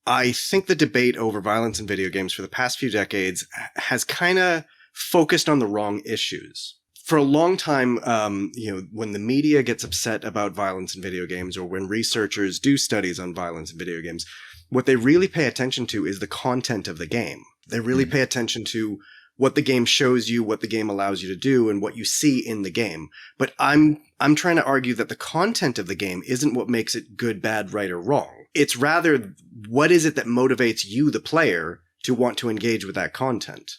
I think the debate over violence in video games for the past few decades has kind of focused on the wrong issues. For a long time, when the media gets upset about violence in video games, or when researchers do studies on violence in video games, what they really pay attention to is the content of the game. They really pay attention to what the game shows you, what the game allows you to do, and what you see in the game. But I'm trying to argue that the content of the game isn't what makes it good, bad, right, or wrong. It's rather, what is it that motivates you, the player, to want to engage with that content?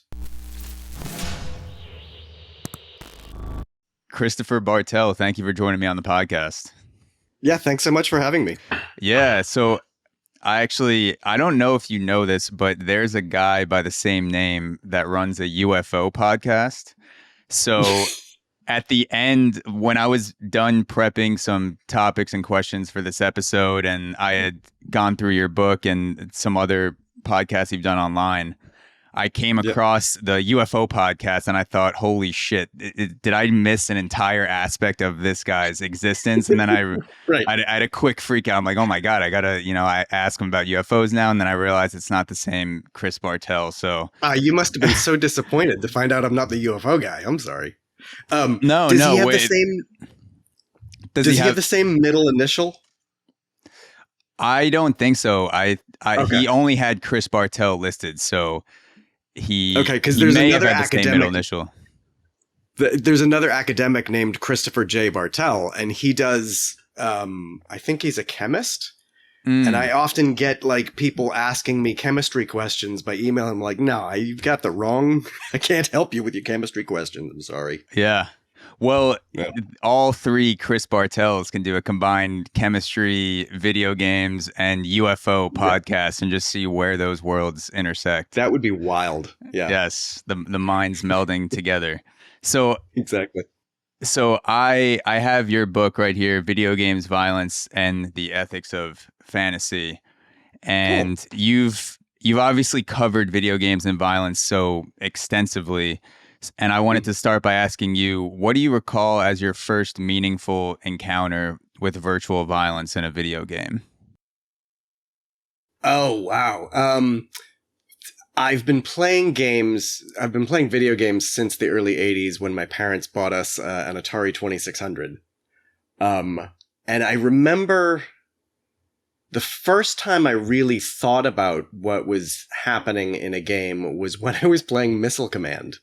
Christopher Bartel, thank you for joining me on the podcast. Yeah, thanks so much for having me. Yeah, so I don't know if you know this, but there's a guy by the same name that runs a UFO podcast. So at the end, when I was done prepping some topics and questions for this episode, and I had gone through your book and some other podcasts you've done online, I came across the UFO podcast and I thought, holy shit, did I miss an entire aspect of this guy's existence? And then I had a quick freak out. I'm like, oh my God, I gotta, I ask him about UFOs now. And then I realized it's not the same Chris Bartel. So you must have been so disappointed to find out I'm not the UFO guy. I'm sorry. Does he have the same middle initial? I don't think so. He only had Chris Bartel listed, so because there's may another have had the same middle initial. There's another academic named Christopher J. Bartel, and he does. I think he's a chemist, and I often get people asking me chemistry questions by email. I'm like, no, you've got the wrong. I can't help you with your chemistry questions. I'm sorry. Yeah. Well, all three Chris Bartels can do a combined chemistry, video games, and UFO podcast and just see where those worlds intersect. That would be wild. Yeah. Yes. The minds melding together. So exactly. So I have your book right here, Video Games, Violence, and the Ethics of Fantasy. And you've obviously covered video games and violence so extensively. And I wanted to start by asking you, what do you recall as your first meaningful encounter with virtual violence in a video game? Oh, wow. I've been playing video games since the early 80s when my parents bought us an Atari 2600. And I remember the first time I really thought about what was happening in a game was when I was playing Missile Command.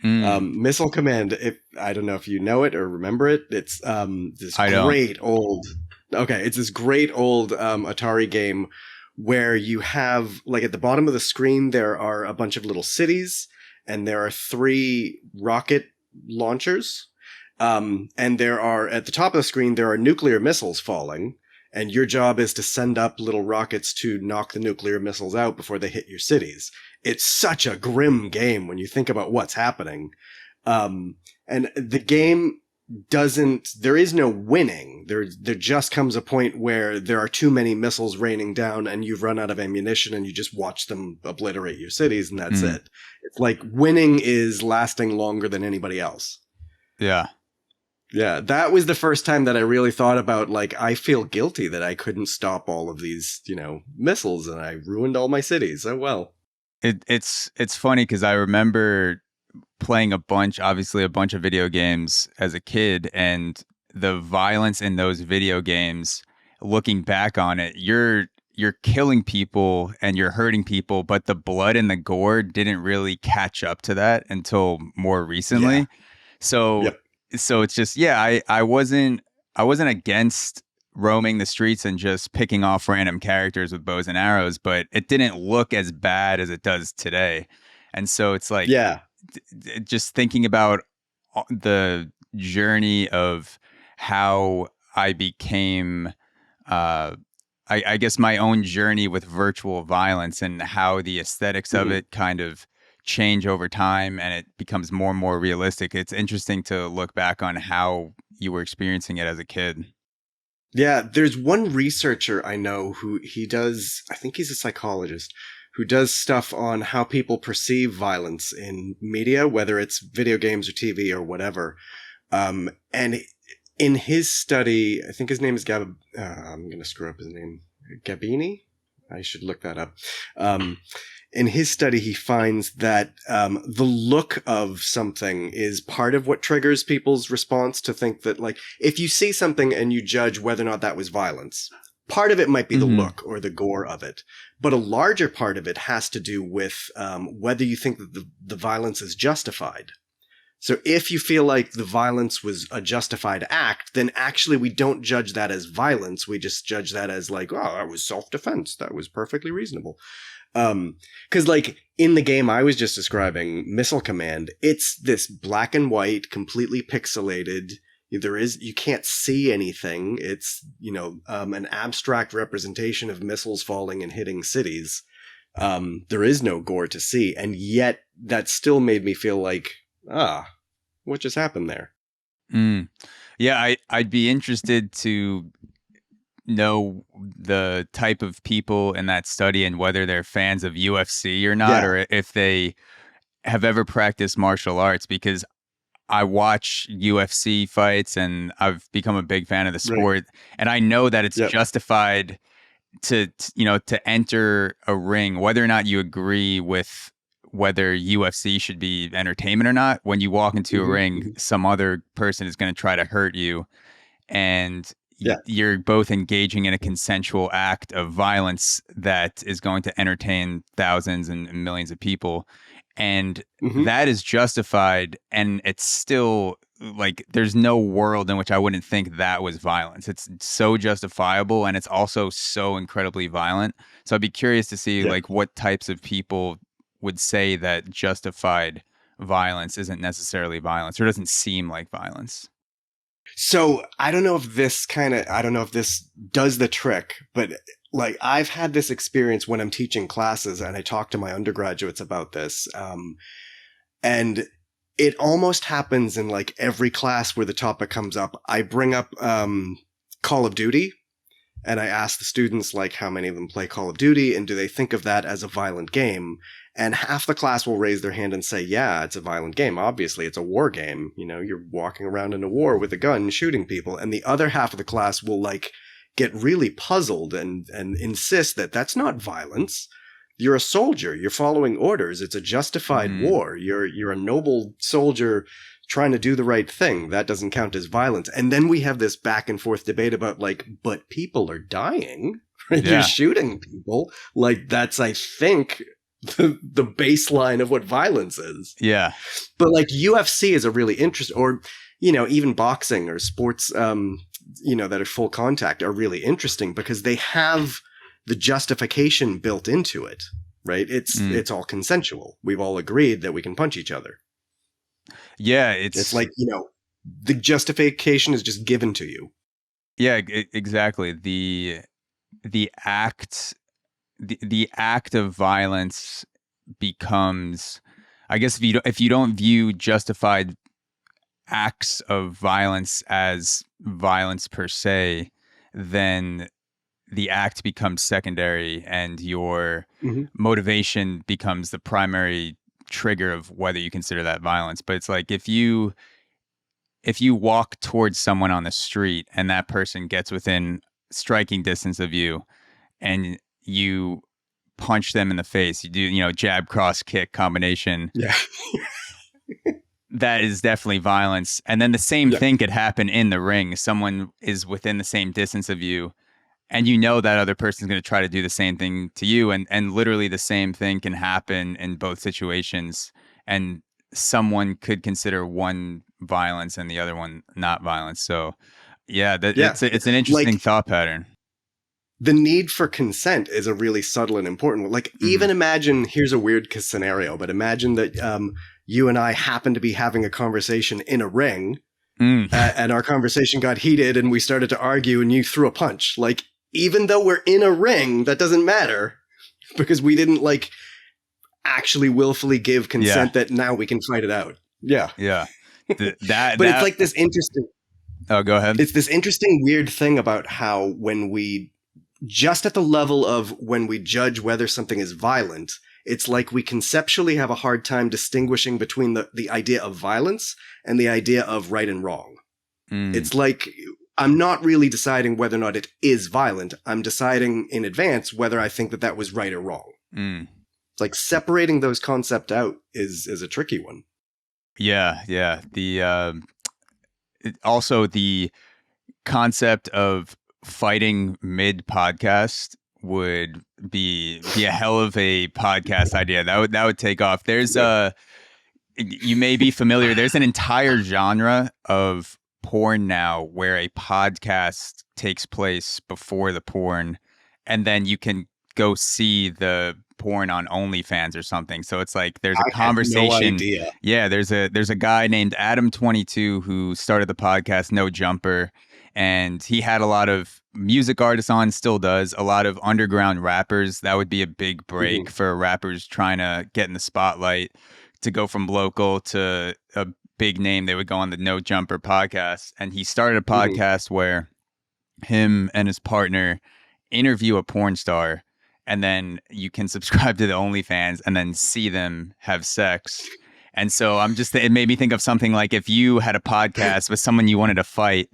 Missile Command, I don't know if you know it or remember it. It's this great old Atari game where you have, at the bottom of the screen, there are a bunch of little cities, and there are 3 rocket launchers. And there are, at the top of the screen, there are nuclear missiles falling, and your job is to send up little rockets to knock the nuclear missiles out before they hit your cities. It's such a grim game when you think about what's happening. And the game there is no winning. There just comes a point where there are too many missiles raining down and you've run out of ammunition and you just watch them obliterate your cities and that's it. It's like winning is lasting longer than anybody else. Yeah. Yeah, that was the first time that I really thought about, I feel guilty that I couldn't stop all of these, missiles and I ruined all my cities. Oh, well. It's funny because I remember playing a bunch of video games as a kid, and the violence in those video games, looking back on it, you're killing people and you're hurting people, but the blood and the gore didn't really catch up to that until more recently. Yeah. So it's just, I wasn't against roaming the streets and just picking off random characters with bows and arrows, but it didn't look as bad as it does today. And so it's just thinking about the journey of how I became, I guess my own journey with virtual violence and how the aesthetics of it kind of change over time and it becomes more and more realistic. It's interesting to look back on how you were experiencing it as a kid. Yeah, there's one researcher I know who I think he's a psychologist, who does stuff on how people perceive violence in media, whether it's video games or TV or whatever. And in his study, I think his name is I'm going to screw up his name, Gabini? I should look that up. In his study, he finds that the look of something is part of what triggers people's response to think that, like, if you see something and you judge whether or not that was violence, part of it might be the look or the gore of it. But a larger part of it has to do with whether you think that the violence is justified. So if you feel like the violence was a justified act, then actually we don't judge that as violence. We just judge that as like, oh, that was self-defense. That was perfectly reasonable. Cause like in the game I was just describing, Missile Command, it's this black and white, completely pixelated. You can't see anything. It's, an abstract representation of missiles falling and hitting cities. There is no gore to see. And yet that still made me feel like, what just happened there? Yeah, I'd be interested to know the type of people in that study and whether they're fans of UFC or not, or if they have ever practiced martial arts, because I watch UFC fights and I've become a big fan of the sport, and I know that it's justified to enter a ring, whether or not you agree with whether UFC should be entertainment or not. When you walk into a ring, some other person is going to try to hurt you, and you're both engaging in a consensual act of violence that is going to entertain thousands and millions of people. And that is justified. And it's still like, there's no world in which I wouldn't think that was violence. It's so justifiable. And it's also so incredibly violent. So I'd be curious to see like what types of people would say that justified violence isn't necessarily violence, or doesn't seem like violence. So I don't know if this does the trick, but like I've had this experience when I'm teaching classes and I talk to my undergraduates about this. And it almost happens in like every class where the topic comes up. I bring up Call of Duty, and I ask the students like how many of them play Call of Duty and do they think of that as a violent game? And half the class will raise their hand and say, yeah, it's a violent game. Obviously, it's a war game. You're walking around in a war with a gun shooting people. And the other half of the class will like get really puzzled and insist that that's not violence. You're a soldier. You're following orders. It's a justified war. You're a noble soldier trying to do the right thing. That doesn't count as violence. And then we have this back and forth debate about like, but people are dying. Right? You're shooting people. Like that's, I think, the baseline of what violence is. Yeah. But like UFC is a really interesting, or, even boxing or sports, that are full contact are really interesting because they have the justification built into it, right? It's all consensual. We've all agreed that we can punch each other. Yeah. It's like, the justification is just given to you. Yeah, exactly. The act of violence becomes, I guess, if you don't view justified acts of violence as violence per se, then the act becomes secondary and your motivation becomes the primary trigger of whether you consider that violence. But it's like if you walk towards someone on the street and that person gets within striking distance of you and you punch them in the face, you do, jab, cross, kick combination. Yeah. That is definitely violence. And then the same thing could happen in the ring. Someone is within the same distance of you, and that other person is going to try to do the same thing to you. And literally the same thing can happen in both situations. And someone could consider one violence and the other one not violence. So it's an interesting thought pattern. The need for consent is a really subtle and important one. Like, even imagine, here's a weird scenario, but imagine that you and I happen to be having a conversation in a ring, and our conversation got heated and we started to argue and you threw a punch. Like, even though we're in a ring, that doesn't matter because we didn't like actually willfully give consent that now we can fight it out. Yeah. Yeah. It's like this interesting. Oh, go ahead. It's this interesting, weird thing about how when we, just at the level of when we judge whether something is violent, it's like we conceptually have a hard time distinguishing between the idea of violence and the idea of right and wrong. It's like I'm not really deciding whether or not it is violent. I'm deciding in advance whether I think that that was right or wrong. Mm. It's like separating those concepts out is a tricky one. Yeah. Also the concept of fighting mid podcast would be a hell of a podcast idea. That would take off. There's you may be familiar. There's an entire genre of porn now where a podcast takes place before the porn, and then you can go see the porn on OnlyFans or something. So it's like there's a conversation. I had no idea. Yeah, there's a guy named Adam22 who started the podcast No Jumper, and he had a lot of music artists on, still does, a lot of underground rappers. That would be a big break for rappers trying to get in the spotlight, to go from local to a big name. They would go on the No Jumper podcast. And he started a podcast where him and his partner interview a porn star, and then you can subscribe to the OnlyFans and then see them have sex. And so it made me think of something like if you had a podcast with someone you wanted to fight,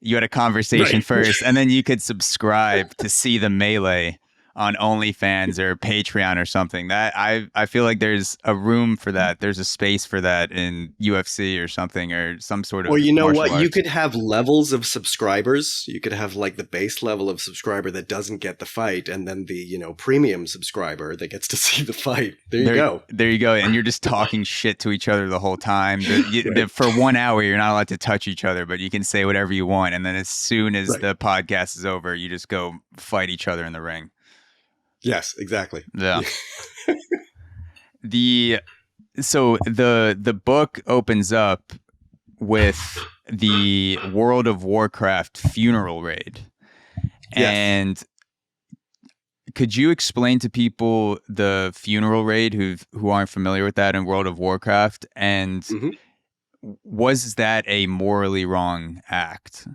you had a conversation first, and then you could subscribe to see the melee on OnlyFans or Patreon or something. That I feel like there's a room for that. There's a space for that in UFC or something, or some sort of. Or you know martial what? arts. You could have levels of subscribers. You could have like the base level of subscriber that doesn't get the fight, and then the premium subscriber that gets to see the fight. There you go. There you go. And you're just talking shit to each other the whole time. For 1 hour, you're not allowed to touch each other, but you can say whatever you want. And then as soon as the podcast is over, you just go fight each other in the ring. Yes, exactly. Yeah. So the book opens up with the World of Warcraft funeral raid. Yes. And could you explain to people the funeral raid who aren't familiar with that in World of Warcraft? And was that a morally wrong act?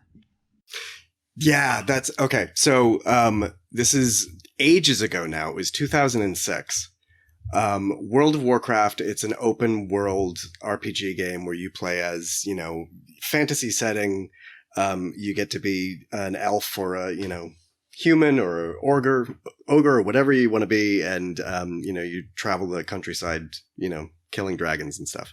Yeah, that's okay. So this is ages ago now. It was 2006. World of Warcraft, it's an open world RPG game where you play as, fantasy setting. You get to be an elf or a, human or ogre or whatever you want to be. And, you travel the countryside, killing dragons and stuff.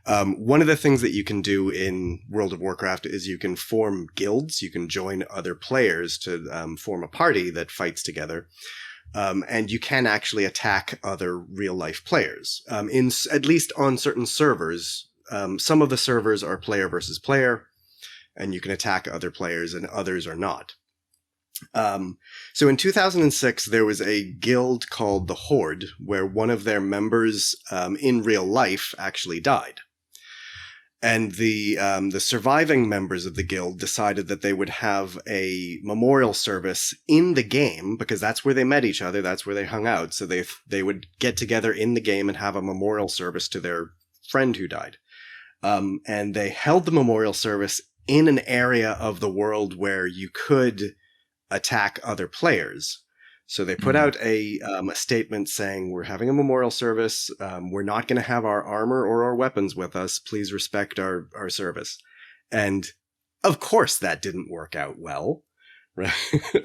One of the things that you can do in World of Warcraft is you can form guilds. You can join other players to form a party that fights together. And you can actually attack other real life players. At least on certain servers, some of the servers are player versus player, and you can attack other players and others are not. So in 2006, there was a guild called the Horde, where one of their members in real life actually died. And the surviving members of the guild decided that they would have a memorial service in the game, because that's where they met each other, that's where they hung out. So they would get together in the game and have a memorial service to their friend who died. And they held the memorial service in an area of the world where you could attack other players. So they put out a statement saying, we're having a memorial service. We're not going to have our armor or our weapons with us. Please respect our service. And of course that didn't work out well. Right?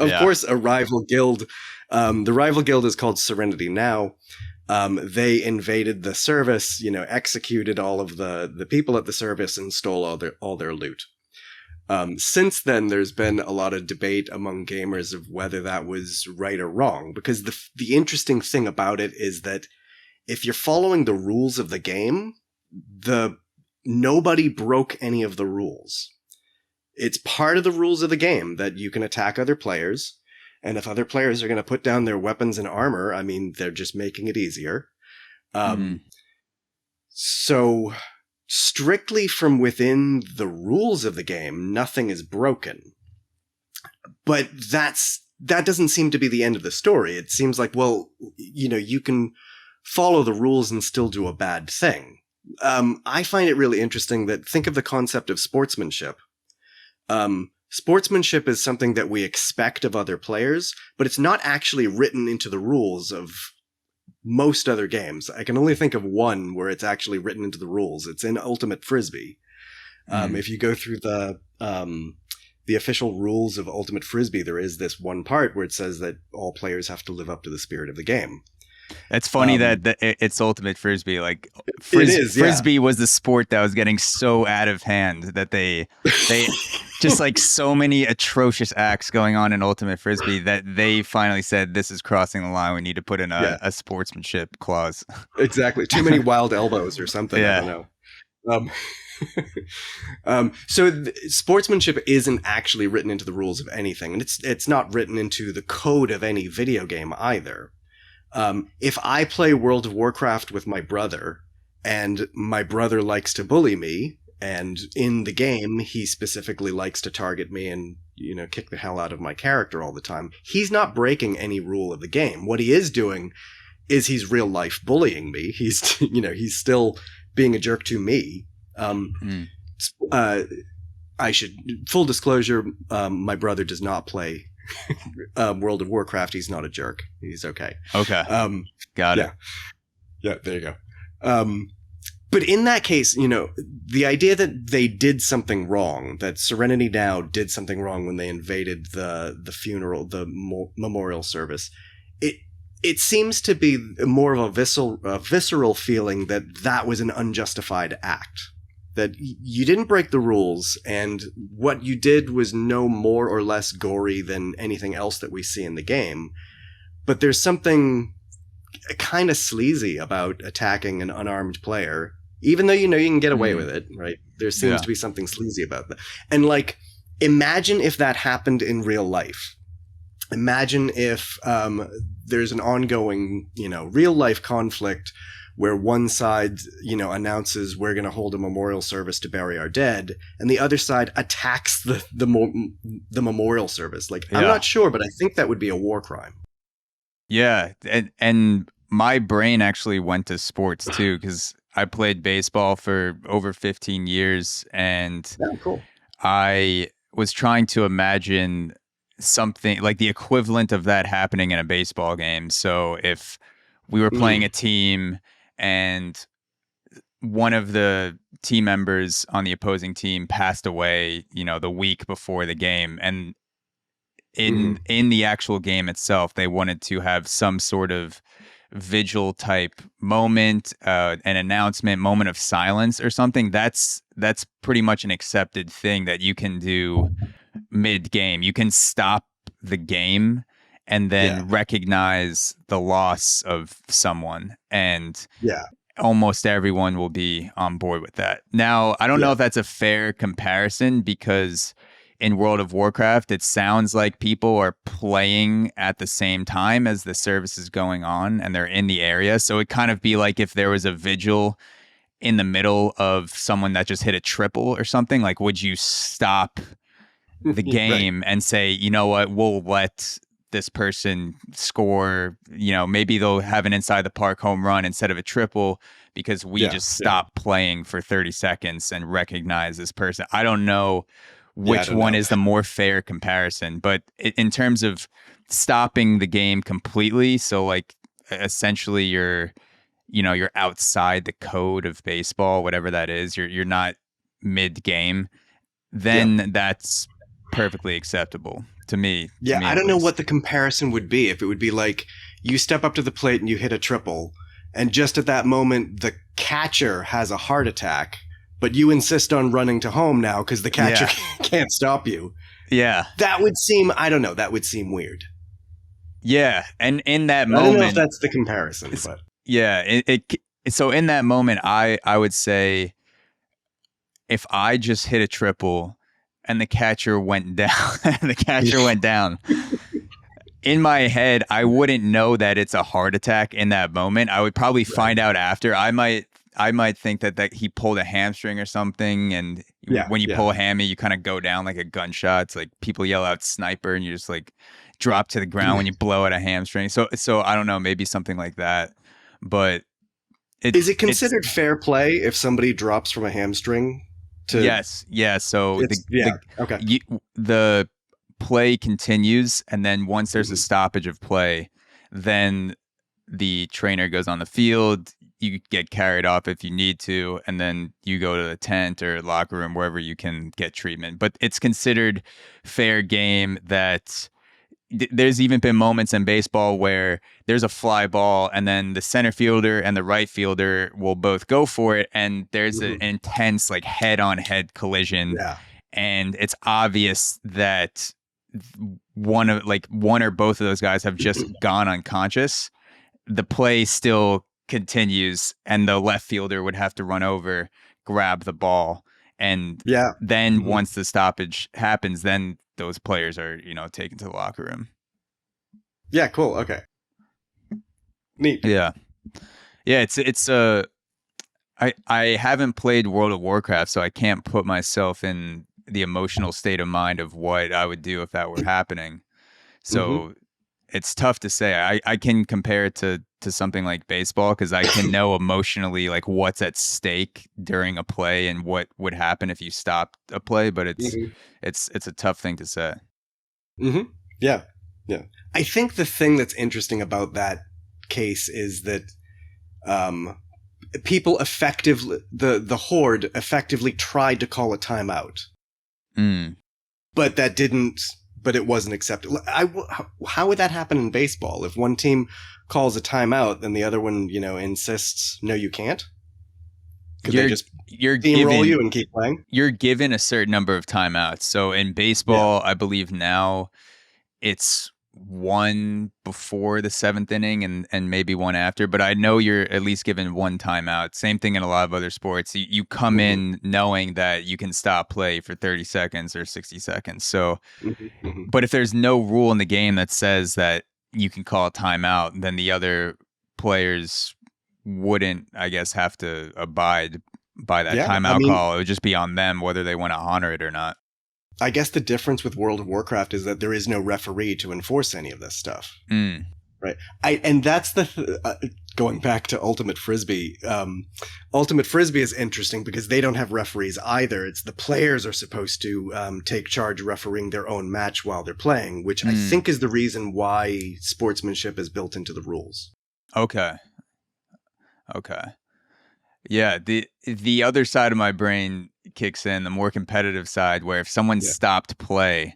Of course, a rival guild, the rival guild is called Serenity Now. They invaded the service, executed all of the people at the service and stole all their loot. Since then, there's been a lot of debate among gamers of whether that was right or wrong, because the interesting thing about it is that if you're following the rules of the game, nobody broke any of the rules. It's part of the rules of the game that you can attack other players, and if other players are going to put down their weapons and armor, I mean, they're just making it easier. So strictly from within the rules of the game, nothing is broken. But that doesn't seem to be the end of the story. It seems like, well, you can follow the rules and still do a bad thing. I find it really interesting that think of the concept of sportsmanship. Sportsmanship is something that we expect of other players, but it's not actually written into the rules of most other games. I can only think of one where it's actually written into the rules. It's in Ultimate Frisbee. If you go through the the official rules of Ultimate Frisbee, there is this one part where it says that all players have to live up to the spirit of the game. It's funny that it's Ultimate Frisbee. Like it is, Frisbee was the sport that was getting so out of hand that they just like so many atrocious acts going on in Ultimate Frisbee that they finally said, this is crossing the line. We need to put in a sportsmanship clause. Exactly. Too many wild elbows or something. Yeah. I don't know. So sportsmanship isn't actually written into the rules of anything, and it's not written into the code of any video game either. If I play World of Warcraft with my brother, and my brother likes to bully me, and in the game he specifically likes to target me and, you know, kick the hell out of my character all the time, he's not breaking any rule of the game. What he is doing is he's real life bullying me. He's, you know, he's still being a jerk to me. I should, full disclosure, my brother does not play World of Warcraft. He's not a jerk. He's okay. Okay. Got it. Yeah, there you go. But in that case, you know, the idea that they did something wrong, that Serenity Now did something wrong when they invaded the funeral, the memorial service, it seems to be more of a visceral feeling that was an unjustified act. That you didn't break the rules, and what you did was no more or less gory than anything else that we see in the game. But there's something kind of sleazy about attacking an unarmed player, even though you know you can get away with it, right? There seems to be something sleazy about that. And like, imagine if that happened in real life. Imagine if there's an ongoing, you know, real life conflict where one side, you know, announces we're going to hold a memorial service to bury our dead, and the other side attacks the memorial service. Like, I'm not sure, but I think that would be a war crime. Yeah, and my brain actually went to sports too, because I played baseball for over 15 years, and cool. I was trying to imagine something like the equivalent of that happening in a baseball game. So if we were playing a team and one of the team members on the opposing team passed away, you know, the week before the game, and in the actual game itself, they wanted to have some sort of vigil type moment, an announcement, moment of silence or something. That's pretty much an accepted thing that you can do mid game. You can stop the game and then recognize the loss of someone, and almost everyone will be on board with that. Now, I don't know if that's a fair comparison, because in World of Warcraft, it sounds like people are playing at the same time as the service is going on, and they're in the area. So it kind of be like if there was a vigil in the middle of someone that just hit a triple or something. Like, would you stop the game and say, you know what, we'll let this person score, you know, maybe they'll have an inside the park home run instead of a triple because we just stopped playing for 30 seconds and recognize this person. I don't know which one is the more fair comparison, but in terms of stopping the game completely, so like essentially you're outside the code of baseball, whatever that is, you're not mid game, then that's perfectly acceptable to me. I don't know what the comparison would be. If it would be like you step up to the plate and you hit a triple, and just at that moment the catcher has a heart attack, but you insist on running to home now because the catcher can't stop you. Yeah. That would seem, I don't know, that would seem weird. Yeah. And in that moment, I don't know if that's the comparison, but yeah, so in that moment, I would say if I just hit a triple and the catcher went down, in my head, I wouldn't know that it's a heart attack in that moment. I would probably find out after. I might think that he pulled a hamstring or something, and when you pull a hammy, you kind of go down like a gunshot. It's like people yell out sniper, and you just like drop to the ground when you blow out a hamstring. So I don't know, maybe something like that. But is it considered fair play if somebody drops from a hamstring? Yes. So the play continues, and then once there's a stoppage of play, then the trainer goes on the field. you get carried off if you need to, and then you go to the tent or locker room, wherever you can get treatment. But it's considered fair game that there's even been moments in baseball where there's a fly ball and then the center fielder and the right fielder will both go for it, and there's an intense like head-on-head collision. Yeah. And it's obvious that one or both of those guys have just gone unconscious. The play still continues, and the left fielder would have to run over, grab the ball, and then once the stoppage happens, then those players are, taken to the locker room. Yeah, cool. Okay. Neat. Yeah. Yeah, I haven't played World of Warcraft, so I can't put myself in the emotional state of mind of what I would do if that were happening. So it's tough to say. I can compare it to something like baseball, because I can know emotionally like what's at stake during a play and what would happen if you stopped a play, but it's a tough thing to say. Yeah. I think the thing that's interesting about that case is that people effectively, the horde effectively tried to call a timeout, but but it wasn't accepted. How would that happen in baseball? If one team calls a timeout and the other one, insists, no, you can't? Could they just steamroll you and keep playing? You're given a certain number of timeouts. So in baseball, I believe now it's one before the seventh inning and maybe one after, but I know you're at least given one timeout. Same thing in a lot of other sports. You come in knowing that you can stop play for 30 seconds or 60 seconds. So, but if there's no rule in the game that says that you can call a timeout, then the other players wouldn't, I guess, have to abide by that timeout call. It would just be on them whether they want to honor it or not. I guess the difference with World of Warcraft is that there is no referee to enforce any of this stuff. Right. And that's going back to Ultimate Frisbee. Ultimate Frisbee is interesting because they don't have referees either. It's the players are supposed to take charge refereeing their own match while they're playing, which I think is the reason why sportsmanship is built into the rules. Okay. Yeah. The other side of my brain kicks in, the more competitive side, where if someone stopped play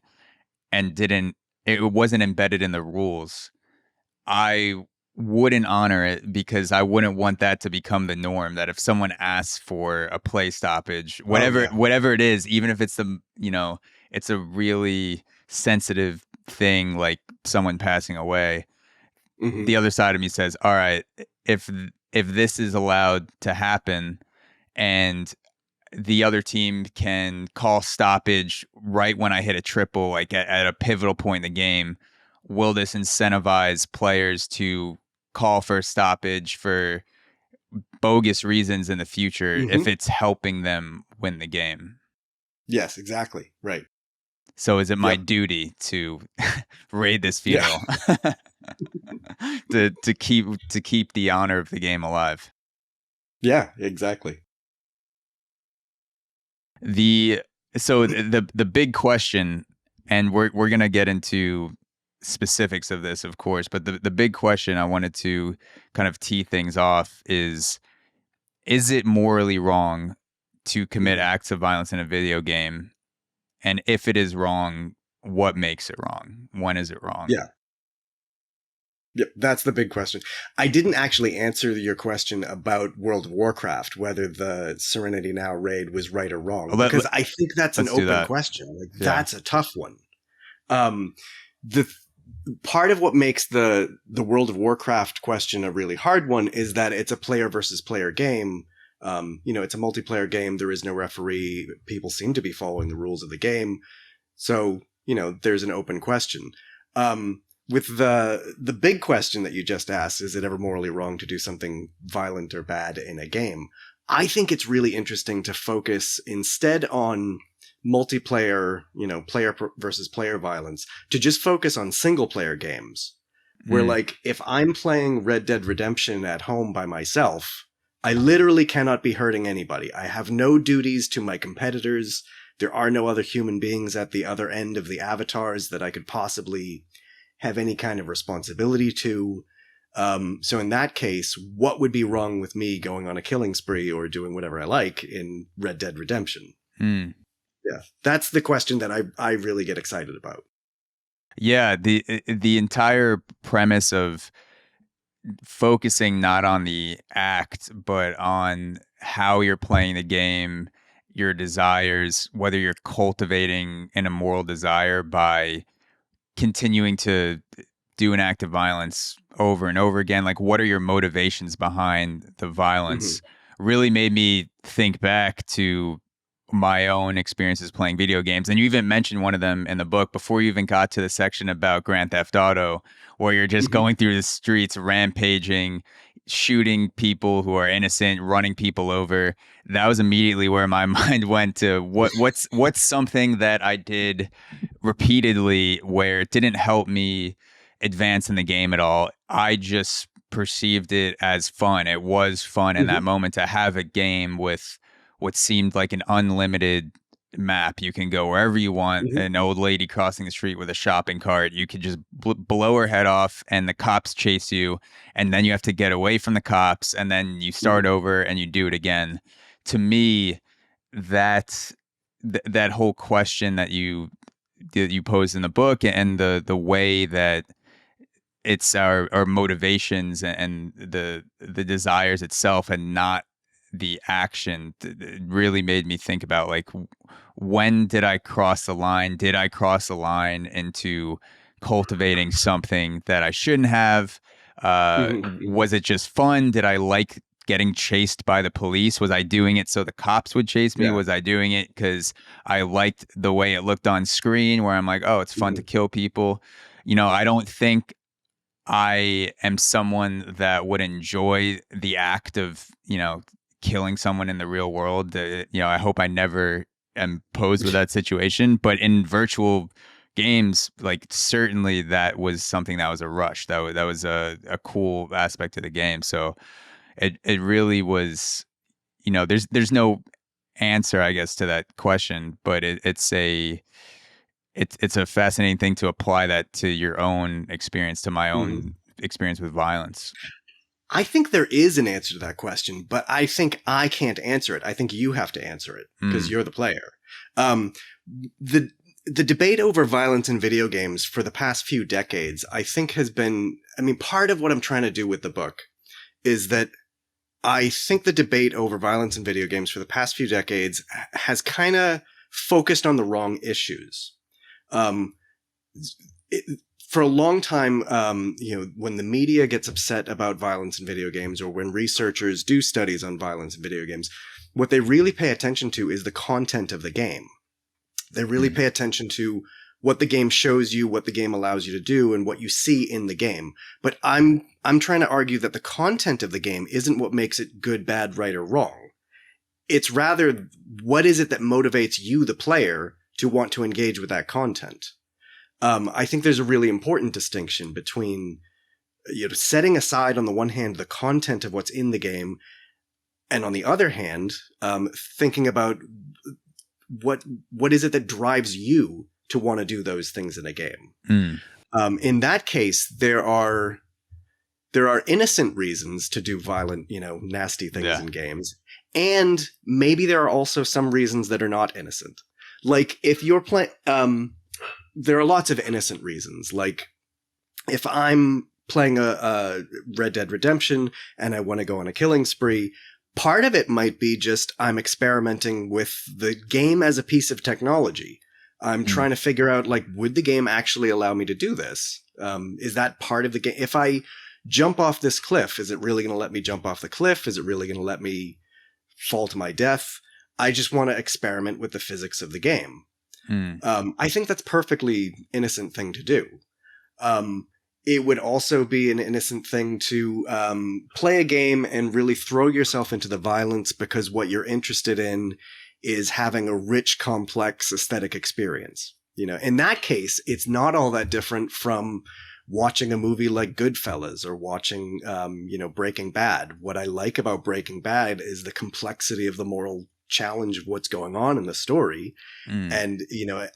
and it wasn't embedded in the rules, I wouldn't honor it, because I wouldn't want that to become the norm, that if someone asks for a play stoppage, whatever it is, even if it's it's a really sensitive thing like someone passing away, the other side of me says, all right, if this is allowed to happen and the other team can call stoppage right when I hit a triple, like at a pivotal point in the game, will this incentivize players to call for a stoppage for bogus reasons in the future if it's helping them win the game? Yes, exactly. Right. So is it my duty to raid this funeral to keep the honor of the game alive? Yeah, exactly. The big question, and we're going to get into specifics of this, of course, but the big question I wanted to kind of tee things off is it morally wrong to commit acts of violence in a video game? And if it is wrong, what makes it wrong? When is it wrong? Yeah. Yep, that's the big question. I didn't actually answer your question about World of Warcraft, whether the Serenity Now raid was right or wrong, because I think that's an open question. That's a tough one. The part of what makes the World of Warcraft question a really hard one is that it's a player versus player game. It's a multiplayer game. There is no referee. People seem to be following the rules of the game. So, there's an open question. With the big question that you just asked, is it ever morally wrong to do something violent or bad in a game? I think it's really interesting to focus instead on multiplayer, player versus player violence, to just focus on single player games where if I'm playing Red Dead Redemption at home by myself, I literally cannot be hurting anybody. I have no duties to my competitors. There are no other human beings at the other end of the avatars that I could possibly have any kind of responsibility to. So in that case, what would be wrong with me going on a killing spree or doing whatever I like in Red Dead Redemption? Yeah, that's the question that I really get excited about. Yeah, the entire premise of focusing not on the act, but on how you're playing the game, your desires, whether you're cultivating an immoral desire by continuing to do an act of violence over and over again. Like, what are your motivations behind the violence? Really made me think back to my own experiences playing video games. And you even mentioned one of them in the book before you even got to the section about Grand Theft Auto, where you're just going through the streets, rampaging, shooting people who are innocent, running people over. That was immediately where my mind went to what's something that I did repeatedly where it didn't help me advance in the game at all. I just perceived it as fun. It was fun in that moment to have a game with what seemed like an unlimited map. You can go wherever you want. An old lady crossing the street with a shopping cart, you could just blow her head off and the cops chase you. And then you have to get away from the cops and then you start over and you do it again. To me, that whole question that you posed in the book and the way that it's our motivations and the desires itself and not the action, it really made me think about, like, when did I cross the line? Did I cross the line into cultivating something that I shouldn't have? Was it just fun? Did I like getting chased by the police? Was I doing it so the cops would chase me? Was I doing it because I liked the way it looked on screen, where I'm like, oh, it's fun to kill people? I don't think I am someone that would enjoy the act of, killing someone in the real world. I hope I never am posed with that situation. But in virtual games, like, certainly that was something that was a rush. That was a cool aspect of the game. So it really was, there's no answer, I guess, to that question, but it's a fascinating thing to apply that to your own experience, to my own experience with violence. I think there is an answer to that question, but I think I can't answer it. I think you have to answer it because you're the player. The debate over violence in video games for the past few decades, I think has been, part of what I'm trying to do with the book is that I think the debate over violence in video games for the past few decades has kind of focused on the wrong issues. For a long time, when the media gets upset about violence in video games, or when researchers do studies on violence in video games, what they really pay attention to is the content of the game. They really pay attention to what the game shows you, what the game allows you to do, and what you see in the game. But I'm trying to argue that the content of the game isn't what makes it good, bad, right, or wrong. It's rather, what is it that motivates you, the player, to want to engage with that content? I think there's a really important distinction between, setting aside on the one hand the content of what's in the game, and on the other hand, thinking about what is it that drives you to want to do those things in a game. In that case, there are innocent reasons to do violent, nasty things in games, and maybe there are also some reasons that are not innocent. Like, if you're playing, there are lots of innocent reasons. Like, if I'm playing a Red Dead Redemption and I want to go on a killing spree, part of it might be just I'm experimenting with the game as a piece of technology. I'm trying to figure out, like, would the game actually allow me to do this? Is that part of the game? If I jump off this cliff, is it really going to let me jump off the cliff? Is it really going to let me fall to my death? I just want to experiment with the physics of the game. I think that's perfectly innocent thing to do. It would also be an innocent thing to play a game and really throw yourself into the violence because what you're interested in is having a rich, complex aesthetic experience. In that case, it's not all that different from watching a movie like Goodfellas or watching, Breaking Bad. What I like about Breaking Bad is the complexity of the moral challenge of what's going on in the story. And,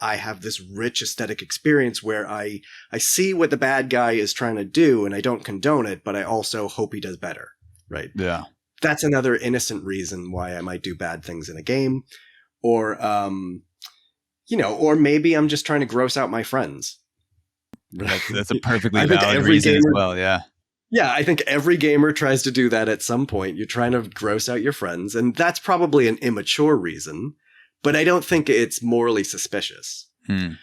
I have this rich aesthetic experience where I see what the bad guy is trying to do, and I don't condone it, but I also hope he does better. Right. Yeah. That's another innocent reason why I might do bad things in a game. Or, or maybe I'm just trying to gross out my friends. That's a perfectly valid reason as well. Yeah. Yeah, I think every gamer tries to do that at some point. You're trying to gross out your friends, and that's probably an immature reason, but I don't think it's morally suspicious. On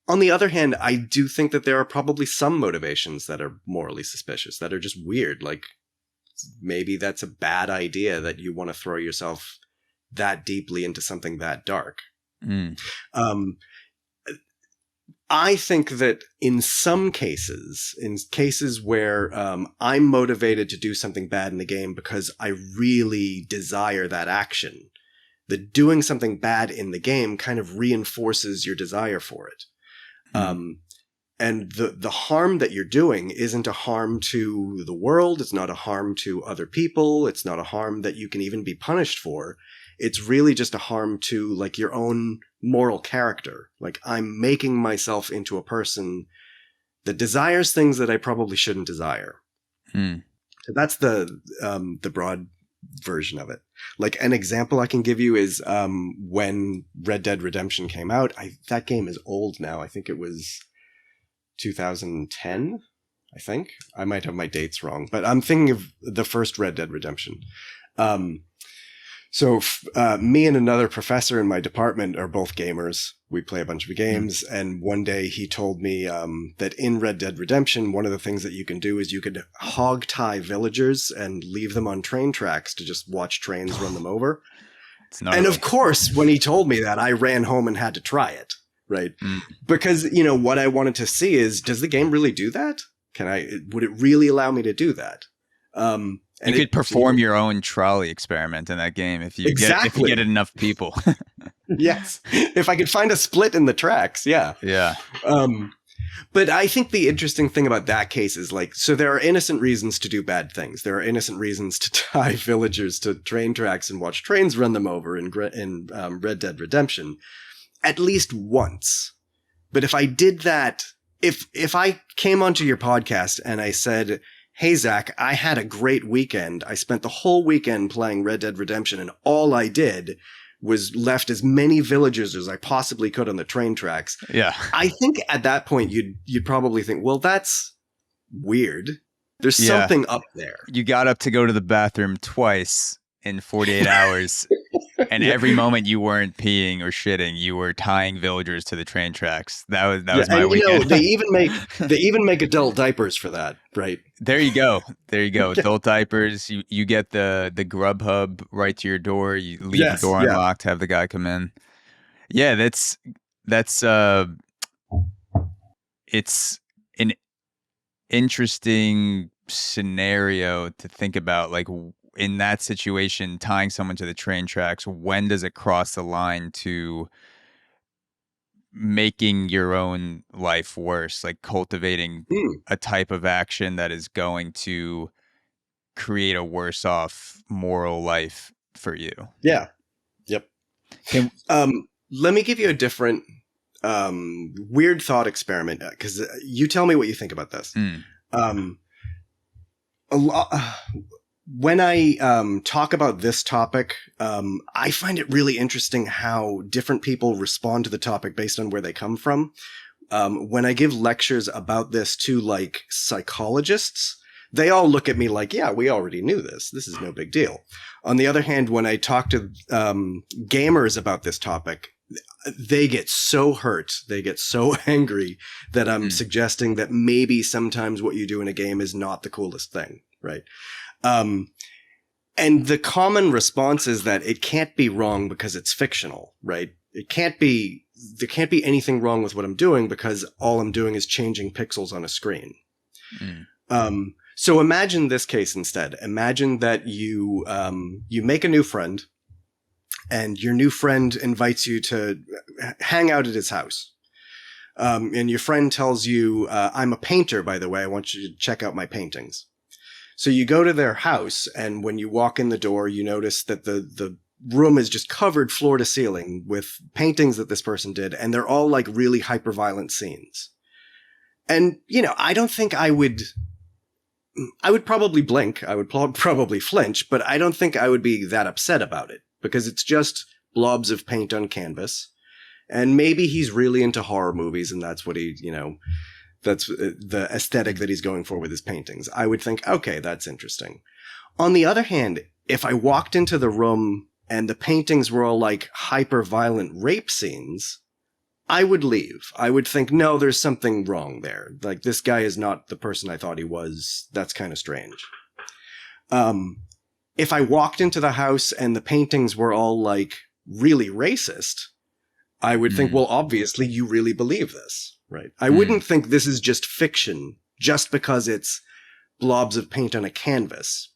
the other hand, I do think that there are probably some motivations that are morally suspicious, that are just weird. Like, maybe that's a bad idea that you want to throw yourself that deeply into something that dark. I think that in some cases, where I'm motivated to do something bad in the game because I really desire that action, that doing something bad in the game kind of reinforces your desire for it. And the harm that you're doing isn't a harm to the world. It's not a harm to other people. It's not a harm that you can even be punished for. It's really just a harm to like your own moral character. Like, I'm making myself into a person that desires things that I probably shouldn't desire. So that's the broad version of it. Like, an example I can give you is when Red Dead Redemption came out. That game is old now. I think it was 2010. I think I might have my dates wrong, but I'm thinking of the first Red Dead Redemption. So me and another professor in my department are both gamers. We play a bunch of games. And one day he told me that in Red Dead Redemption, one of the things that you can do is you could hog tie villagers and leave them on train tracks to just watch trains run them over. And of course, when he told me that, I ran home and had to try it. Right. Because, what I wanted to see is, does the game really do that? Would it really allow me to do that? You could perform your own trolley experiment in that game if you get enough people. Yes. If I could find a split in the tracks. Yeah. Yeah. But I think the interesting thing about that case is so there are innocent reasons to do bad things. There are innocent reasons to tie villagers to train tracks and watch trains run them over in Red Dead Redemption at least once. But if I did that, if I came onto your podcast and I said, hey, Zach, I had a great weekend. I spent the whole weekend playing Red Dead Redemption, and all I did was left as many villagers as I possibly could on the train tracks. Yeah. I think at that point, you'd probably think, well, that's weird. There's something up there. You got up to go to the bathroom twice in 48 hours. And every moment you weren't peeing or shitting, you were tying villagers to the train tracks. That was my weekend. They even make adult diapers for that, right? There you go. Adult diapers. You get the Grubhub right to your door. You leave the door unlocked, have the guy come in. Yeah, that's it's an interesting scenario to think about, like, in that situation, tying someone to the train tracks, when does it cross the line to making your own life worse, like cultivating a type of action that is going to create a worse off moral life for you? Yeah. Yep. Let me give you a different weird thought experiment, because you tell me what you think about this. When I talk about this topic, I find it really interesting how different people respond to the topic based on where they come from. When I give lectures about this to like psychologists, they all look at me like, yeah, we already knew this. This is no big deal. On the other hand, when I talk to gamers about this topic, they get so hurt, they get so angry that I'm suggesting that maybe sometimes what you do in a game is not the coolest thing, right? And the common response is that it can't be wrong because it's fictional, right? There can't be anything wrong with what I'm doing because all I'm doing is changing pixels on a screen. So imagine this case instead. Imagine that you make a new friend, and your new friend invites you to hang out at his house. And your friend tells you, I'm a painter, by the way. I want you to check out my paintings. So you go to their house, and when you walk in the door, you notice that the room is just covered floor to ceiling with paintings that this person did, and they're all like really hyper-violent scenes. And, you know, I don't think I would probably blink. I would probably flinch, but I don't think I would be that upset about it because it's just blobs of paint on canvas. And maybe he's really into horror movies and that's what he, you know, that's the aesthetic that he's going for with his paintings. I would think, okay, that's interesting. On the other hand, if I walked into the room and the paintings were all like hyper-violent rape scenes, I would leave. I would think, no, there's something wrong there. Like, this guy is not the person I thought he was. That's kind of strange. If I walked into the house and the paintings were all, like, really racist, I would think, well, obviously you really believe this, right? I wouldn't think this is just fiction just because it's blobs of paint on a canvas.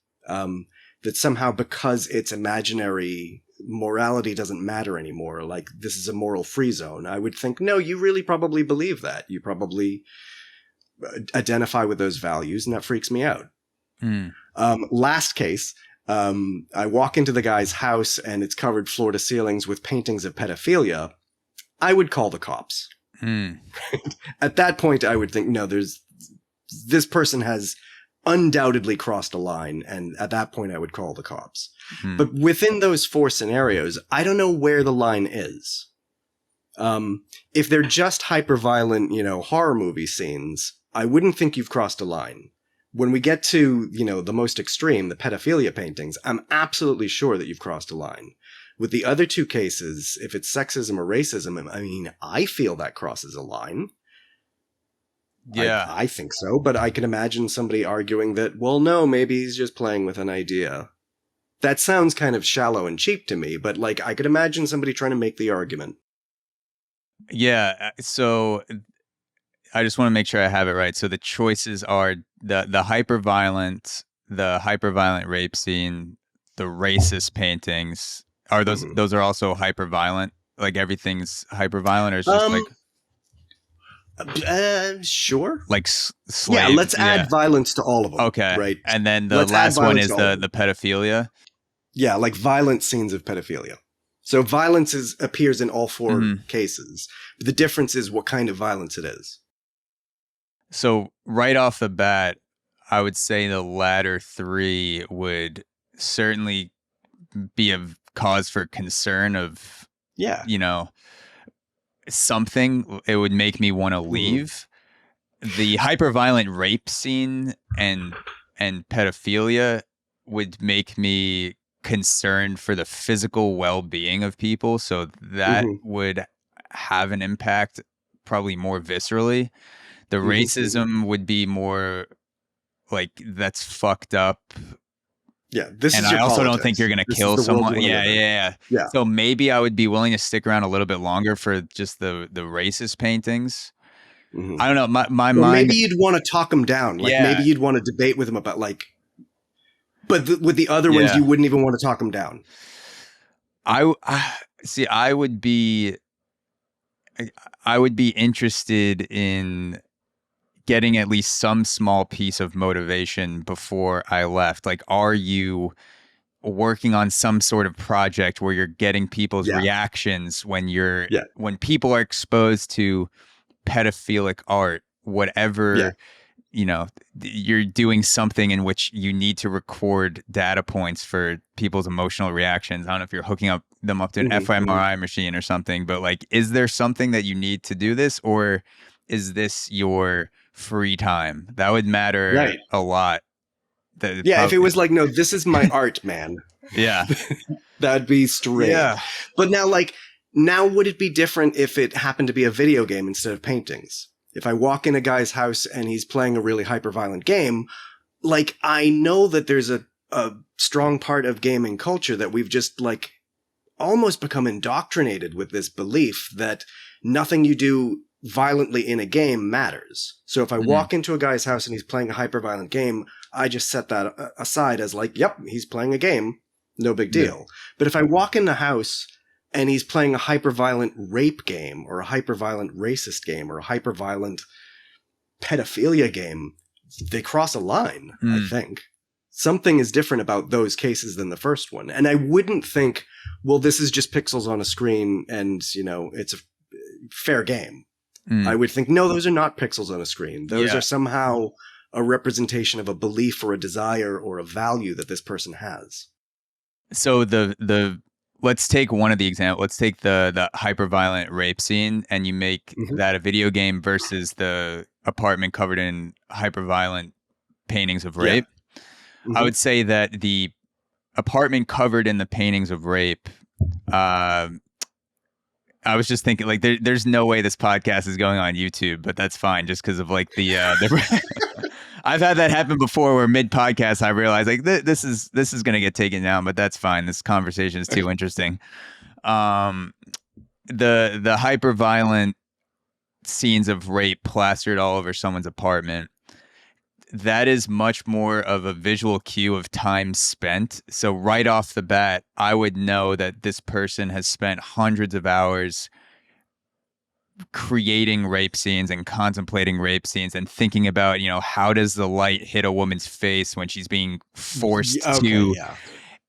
That somehow because it's imaginary, morality doesn't matter anymore. Like, this is a moral free zone. I would think, no, you really probably believe that. You probably identify with those values, and that freaks me out. Last case, I walk into the guy's house, and it's covered floor to ceilings with paintings of pedophilia. I would call the cops. At that point, I would think, no, this person has undoubtedly crossed a line, and at that point I would call the cops. But within those four scenarios, I don't know where the line is. If they're just hyper-violent, you know, horror movie scenes, I wouldn't think you've crossed a line. When we get to, you know, the most extreme, the pedophilia paintings, I'm absolutely sure that you've crossed a line. With the other two cases, if it's sexism or racism, I mean, I feel that crosses a line. Yeah. I think so, but I can imagine somebody arguing that, well, no, maybe he's just playing with an idea. That sounds kind of shallow and cheap to me, but like I could imagine somebody trying to make the argument. Yeah, so I just want to make sure I have it right. So the choices are the hyper-violent rape scene, the racist paintings. Are those are also hyper-violent? Like everything's hyper-violent, or it's just like sure. Like slave. Yeah, let's add violence to all of them. Okay. Right. And then the last one is the pedophilia. Yeah, like violent scenes of pedophilia. So violence appears in all four cases. But the difference is what kind of violence it is. So right off the bat, I would say the latter three would certainly be a cause for concern of, you know, something. It would make me want to leave. The hyper-violent rape scene and pedophilia would make me concerned for the physical well-being of people, so that would have an impact probably more viscerally. The racism would be more like, that's fucked up. Yeah, this and is your I also politics. Don't think you're going to kill someone. Yeah. So maybe I would be willing to stick around a little bit longer for just the racist paintings. I don't know. My mind. Maybe you'd want to talk them down. Like maybe you'd want to debate with them about like. But with the other ones, you wouldn't even want to talk them down. I see. I would be interested in getting at least some small piece of motivation before I left. Like, are you working on some sort of project where you're getting people's reactions when when people are exposed to pedophilic art, whatever, you know, you're doing something in which you need to record data points for people's emotional reactions. I don't know if you're hooking them up to an fMRI machine or something, but like, is there something that you need to do this, or is this your free time? That would matter a lot. If it was like, no, this is my art, man. That'd be strange. But now would it be different if it happened to be a video game instead of paintings? If I walk in a guy's house and he's playing a really hyper-violent game, like, I know that there's a strong part of gaming culture that we've just like almost become indoctrinated with this belief that nothing you do violently in a game matters. So if I walk into a guy's house and he's playing a hyper-violent game, I just set that aside as like, yep, he's playing a game. No big deal. But if I walk in the house and he's playing a hyper-violent rape game or a hyper-violent racist game or a hyper-violent pedophilia game, they cross a line, I think. Something is different about those cases than the first one. And I wouldn't think well, this is just pixels on a screen and, it's a fair game. I would think, no, those are not pixels on a screen. Those are somehow a representation of a belief or a desire or a value that this person has. So let's take one of the examples. Let's take the hyper-violent rape scene, and you make that a video game versus the apartment covered in hyper-violent paintings of rape. I would say that the apartment covered in the paintings of rape, I was just thinking, like, there's no way this podcast is going on YouTube, but that's fine, just because of like the I've had that happen before, where mid podcast I realized like this is going to get taken down, but that's fine. This conversation is too interesting. The hyper violent scenes of rape plastered all over someone's apartment, that is much more of a visual cue of time spent. So right off the bat, I would know that this person has spent hundreds of hours creating rape scenes and contemplating rape scenes and thinking about, how does the light hit a woman's face when she's being forced to. Yeah.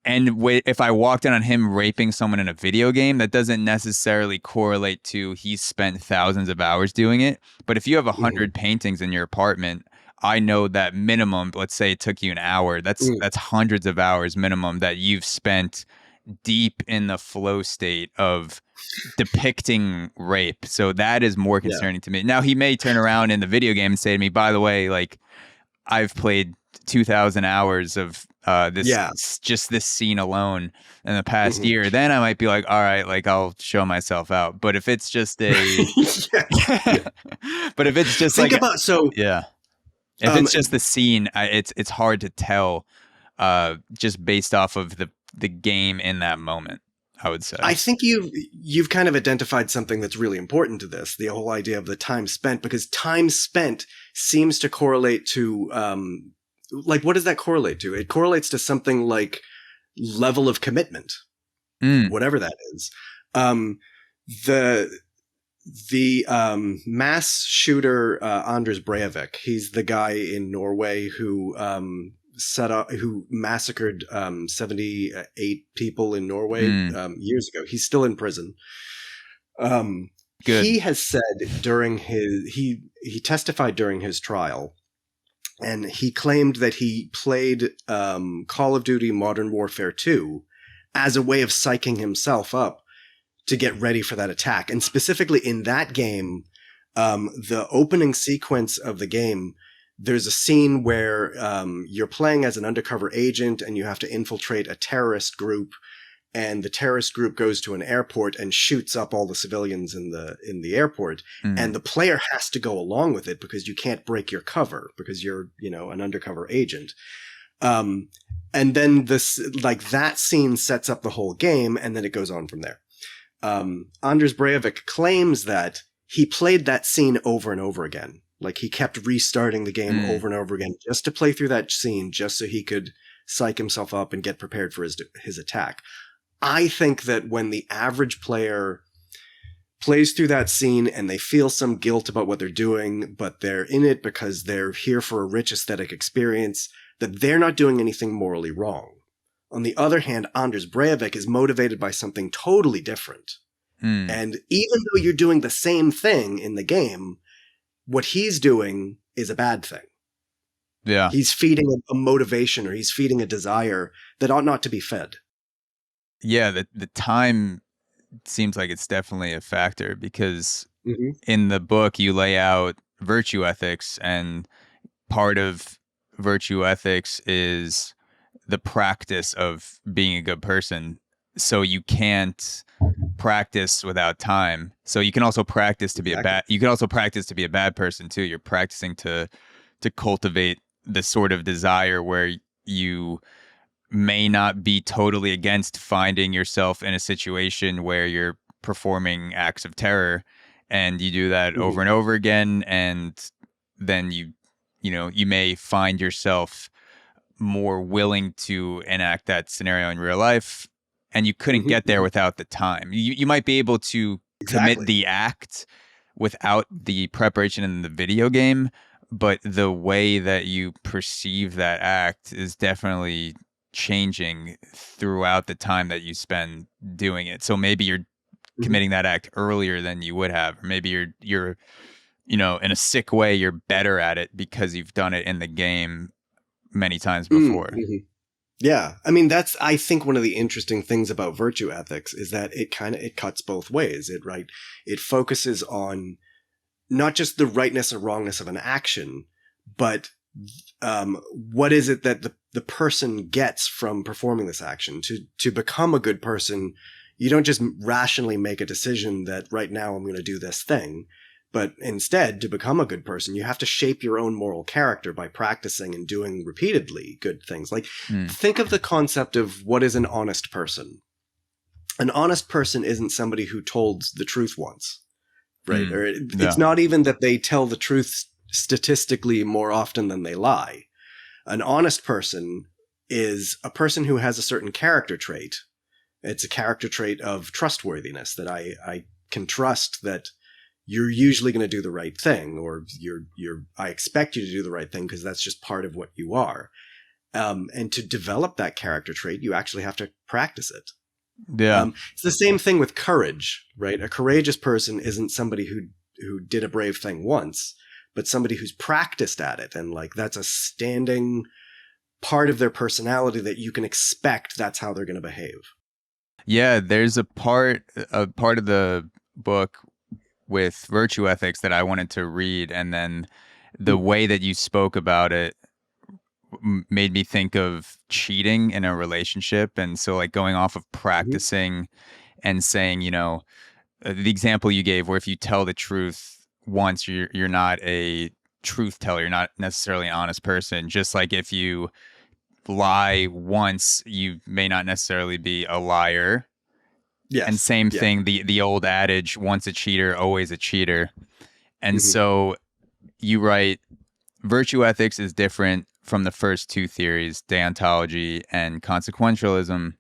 And if I walked in on him raping someone in a video game, that doesn't necessarily correlate to he's spent thousands of hours doing it. But if you have 100 paintings in your apartment, I know that minimum, let's say it took you an hour, that's hundreds of hours minimum that you've spent deep in the flow state of depicting rape. So that is more concerning to me. Now, he may turn around in the video game and say to me, by the way, like, I've played 2,000 hours of just this scene alone in the past year. Then I might be like, all right, like, I'll show myself out. But if it's just but if it's just think like about if it's just the scene, it's hard to tell just based off of the game in that moment, I would say. I think you've kind of identified something that's really important to this, the whole idea of the time spent, because time spent seems to correlate to, like, what does that correlate to? It correlates to something like level of commitment, whatever that is. The mass shooter Anders Breivik, he's the guy in Norway who massacred 78 people in Norway years ago. He's still in prison. He has said during he testified during his trial, and he claimed that he played Call of Duty Modern Warfare 2 as a way of psyching himself up to get ready for that attack. And specifically in that game, the opening sequence of the game, there's a scene where you're playing as an undercover agent and you have to infiltrate a terrorist group, and the terrorist group goes to an airport and shoots up all the civilians in the airport. And the player has to go along with it because you can't break your cover because you're, an undercover agent. And then that scene sets up the whole game, and then it goes on from there. Anders Breivik claims that he played that scene over and over again. Like, he kept restarting the game over and over again just to play through that scene, just so he could psych himself up and get prepared for his attack. I think that when the average player plays through that scene and they feel some guilt about what they're doing, but they're in it because they're here for a rich aesthetic experience, that they're not doing anything morally wrong. On the other hand, Anders Breivik is motivated by something totally different. And even though you're doing the same thing in the game, what he's doing is a bad thing. Yeah. He's feeding a motivation, or he's feeding a desire that ought not to be fed. Yeah, the time seems like it's definitely a factor, because in the book you lay out virtue ethics, and part of virtue ethics is the practice of being a good person. So you can't practice without time. So you can also practice to be a bad person too. You're practicing to cultivate the sort of desire where you may not be totally against finding yourself in a situation where you're performing acts of terror, and you do that over and over again, and then you may find yourself more willing to enact that scenario in real life, and you couldn't get there without the time. You might be able to commit the act without the preparation in the video game, but the way that you perceive that act is definitely changing throughout the time that you spend doing it. So maybe you're committing that act earlier than you would have, or maybe you're in a sick way, you're better at it because you've done it in the game many times before. Yeah. I mean, that's, I think, one of the interesting things about virtue ethics is that it cuts both ways. It focuses on not just the rightness or wrongness of an action, but what is it that the person gets from performing this action? To become a good person, you don't just rationally make a decision that right now I'm going to do this thing, but instead, to become a good person, you have to shape your own moral character by practicing and doing repeatedly good things. Like, think of the concept of what is an honest person. An honest person isn't somebody who told the truth once, right? Or it's not even that they tell the truth statistically more often than they lie. An honest person is a person who has a certain character trait. It's a character trait of trustworthiness, that I can trust that you're usually going to do the right thing, or I expect you to do the right thing because that's just part of what you are. And to develop that character trait, you actually have to practice it. Yeah. It's the same thing with courage, right? A courageous person isn't somebody who did a brave thing once, but somebody who's practiced at it. And like, that's a standing part of their personality that you can expect that's how they're going to behave. Yeah. There's a part of the book with virtue ethics that I wanted to read, and then the way that you spoke about it made me think of cheating in a relationship. And so, like, going off of practicing and saying, the example you gave, where if you tell the truth once, you're not a truth teller, you're not necessarily an honest person. Just like if you lie once, you may not necessarily be a liar. Yes. And same thing, the old adage, once a cheater, always a cheater. And so you write, virtue ethics is different from the first two theories, deontology and consequentialism,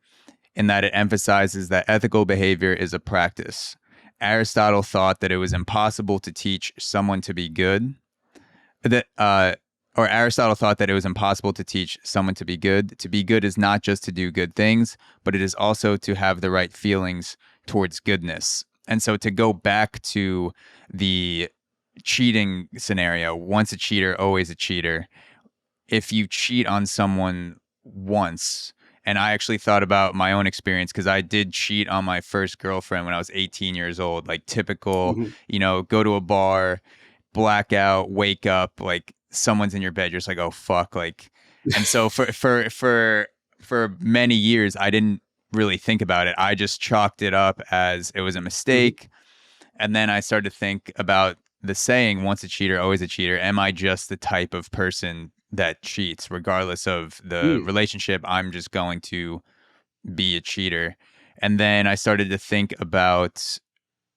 in that it emphasizes that ethical behavior is a practice. Aristotle thought that it was impossible to teach someone to be good. Aristotle thought that it was impossible to teach someone to be good. To be good is not just to do good things, but it is also to have the right feelings towards goodness. And so to go back to the cheating scenario, once a cheater, always a cheater. If you cheat on someone once, and I actually thought about my own experience, because I did cheat on my first girlfriend when I was 18 years old, like typical, go to a bar, blackout, wake up, like someone's in your bed, you're just like, oh fuck, like. And so for many years I didn't really think about it. I just chalked it up as it was a mistake. And then I started to think about the saying, once a cheater, always a cheater. Am I just the type of person that cheats regardless of the relationship? I'm just going to be a cheater. And then I started to think about,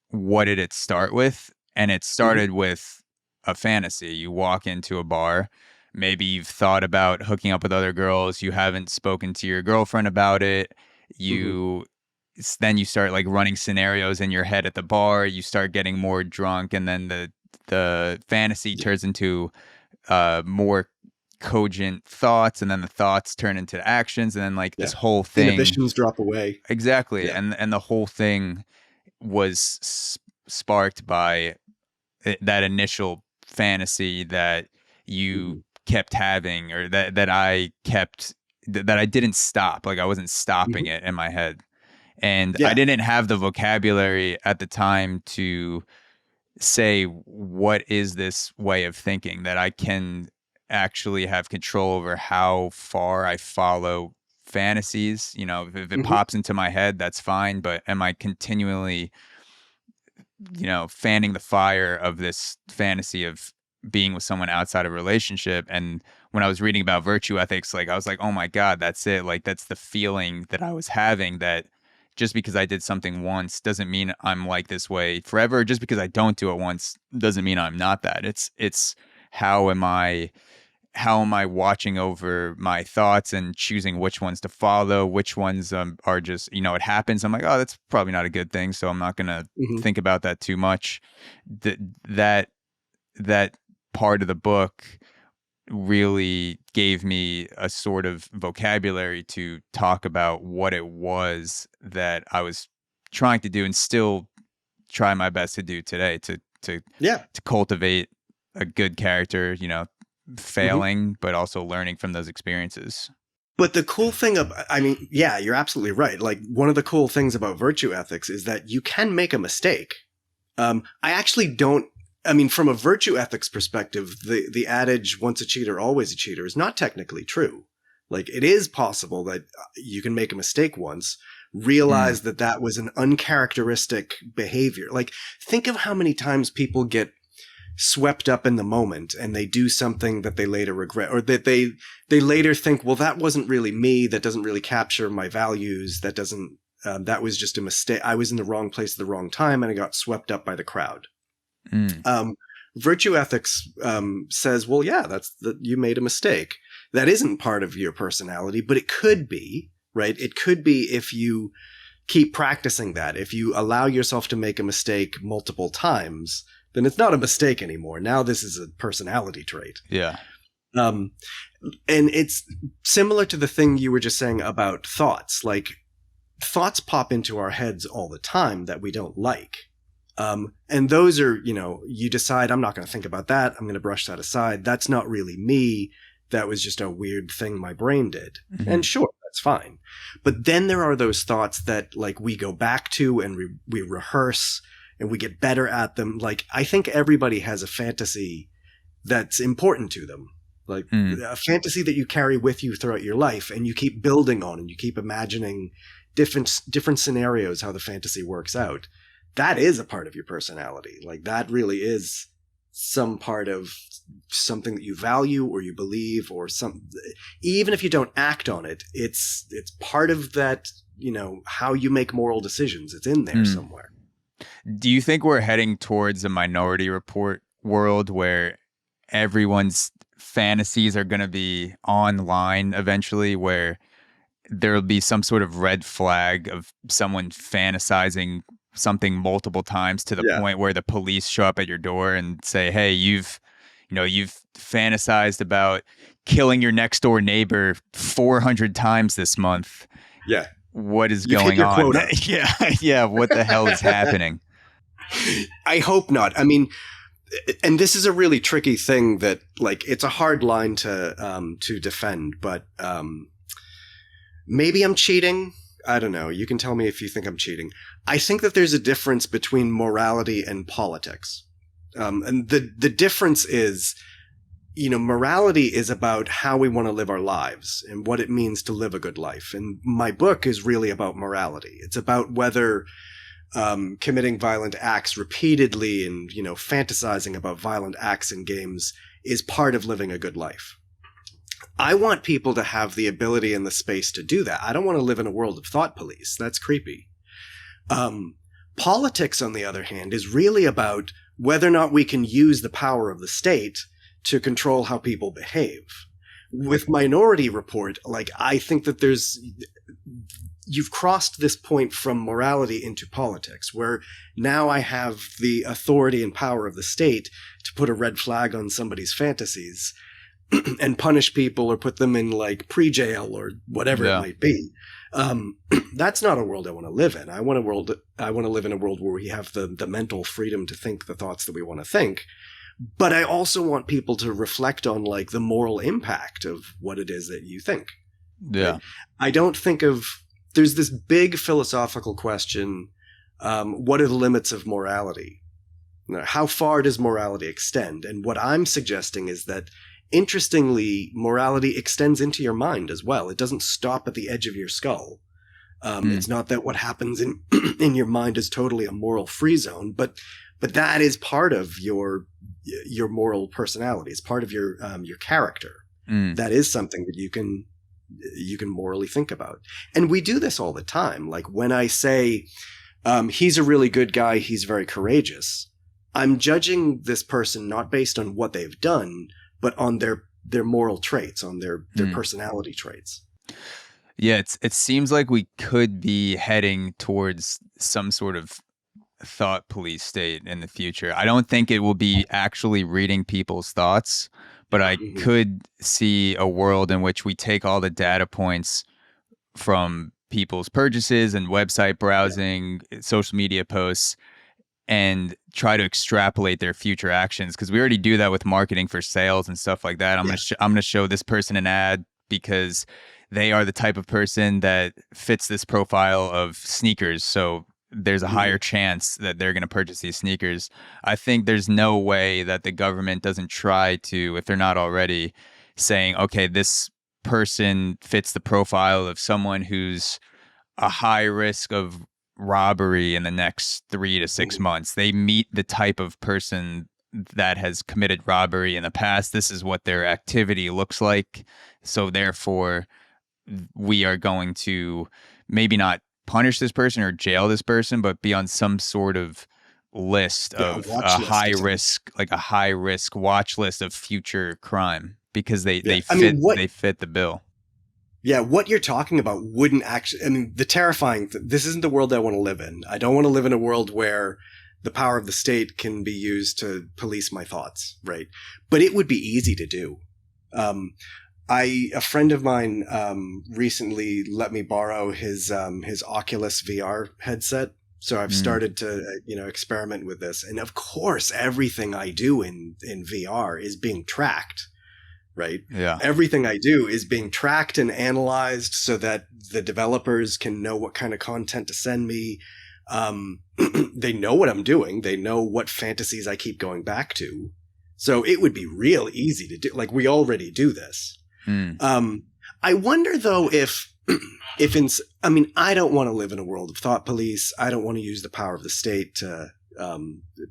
what did it start with? And it started with a fantasy. You walk into a bar, maybe you've thought about hooking up with other girls, you haven't spoken to your girlfriend about it, then you start like running scenarios in your head at the bar, you start getting more drunk, and then the fantasy turns into more cogent thoughts, and then the thoughts turn into actions, and then like this whole thing, inhibitions drop away. Exactly. And the whole thing was sparked by that initial fantasy that you kept having, or that I didn't stop. Like I wasn't stopping it in my head. And I didn't have the vocabulary at the time to say, what is this way of thinking, that I can actually have control over how far I follow fantasies. If it pops into my head, that's fine. But am I continually fanning the fire of this fantasy of being with someone outside of a relationship? And when I was reading about virtue ethics, like I was like, oh my God, that's it. Like that's the feeling that I was having, that just because I did something once doesn't mean I'm like this way forever. Just because I don't do it once doesn't mean I'm not that. It's how am I watching over my thoughts and choosing which ones to follow, which ones are just, it happens. I'm like, oh, that's probably not a good thing, so I'm not going to think about that too much. That part of the book really gave me a sort of vocabulary to talk about what it was that I was trying to do and still try my best to do today to cultivate a good character, failing, but also learning from those experiences. But the cool thing you're absolutely right. Like, one of the cool things about virtue ethics is that you can make a mistake. I actually don't, from a virtue ethics perspective, the adage, once a cheater, always a cheater, is not technically true. Like, it is possible that you can make a mistake once, realize that was an uncharacteristic behavior. Like, think of how many times people get swept up in the moment and they do something that they later regret, or that they later think, well, that wasn't really me. That doesn't really capture my values. That doesn't, that was just a mistake. I was in the wrong place at the wrong time and I got swept up by the crowd. Virtue ethics says, well, yeah, you made a mistake. That isn't part of your personality, but it could be, right? It could be if you keep practicing that. If you allow yourself to make a mistake multiple times, then it's not a mistake anymore. Now this is a personality trait. Yeah. And it's similar to the thing you were just saying about thoughts. Like, thoughts pop into our heads all the time that we don't like. And those are, you decide, I'm not going to think about that. I'm going to brush that aside. That's not really me. That was just a weird thing my brain did. Mm-hmm. And sure, that's fine. But then there are those thoughts that, like, we go back to and we rehearse and we get better at them. Like, I think everybody has a fantasy that's important to them. Like a fantasy that you carry with you throughout your life and you keep building on and you keep imagining different scenarios, how the fantasy works out. That is a part of your personality. Like, that really is some part of something that you value or you believe, or even if you don't act on it, it's part of that, how you make moral decisions. It's in there somewhere. Do you think we're heading towards a Minority Report world where everyone's fantasies are going to be online eventually, where there'll be some sort of red flag of someone fantasizing something multiple times to the point where the police show up at your door and say, hey, you've fantasized about killing your next door neighbor 400 times this month. Yeah. What is going on? Yeah. What the hell is happening? I hope not. And this is a really tricky thing that, like, it's a hard line to defend, but maybe I'm cheating. I don't know. You can tell me if you think I'm cheating. I think that there's a difference between morality and politics. And the difference is, morality is about how we want to live our lives and what it means to live a good life. And my book is really about morality. It's about whether committing violent acts repeatedly and, fantasizing about violent acts in games is part of living a good life. I want people to have the ability and the space to do that. I don't want to live in a world of thought police. That's creepy. Politics, on the other hand, is really about whether or not we can use the power of the state to control how people behave. With Minority Report, like, I think that you've crossed this point from morality into politics, where now I have the authority and power of the state to put a red flag on somebody's fantasies and punish people or put them in, like, pre-jail or whatever it might be. That's not a world I want to live in. I want to live in a world where we have the mental freedom to think the thoughts that we want to think. But I also want people to reflect on, like, the moral impact of what it is that you think. Yeah. Right? I don't think there's this big philosophical question. What are the limits of morality? How far does morality extend? And what I'm suggesting is that, interestingly, morality extends into your mind as well. It doesn't stop at the edge of your skull. It's not that what happens in your mind is totally a moral free zone, but that is part of your moral personality. It's part of your character. That is something that you can morally think about. And we do this all the time. Like, when I say, he's a really good guy, he's very courageous, I'm judging this person not based on what they've done, but on their moral traits, on their personality traits. Yeah, it seems like we could be heading towards some sort of thought police state in the future. I don't think it will be actually reading people's thoughts, but I could see a world in which we take all the data points from people's purchases and website browsing, social media posts, and try to extrapolate their future actions, because we already do that with marketing for sales and stuff like that. I'm going to show this person an ad because they are the type of person that fits this profile of sneakers, so there's a higher chance that they're going to purchase these sneakers. I think there's no way that the government doesn't try to, if they're not already, saying, okay, this person fits the profile of someone who's a high risk of robbery in the next 3 to 6 months. They meet the type of person that has committed robbery in the past. This is what their activity looks like. So therefore, we are going to maybe not punish this person or jail this person, but be on some sort of list of a high risk watch list of future crime, because they fit the bill. Yeah, what you're talking about wouldn't actually, I mean, the terrifying, this isn't the world I want to live in. I don't want to live in a world where the power of the state can be used to police my thoughts, right? But it would be easy to do. A friend of mine recently let me borrow his Oculus VR headset. So I've started to experiment with this, and of course everything I do in VR is being tracked, right? Yeah. Everything I do is being tracked and analyzed so that the developers can know what kind of content to send me. They know what I'm doing. They know what fantasies I keep going back to. So it would be real easy to do. Like, we already do this. I wonder though I don't want to live in a world of thought police. I don't want to use the power of the state to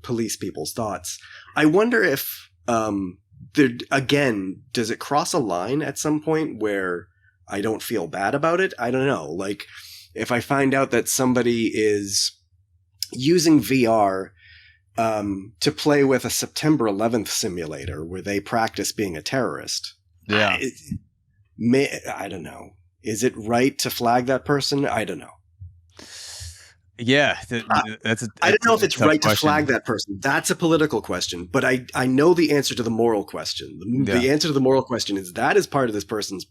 police people's thoughts. I wonder if does it cross a line at some point where I don't feel bad about it? I don't know. Like, if I find out that somebody is using VR to play with a September 11th simulator where they practice being a terrorist. Yeah. I don't know. Is it right to flag that person? I don't know. Yeah. I don't know if it's right to flag that person. That's a political question. But I know the answer to the moral question. The answer to the moral question is that is part of this person's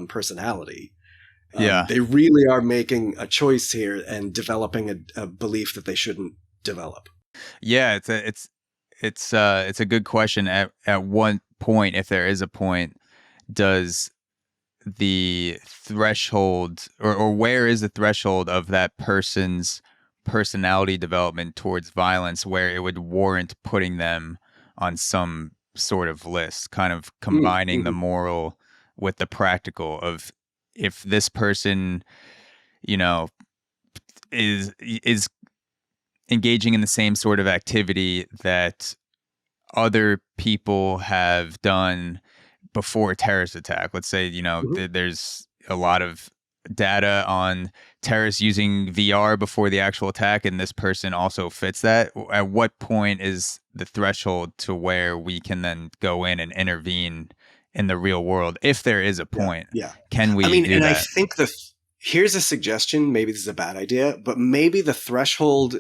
personality. They really are making a choice here and developing a belief that they shouldn't develop. Yeah, it's a good question. At one point, if there is a point, does the threshold or where is the threshold of that person's personality development towards violence where it would warrant putting them on some sort of list, kind of combining the moral with the practical of, if this person, is engaging in the same sort of activity that other people have done before a terrorist attack. Let's say, there's a lot of data on terrorists using VR before the actual attack, and this person also fits that. At what point is the threshold to where we can then go in and intervene in the real world, if there is a point? Can we do that? I think here's a suggestion. Maybe this is a bad idea, but maybe the threshold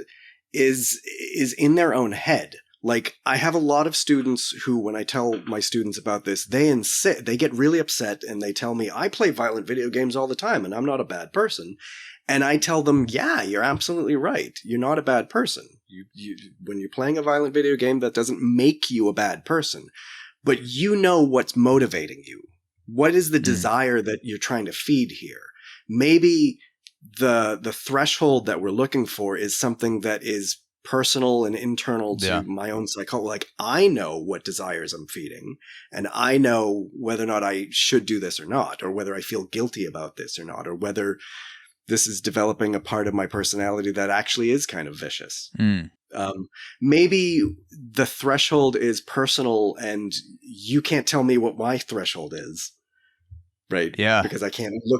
is in their own head. Like, I have a lot of students who, when I tell my students about this, they get really upset and they tell me, I play violent video games all the time and I'm not a bad person. And I tell them, yeah, you're absolutely right. You're not a bad person. When you're playing a violent video game, that doesn't make you a bad person. But you know what's motivating you. What is the desire that you're trying to feed here? Maybe the threshold that we're looking for is something that is personal and internal to my own psychology. Like, I know what desires I'm feeding, and I know whether or not I should do this or not, or whether I feel guilty about this or not, or whether this is developing a part of my personality that actually is kind of vicious. Maybe the threshold is personal, and you can't tell me what my threshold is. Right. Yeah. Because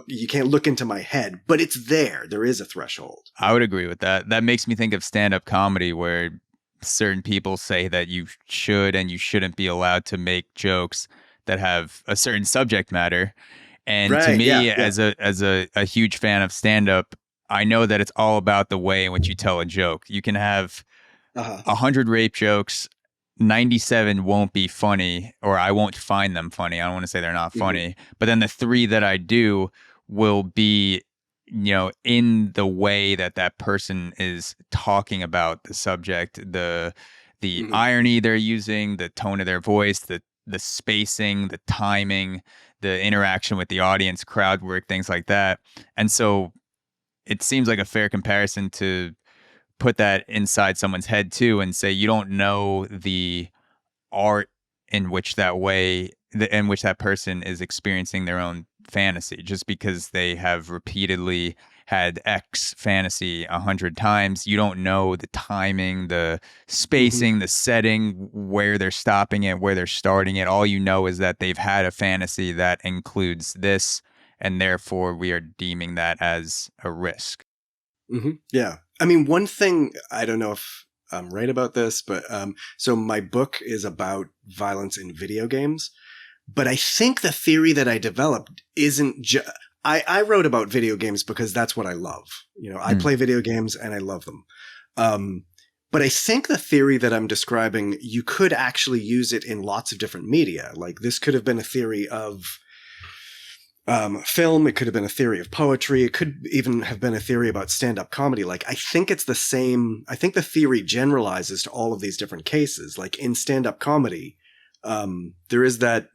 you can't look into my head, but it's there. There is a threshold. I would agree with that. That makes me think of stand-up comedy, where certain people say that you should and you shouldn't be allowed to make jokes that have a certain subject matter. And to me, as a huge fan of stand-up, I know that it's all about the way in which you tell a joke. You can have 100 rape jokes 97 won't be funny, or I won't find them funny. I don't want to say they're not funny, but then the 3 that I do will be, in the way that that person is talking about the subject, the irony they're using, the tone of their voice, the spacing, the timing, the interaction with the audience, crowd work, things like that. And so it seems like a fair comparison to put that inside someone's head too, and say you don't know the art in which in which that person is experiencing their own fantasy, just because they have repeatedly had X fantasy 100 times. You don't know the timing, the spacing, the setting, where they're stopping it, where they're starting it. All you know is that they've had a fantasy that includes this, and therefore we are deeming that as a risk. Yeah. I mean, one thing, I don't know if I'm right about this, but so my book is about violence in video games, but I think the theory that I developed isn't I wrote about video games because that's what I love. I play video games and I love them. But I think the theory that I'm describing, you could actually use it in lots of different media. Like, this could have been a theory of film. It could have been a theory of poetry. It could even have been a theory about stand-up comedy. Like, I think it's the same. I think the theory generalizes to all of these different cases. Like, in stand-up comedy, there is that,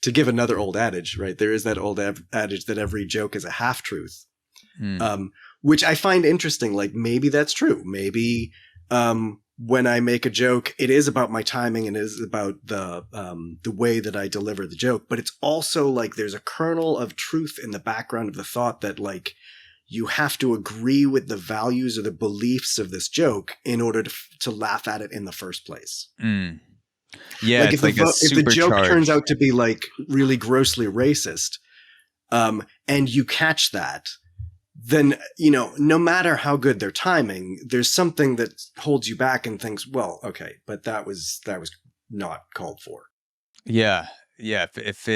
to give another old adage, right? There is that old adage that every joke is a half-truth, which I find interesting. Like, maybe that's true. Maybe when I make a joke, it is about my timing and it is about the way that I deliver the joke. But it's also like there's a kernel of truth in the background of the thought that, like, you have to agree with the values or the beliefs of this joke in order to laugh at it in the first place. Yeah, like, if the joke turns out to be, like, really grossly racist, and you catch that, then, no matter how good their timing, there's something that holds you back and thinks, well, okay, but that was not called for. Yeah. Yeah. If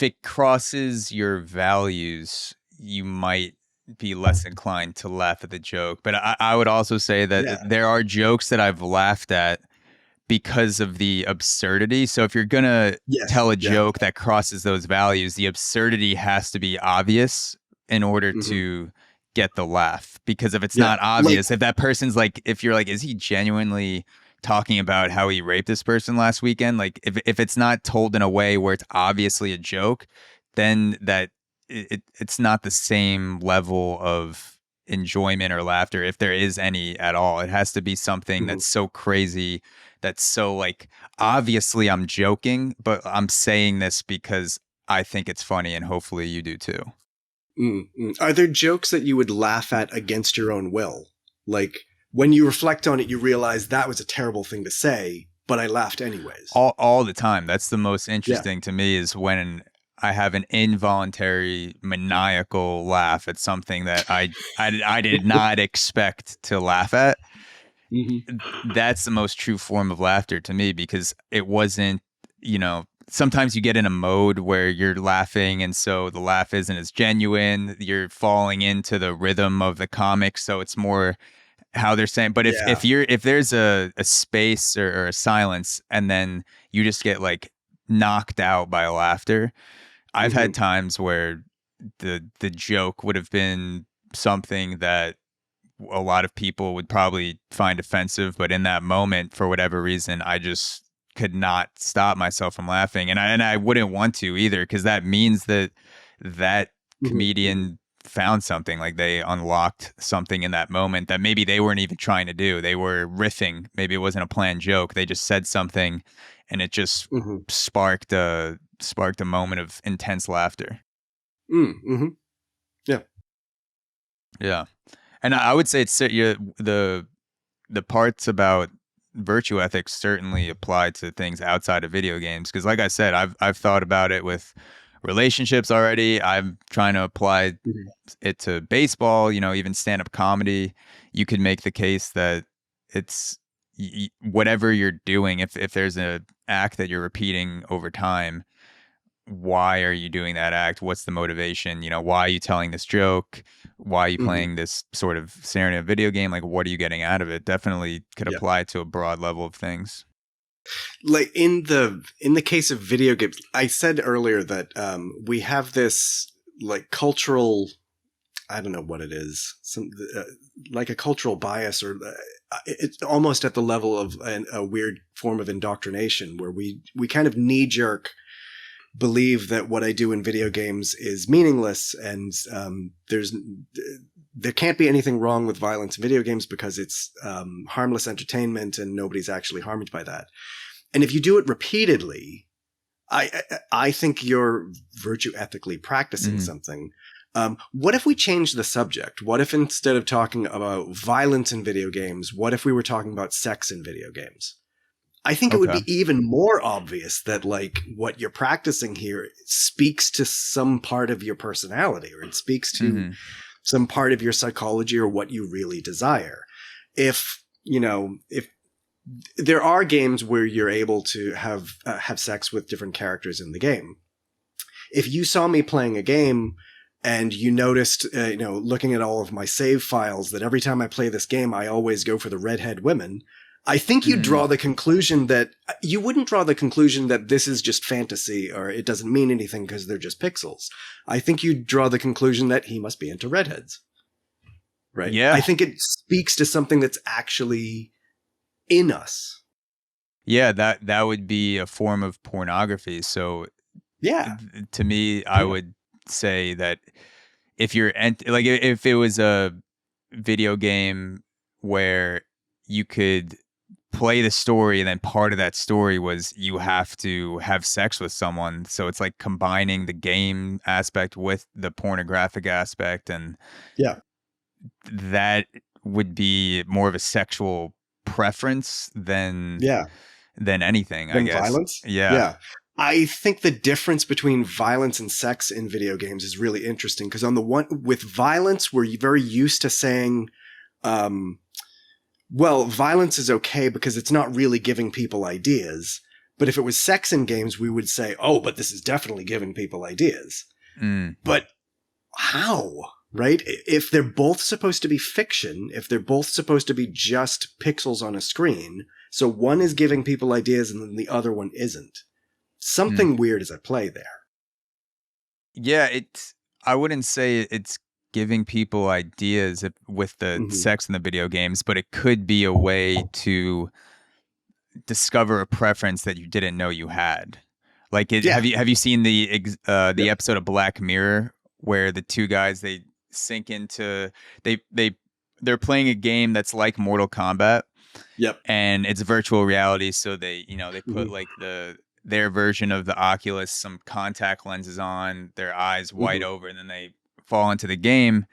it crosses your values, you might be less inclined to laugh at the joke. But I would also say that there are jokes that I've laughed at because of the absurdity. So if you're going to tell a joke that crosses those values, the absurdity has to be obvious in order to get the laugh. Because if it's not obvious, if that person's like, if you're like, is he genuinely talking about how he raped this person last weekend? Like, if it's not told in a way where it's obviously a joke, then that it's not the same level of enjoyment or laughter, if there is any at all. It has to be something that's so crazy, that's so, like, obviously I'm joking, but I'm saying this because I think it's funny, and hopefully you do too. Are there jokes that you would laugh at against your own will? Like, when you reflect on it, you realize that was a terrible thing to say, but I laughed anyways. All the time. That's the most interesting to me, is when I have an involuntary maniacal laugh at something that I did not expect to laugh at. That's the most true form of laughter to me, because it wasn't, sometimes you get in a mode where you're laughing, and so the laugh isn't as genuine. You're falling into the rhythm of the comic, so it's more how they're saying. But if there's a space or a silence, and then you just get, like, knocked out by laughter. I've had times where the joke would have been something that a lot of people would probably find offensive, but in that moment, for whatever reason, I just could not stop myself from laughing, and I wouldn't want to either, because that means that comedian found something, like they unlocked something in that moment that maybe they weren't even trying to do. They were riffing. Maybe it wasn't a planned joke. They just said something, and it just sparked a moment of intense laughter. Yeah. And I would say it's the parts about virtue ethics certainly apply to things outside of video games, because, like I said, I've thought about it with relationships already. I'm trying to apply it to baseball, even stand-up comedy. You could make the case that it's whatever you're doing, if there's an act that you're repeating over time, why are you doing that act? What's the motivation? You know, why are you telling this joke? Why are you playing this sort of scenario video game? Like, what are you getting out of it? Definitely could Yeah. apply to a broad level of things. Like in the case of video games, I said earlier that we have this like cultural, I don't know what it is, like a cultural bias, or it's almost at the level of a weird form of indoctrination where we kind of knee jerk believe that what I do in video games is meaningless, and there can't be anything wrong with violence in video games because it's harmless entertainment and nobody's actually harmed by that. And if you do it repeatedly, I think you're virtue ethically practicing something. What if we change the subject? What if instead of talking about violence in video games, what if we were talking about sex in video games? I think it would be even more obvious that like what you're practicing here speaks to some part of your personality, or it speaks to some part of your psychology or what you really desire. If there are games where you're able to have sex with different characters in the game. If you saw me playing a game and you noticed, looking at all of my save files, that every time I play this game, I always go for the redhead women, I think you draw the conclusion that you wouldn't draw the conclusion that this is just fantasy or it doesn't mean anything because they're just pixels. I think you draw the conclusion that he must be into redheads. Right? Yeah. I think it speaks to something that's actually in us. Yeah, that would be a form of pornography. So yeah, to me, I would say that if you're like if it was a video game where you could play the story and then part of that story was you have to have sex with someone, so it's like combining the game aspect with the pornographic aspect, and that would be more of a sexual preference than anything, I guess. Violence. Yeah. I think the difference between violence and sex in video games is really interesting, because on the one, with violence, we're very used to saying, well, violence is okay because it's not really giving people ideas. But if it was sex in games, we would say, oh, but this is definitely giving people ideas. But how? Right? If they're both supposed to be fiction, if they're both supposed to be just pixels on a screen, so one is giving people ideas and then the other one isn't. Something weird is at play there. Yeah, I wouldn't say it's giving people ideas with the sex in the video games, but it could be a way to discover a preference that you didn't know you had. Like, have you seen the episode of Black Mirror where the two guys, they sink into they're playing a game that's like Mortal Kombat. Yep. And it's virtual reality, so they put like their version of the Oculus, some contact lenses on, their eyes wide over, and then they fall into the game,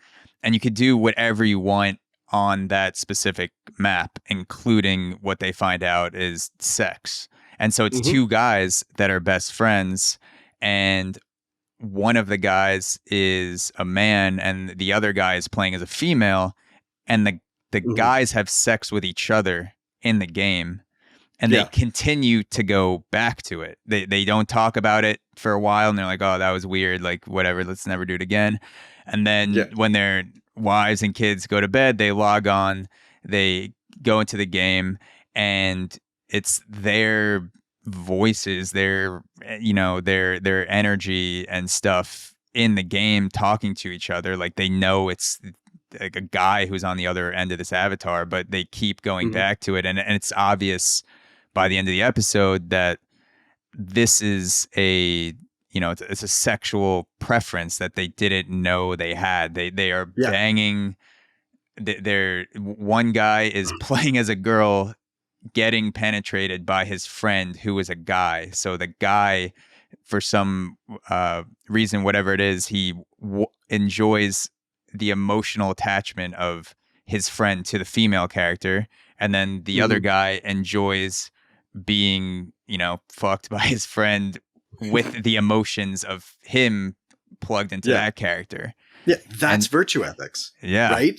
and you could do whatever you want on that specific map, including what they find out is sex. And so it's two guys that are best friends, and one of the guys is a man and the other guy is playing as a female, and the guys have sex with each other in the game, and they continue to go back to it. They don't talk about it for a while, and they're like, oh, that was weird, like whatever, let's never do it again. And then when their wives and kids go to bed, they log on, they go into the game, and it's their voices, their energy and stuff in the game talking to each other. Like, they know it's like a guy who's on the other end of this avatar, but they keep going back to it, and it's obvious by the end of the episode that this is it's a sexual preference that they didn't know they had. They are banging. One guy is playing as a girl, getting penetrated by his friend who is a guy. So the guy, for some reason, whatever it is, he enjoys the emotional attachment of his friend to the female character, and then the other guy enjoys being fucked by his friend with the emotions of him plugged into that character. That's virtue ethics. Yeah. Right?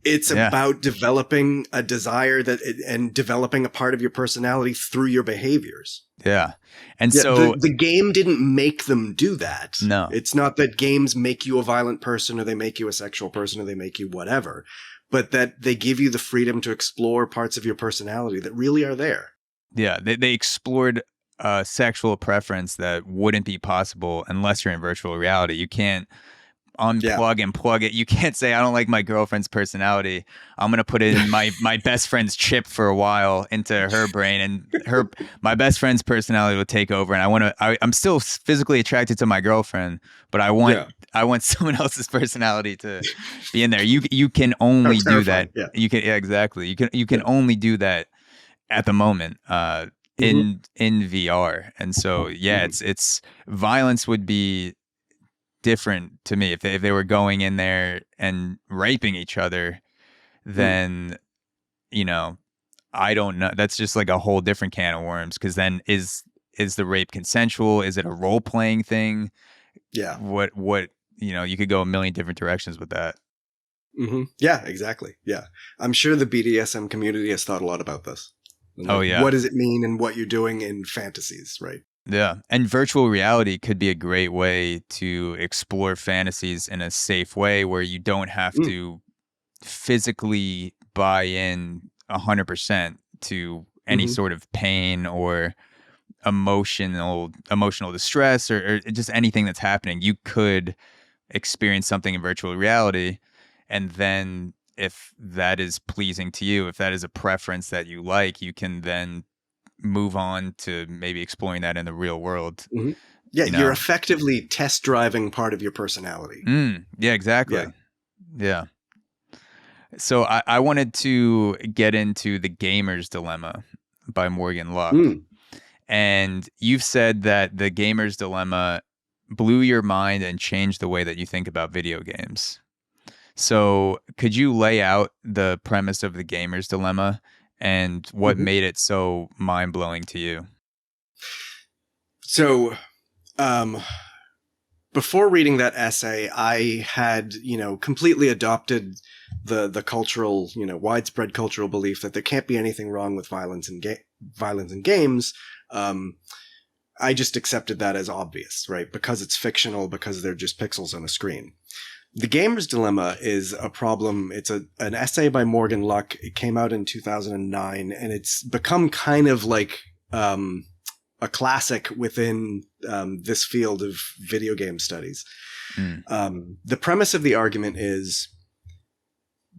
It's about developing a desire and developing a part of your personality through your behaviors. Yeah. And so the game didn't make them do that. No. It's not that games make you a violent person or they make you a sexual person or they make you whatever, but that they give you the freedom to explore parts of your personality that really are there. Yeah. They explored a sexual preference that wouldn't be possible unless you're in virtual reality. You can't unplug and plug it. You can't say, I don't like my girlfriend's personality. I'm going to put in my best friend's chip for a while into her brain, and my best friend's personality will take over. And I'm still physically attracted to my girlfriend, but I want someone else's personality to be in there. You can only do that. Yeah. Exactly. You can only do that at the moment, in VR. And so, it's violence would be different to me if they were going in there and raping each other. Then I don't know, that's just like a whole different can of worms, because then is the rape consensual? Is it a role-playing thing? What you could go a million different directions with that. Yeah, exactly. Yeah, I'm sure the BDSM community has thought a lot about this. What does it mean and what you're doing in fantasies, right? Yeah. And virtual reality could be a great way to explore fantasies in a safe way, where you don't have to physically buy in 100% to any sort of pain or emotional distress or just anything that's happening. You could experience something in virtual reality, and then if that is pleasing to you, if that is a preference that you like, you can then move on to maybe exploring that in the real world. Yeah, you're effectively test driving part of your personality. Yeah, exactly. Yeah. So I wanted to get into The Gamer's Dilemma by Morgan Luck. And you've said that The Gamer's Dilemma blew your mind and changed the way that you think about video games. So could you lay out the premise of The Gamer's Dilemma and what made it so mind-blowing to you? So, before reading that essay, I had, completely adopted the cultural, widespread cultural belief that there can't be anything wrong with violence in games. I just accepted that as obvious, right? Because it's fictional, because they're just pixels on a screen. The Gamer's Dilemma is a problem. It's an essay by Morgan Luck. It came out in 2009, and it's become kind of like a classic within this field of video game studies. The premise of the argument is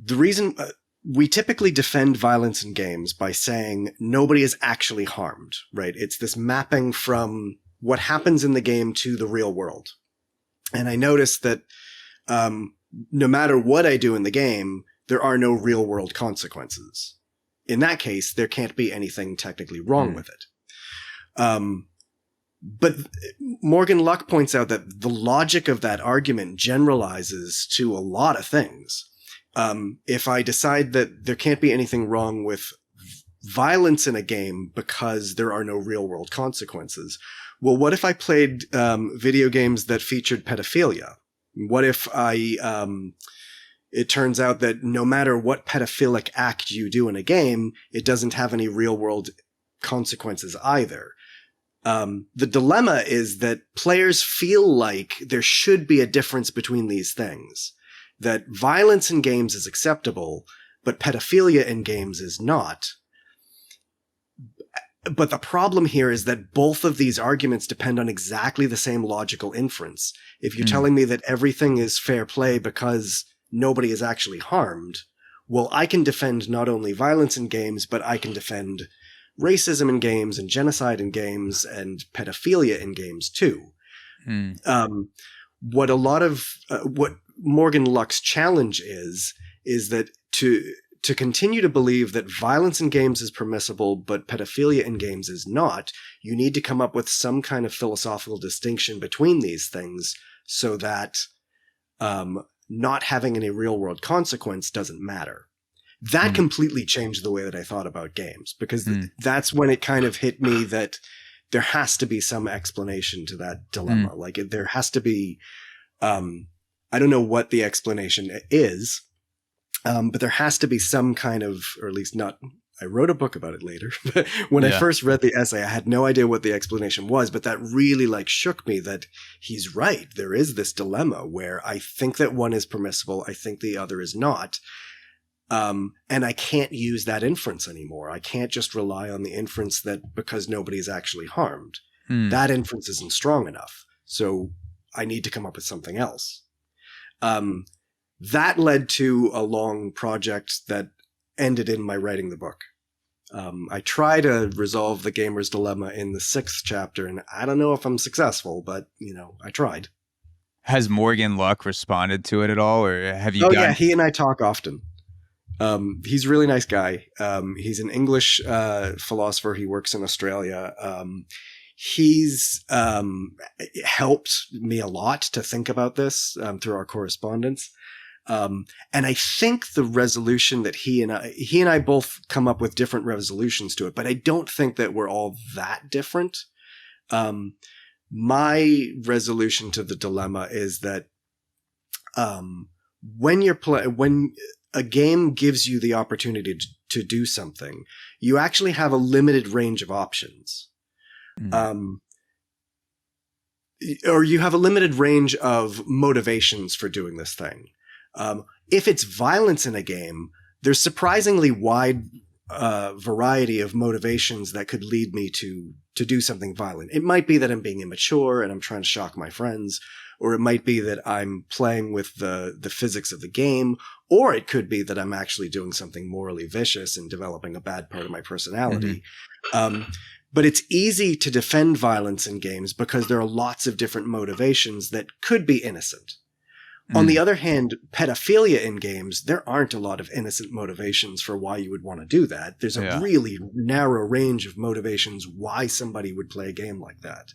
the reason we typically defend violence in games by saying nobody is actually harmed, right? It's this mapping from what happens in the game to the real world. And I noticed that no matter what I do in the game, there are no real world consequences. In that case, there can't be anything technically wrong with it. But Morgan Luck points out that the logic of that argument generalizes to a lot of things. If I decide that there can't be anything wrong with violence in a game because there are no real world consequences, well, what if I played video games that featured pedophilia? What if it turns out that no matter what pedophilic act you do in a game, it doesn't have any real world consequences either? The dilemma is that players feel like there should be a difference between these things. That violence in games is acceptable, but pedophilia in games is not. But the problem here is that both of these arguments depend on exactly the same logical inference. If you're telling me that everything is fair play because nobody is actually harmed, well, I can defend not only violence in games, but I can defend racism in games and genocide in games and pedophilia in games too. What Morgan Luck's challenge is that to continue to believe that violence in games is permissible, but pedophilia in games is not, you need to come up with some kind of philosophical distinction between these things so that not having any real-world consequence doesn't matter. That completely changed the way that I thought about games, because that's when it kind of hit me that there has to be some explanation to that dilemma. Like, there has to be, I don't know what the explanation is, But there has to be some kind of, or at least not, I wrote a book about it later, but when I first read the essay, I had no idea what the explanation was, but that really like shook me that he's right. There is this dilemma where I think that one is permissible. I think the other is not. And I can't use that inference anymore. I can't just rely on the inference that because nobody is actually harmed. That inference isn't strong enough. So I need to come up with something else. That led to a long project that ended in my writing the book. I try to resolve the gamer's dilemma in the 6th chapter, and I don't know if I'm successful, but, I tried. Has Morgan Luck responded to it at all, or have you yeah, he and I talk often. He's a really nice guy. He's an English philosopher. He works in Australia. He's helped me a lot to think about this through our correspondence. And I think the resolution that he and I both come up with different resolutions to it, but I don't think that we're all that different. My resolution to the dilemma is that when a game gives you the opportunity to do something, you actually have a limited range of options. Or you have a limited range of motivations for doing this thing. If it's violence in a game, there's surprisingly wide variety of motivations that could lead me to do something violent. It might be that I'm being immature and I'm trying to shock my friends, or it might be that I'm playing with the physics of the game, or it could be that I'm actually doing something morally vicious and developing a bad part of my personality. But it's easy to defend violence in games because there are lots of different motivations that could be innocent. On the other hand, pedophilia in games, there aren't a lot of innocent motivations for why you would want to do that. There's a really narrow range of motivations why somebody would play a game like that.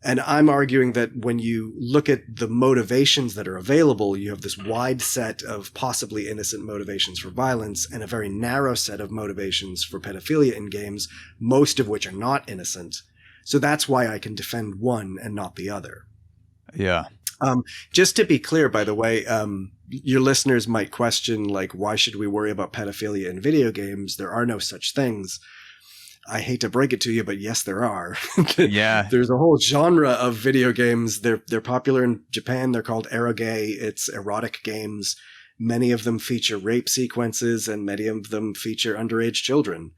And I'm arguing that when you look at the motivations that are available, you have this wide set of possibly innocent motivations for violence and a very narrow set of motivations for pedophilia in games, most of which are not innocent. So that's why I can defend one and not the other. Yeah. Just to be clear, by the way, your listeners might question, like, why should we worry about pedophilia in video games? There are no such things. I hate to break it to you, but yes, there are. Yeah. There's a whole genre of video games. They're popular in Japan. They're called eroge. It's erotic games. Many of them feature rape sequences, and many of them feature underage children.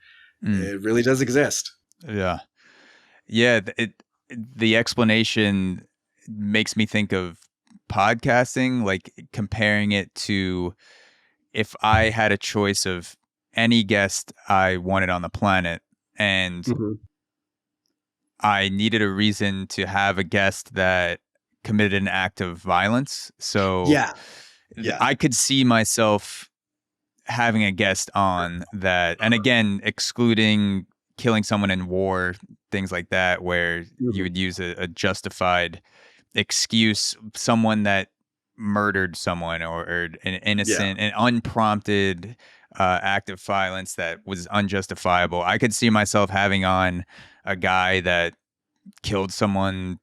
It really does exist. Yeah. Yeah. The explanation makes me think of podcasting, like comparing it to if I had a choice of any guest I wanted on the planet, and I needed a reason to have a guest that committed an act of violence. So I could see myself having a guest on that. And again, excluding killing someone in war, things like that, where you would use a justified excuse, someone that murdered someone or an innocent and unprompted act of violence that was unjustifiable. I could see myself having on a guy that killed someone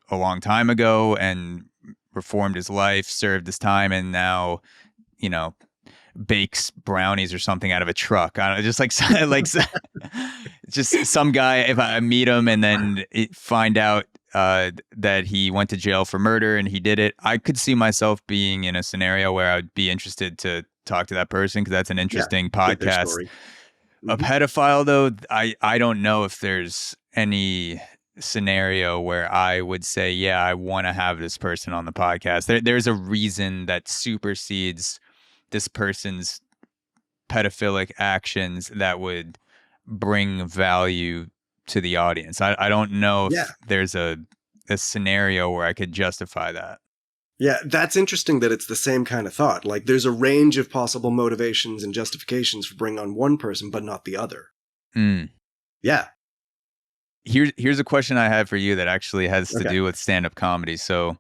a long time ago and reformed his life, served his time, and now, bakes brownies or something out of a truck. I don't know, just like just some guy, if I meet him and then find out that he went to jail for murder and he did it, I could see myself being in a scenario where I would be interested to talk to that person because that's an interesting podcast. A pedophile, though, I don't know if there's any scenario where I would say, yeah, I want to have this person on the podcast. There's a reason that supersedes this person's pedophilic actions that would bring value to the audience. I don't know if there's a scenario where I could justify that. Yeah, that's interesting that it's the same kind of thought. Like, there's a range of possible motivations and justifications for bringing on one person, but not the other. Yeah. Here's a question I had for you that actually has to do with stand-up comedy. So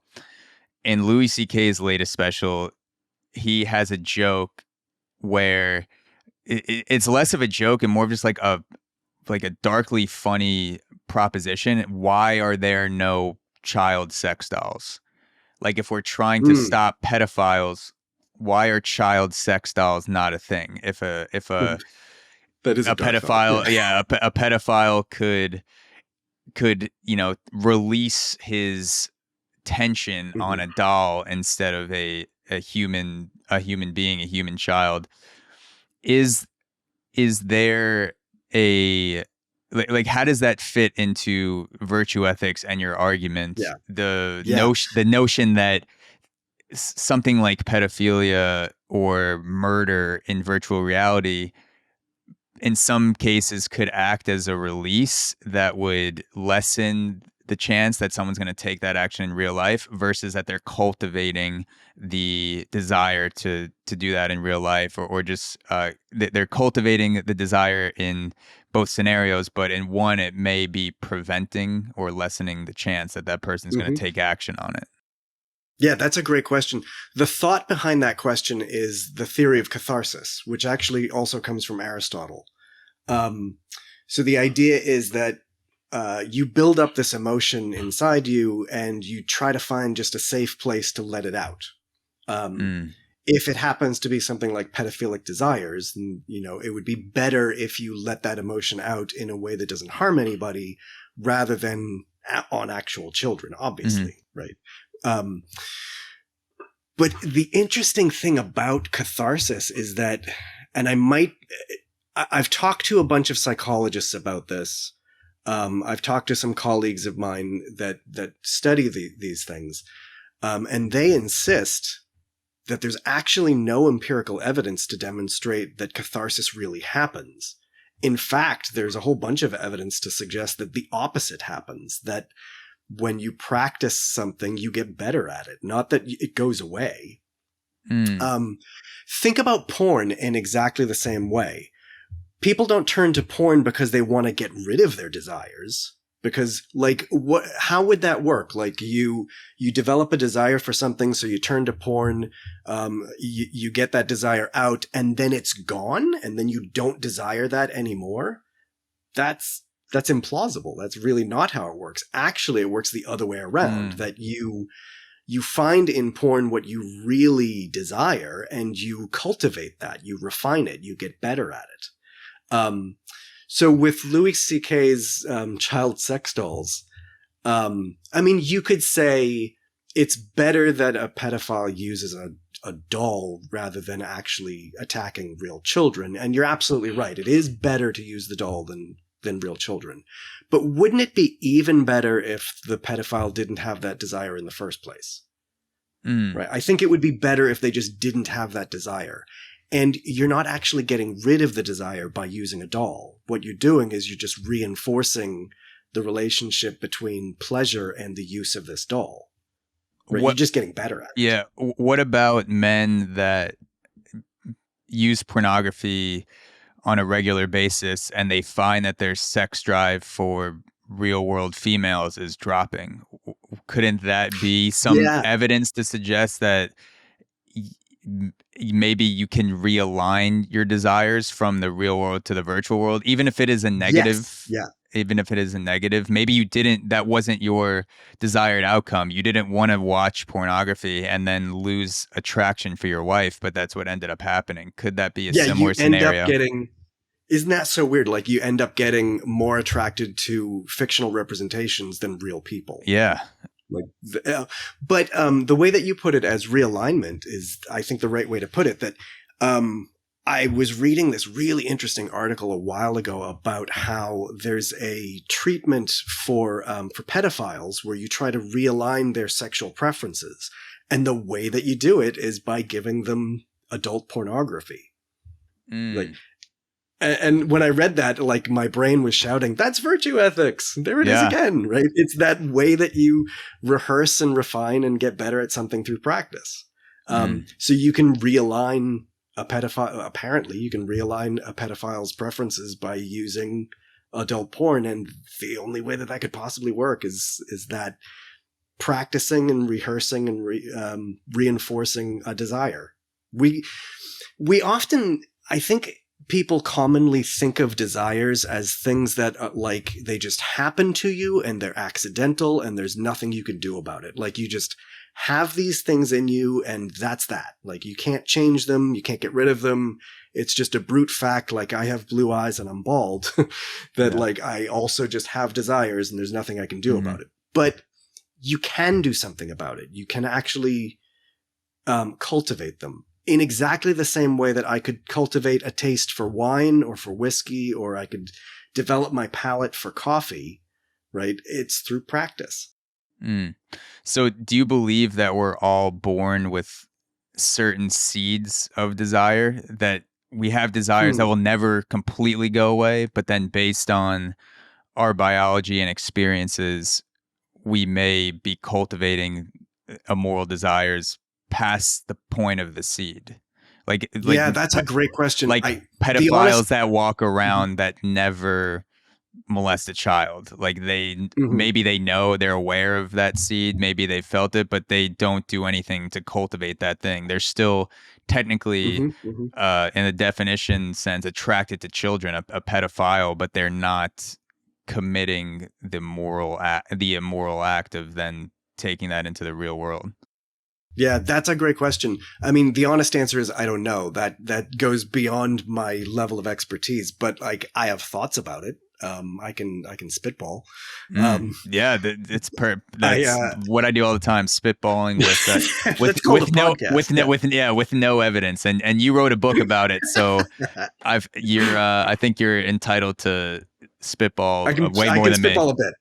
in Louis C.K.'s latest special, he has a joke where it's less of a joke and more of just like a darkly funny proposition. Why are there no child sex dolls? Like, if we're trying to stop pedophiles, why are child sex dolls not a thing? If a That is a dark pedophile, thought. yeah, a pedophile could release his tension on a doll instead of a human being, a human child. Is there a like how does that fit into virtue ethics and your argument? Yeah. The notion that something like pedophilia or murder in virtual reality in some cases could act as a release that would lessen the chance that someone's going to take that action in real life, versus that they're cultivating the desire to do that in real life, or just they're cultivating the desire in both scenarios, but in one it may be preventing or lessening the chance that that person's going to take action on it. Yeah, that's a great question. The thought behind that question is the theory of catharsis, which actually also comes from Aristotle. So the idea is that you build up this emotion inside you and you try to find just a safe place to let it out. If it happens to be something like pedophilic desires, then, it would be better if you let that emotion out in a way that doesn't harm anybody rather than on actual children, obviously, right? But the interesting thing about catharsis is that, and I've talked to a bunch of psychologists about this. I've talked to some colleagues of mine that study these things, and they insist that there's actually no empirical evidence to demonstrate that catharsis really happens. In fact, there's a whole bunch of evidence to suggest that the opposite happens, that when you practice something, you get better at it, not that it goes away. Think about porn in exactly the same way. People don't turn to porn because they want to get rid of their desires. Because, how would that work? Like, you develop a desire for something, so you turn to porn, you get that desire out, and then it's gone, and then you don't desire that anymore? That's implausible. That's really not how it works. Actually, it works the other way around, that you find in porn what you really desire, and you cultivate that, you refine it, you get better at it. So with Louis C.K.'s child sex dolls, you could say it's better that a pedophile uses a doll rather than actually attacking real children. And you're absolutely right. It is better to use the doll than real children. But wouldn't it be even better if the pedophile didn't have that desire in the first place? Right. I think it would be better if they just didn't have that desire. And you're not actually getting rid of the desire by using a doll. What you're doing is you're just reinforcing the relationship between pleasure and the use of this doll. Right? You're just getting better at it. Yeah. What about men that use pornography on a regular basis and they find that their sex drive for real world females is dropping? Couldn't that be some evidence to suggest that maybe you can realign your desires from the real world to the virtual world, even if it is a negative? Yes. Even if it is a negative, maybe that wasn't your desired outcome. You didn't want to watch pornography and then lose attraction for your wife, but that's what ended up happening. Could that be a similar scenario? Isn't that so weird? Like, you end up getting more attracted to fictional representations than real people. Yeah. But the way that you put it as realignment is, I think, the right way to put it. That I was reading this really interesting article a while ago about how there's a treatment for pedophiles where you try to realign their sexual preferences, and the way that you do it is by giving them adult pornography. And when I read that, my brain was shouting, that's virtue ethics. There it is again, right? It's that way that you rehearse and refine and get better at something through practice. So you can realign a pedophile's preferences by using adult porn. And the only way that could possibly work is that practicing and rehearsing and reinforcing a desire. We often, I think, people commonly think of desires as things that they just happen to you and they're accidental and there's nothing you can do about it. Like, you just have these things in you, and that's that. Like, you can't change them. You can't get rid of them. It's just a brute fact. Like, I have blue eyes and I'm bald that like, I also just have desires and there's nothing I can do about it. But you can do something about it. You can actually cultivate them in exactly the same way that I could cultivate a taste for wine or for whiskey, or I could develop my palate for coffee, right? It's through practice. So do you believe that we're all born with certain seeds of desire, that we have desires that will never completely go away, but then based on our biology and experiences, we may be cultivating immoral desires past the point of the seed? Like yeah, that's a great question. Like pedophiles that walk around that never molest a child. Like maybe they know, they're aware of that seed, maybe they felt it, but they don't do anything to cultivate that thing. They're still technically, in the definition sense, attracted to children, a pedophile, but they're not committing the immoral act of then taking that into the real world. Yeah, that's a great question. I mean, the honest answer is I don't know. That goes beyond my level of expertise, but like, I have thoughts about it. I can spitball. Yeah, that's what I do all the time, spitballing with no evidence. And you wrote a book about it, so I think you're entitled to spitball way more than me. I can spitball a bit.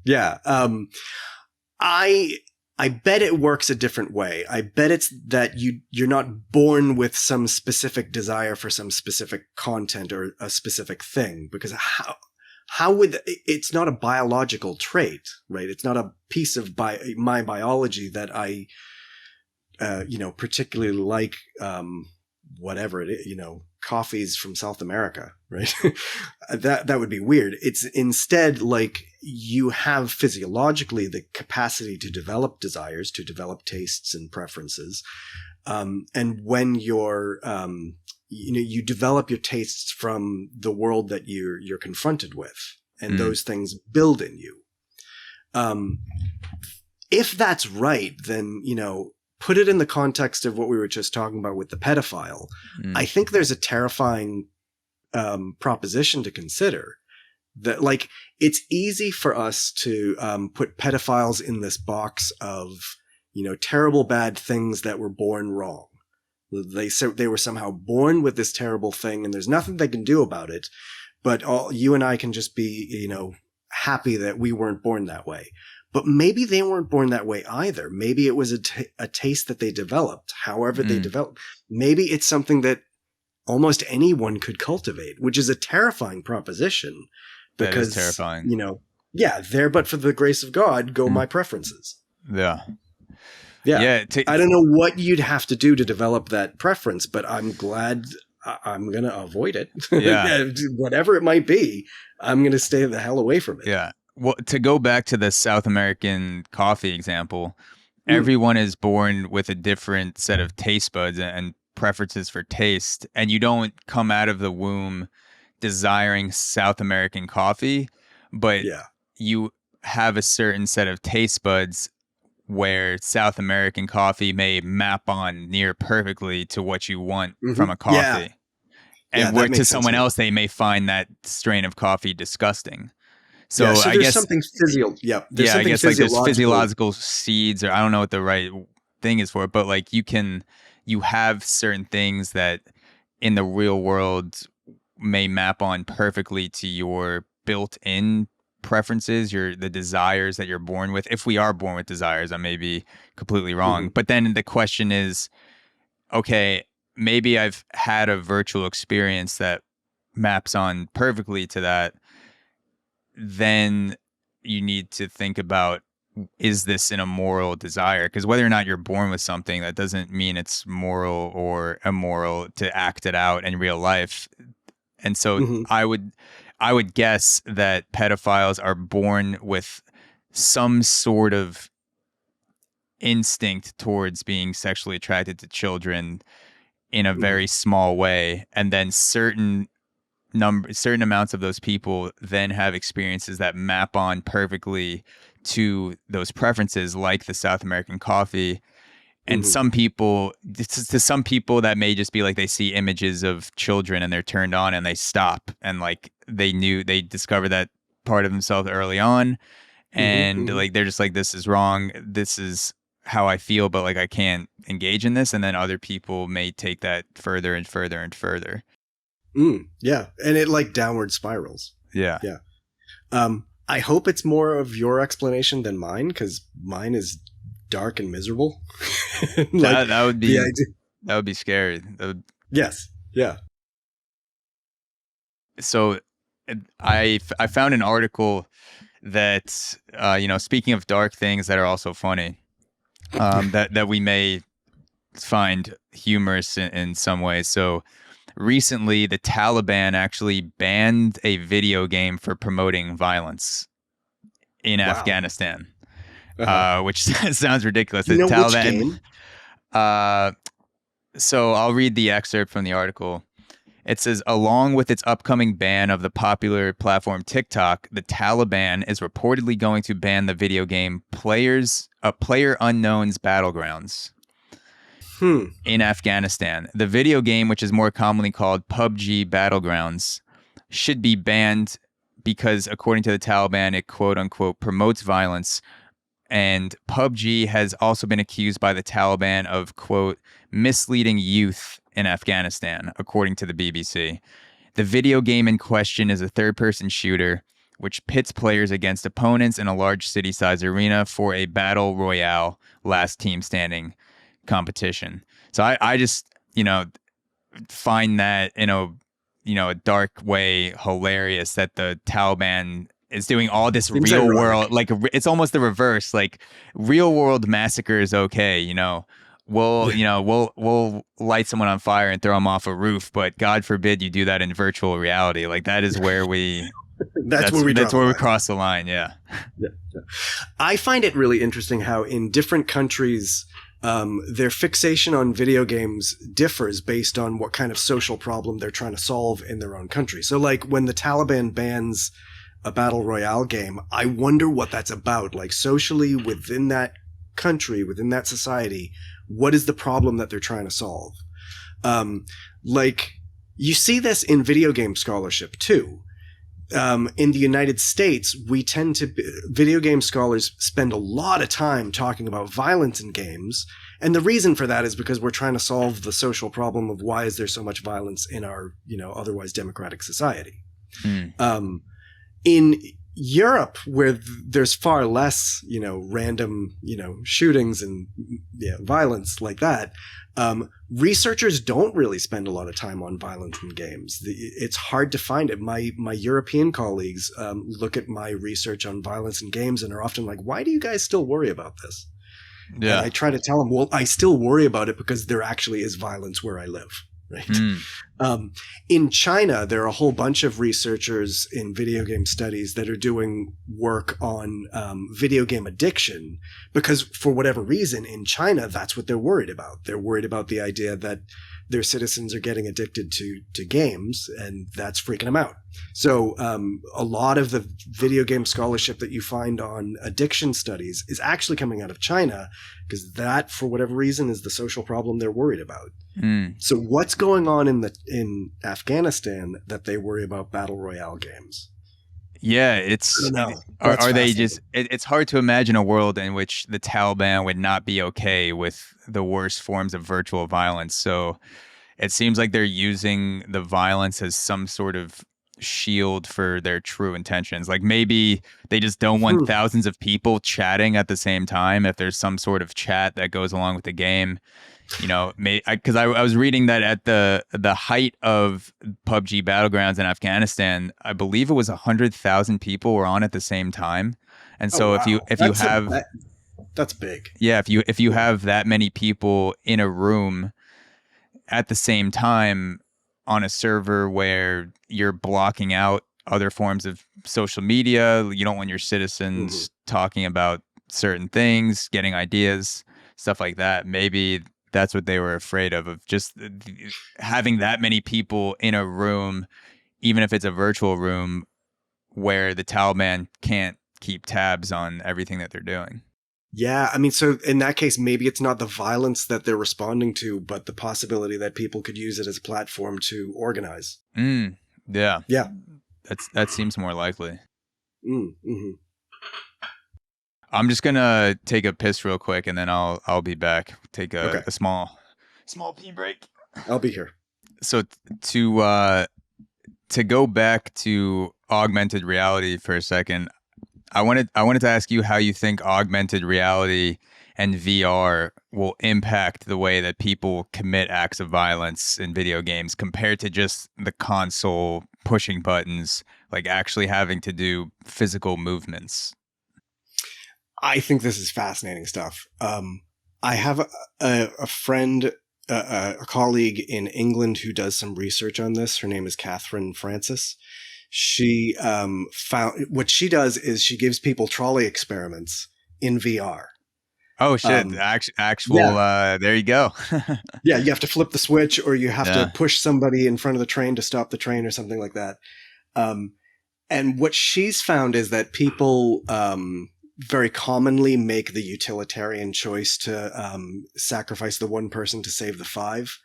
Yeah. I bet it works a different way. I bet it's that you're not born with some specific desire for some specific content or a specific thing, because how would it's not a biological trait, right? It's not a piece of my biology that I particularly like whatever it is, coffees from South America, right? that would be weird. It's instead like you have physiologically the capacity to develop desires, to develop tastes and preferences. And when you're, you develop your tastes from the world that you're confronted with, and those things build in you. If that's right, then, put it in the context of what we were just talking about with the pedophile. I think there's a terrifying proposition to consider, that like, it's easy for us to put pedophiles in this box of, terrible bad things that were born wrong. They said they were somehow born with this terrible thing and there's nothing they can do about it, but you and I can just be, happy that we weren't born that way. But maybe they weren't born that way either. Maybe it was a taste that they developed, however they developed. Maybe it's something that almost anyone could cultivate, which is a terrifying proposition. Because, that is terrifying. There, but for the grace of God, go my preferences. Yeah. I don't know what you'd have to do to develop that preference, but I'm glad I'm going to avoid it. Yeah. Whatever it might be, I'm going to stay the hell away from it. Yeah. Well, to go back to the South American coffee example, everyone is born with a different set of taste buds and preferences for taste, and you don't come out of the womb desiring South American coffee, but you have a certain set of taste buds where South American coffee may map on near perfectly to what you want from a coffee. And where to someone else, they may find that strain of coffee disgusting. So, so I guess something there's physiological seeds, or I don't know what the right thing is for it, but like you have certain things that in the real world may map on perfectly to your built-in preferences, the desires that you're born with. If we are born with desires, I may be completely wrong. But then the question is, okay, maybe I've had a virtual experience that maps on perfectly to that. Then you need to think about, is this an immoral desire? Because whether or not you're born with something, that doesn't mean it's moral or immoral to act it out in real life. And so I would guess that pedophiles are born with some sort of instinct towards being sexually attracted to children in a very small way, and then certain amounts of those people then have experiences that map on perfectly to those preferences, like the South American coffee. And Mhm. some people, to some people, that may just be like they see images of children and they're turned on and they stop, and like they discover that part of themselves early on, Mhm. and Mhm. like they're just like, this is wrong, this is how I feel, but like I can't engage in this. And then other people may take that further and further and further. Yeah, and it like downward spirals. Yeah. Yeah. I hope it's more of your explanation than mine, because mine is dark and miserable. Like, that would be the idea. that would be scary. Yes. Yeah. So I found an article that speaking of dark things that are also funny, that we may find humorous in some ways. So recently, the Taliban actually banned a video game for promoting violence in Wow. Afghanistan, Uh-huh. which sounds ridiculous. Do you The know which Taliban. game? So I'll read the excerpt from the article. It says, along with its upcoming ban of the popular platform TikTok, the Taliban is reportedly going to ban the video game PlayerUnknown's Battlegrounds in Afghanistan. The video game, which is more commonly called PUBG Battlegrounds, should be banned because, according to the Taliban, it quote unquote promotes violence. And PUBG has also been accused by the Taliban of, quote, misleading youth in Afghanistan, according to the BBC. The video game in question is a third-person shooter, which pits players against opponents in a large city-sized arena for a battle royale, last team standing competition. So I just, find that in a dark way hilarious that the Taliban is doing all this Seems real ironic. world, like it's almost the reverse, like real world massacre is okay, we'll light someone on fire and throw them off a roof, but God forbid you do that in virtual reality. Like that is where That's where we cross the line. Yeah. Yeah. I find it really interesting how in different countries, their fixation on video games differs based on what kind of social problem they're trying to solve in their own country. So like when the Taliban bans a battle royale game, I wonder what that's about. Like socially within that country, within that society, what is the problem that they're trying to solve? Like you see this in video game scholarship too. In the United States, video game scholars spend a lot of time talking about violence in games. And the reason for that is because we're trying to solve the social problem of why is there so much violence in our, otherwise democratic society. In Europe, where there's far less, random, shootings and violence like that, researchers don't really spend a lot of time on violence in games. It's hard to find it. My European colleagues look at my research on violence in games and are often like, why do you guys still worry about this? Yeah. And I try to tell them, well, I still worry about it because there actually is violence where I live. Right. In China, there are a whole bunch of researchers in video game studies that are doing work on video game addiction because for whatever reason in China, that's what they're worried about. They're worried about the idea that their citizens are getting addicted to games, and that's freaking them out. So a lot of the video game scholarship that you find on addiction studies is actually coming out of China because that, for whatever reason, is the social problem they're worried about. So what's going on in Afghanistan that they worry about battle royale games? Yeah, are they just, it's hard to imagine a world in which the Taliban would not be okay with the worst forms of virtual violence. So it seems like they're using the violence as some sort of shield for their true intentions. Like maybe they just don't want thousands of people chatting at the same time. If there's some sort of chat that goes along with the game, because I was reading that at the height of PUBG Battlegrounds in Afghanistan, I believe it was 100,000 people were on at the same time. And so that's big. Yeah, if you have that many people in a room at the same time on a server where you're blocking out other forms of social media, you don't want your citizens talking about certain things, getting ideas, stuff like that. Maybe that's what they were afraid of just having that many people in a room, even if it's a virtual room, where the Taliban can't keep tabs on everything that they're doing. Yeah, I mean, so in that case, maybe it's not the violence that they're responding to, but the possibility that people could use it as a platform to organize. Yeah. Yeah. That seems more likely. Mm-hmm. I'm just gonna take a piss real quick, and then I'll be back. Take a small pee break. I'll be here. So to go back to augmented reality for a second, I wanted to ask you how you think augmented reality and VR will impact the way that people commit acts of violence in video games compared to just the console pushing buttons, like actually having to do physical movements. I think this is fascinating stuff. I have a friend, a colleague in England who does some research on this. Her name is Catherine Francis. She found what she does is she gives people trolley experiments in VR. Oh shit! Actual. Yeah. There you go. Yeah, you have to flip the switch, or you have to push somebody in front of the train to stop the train, or something like that. And what she's found is that people very commonly make the utilitarian choice to sacrifice the one person to save the five,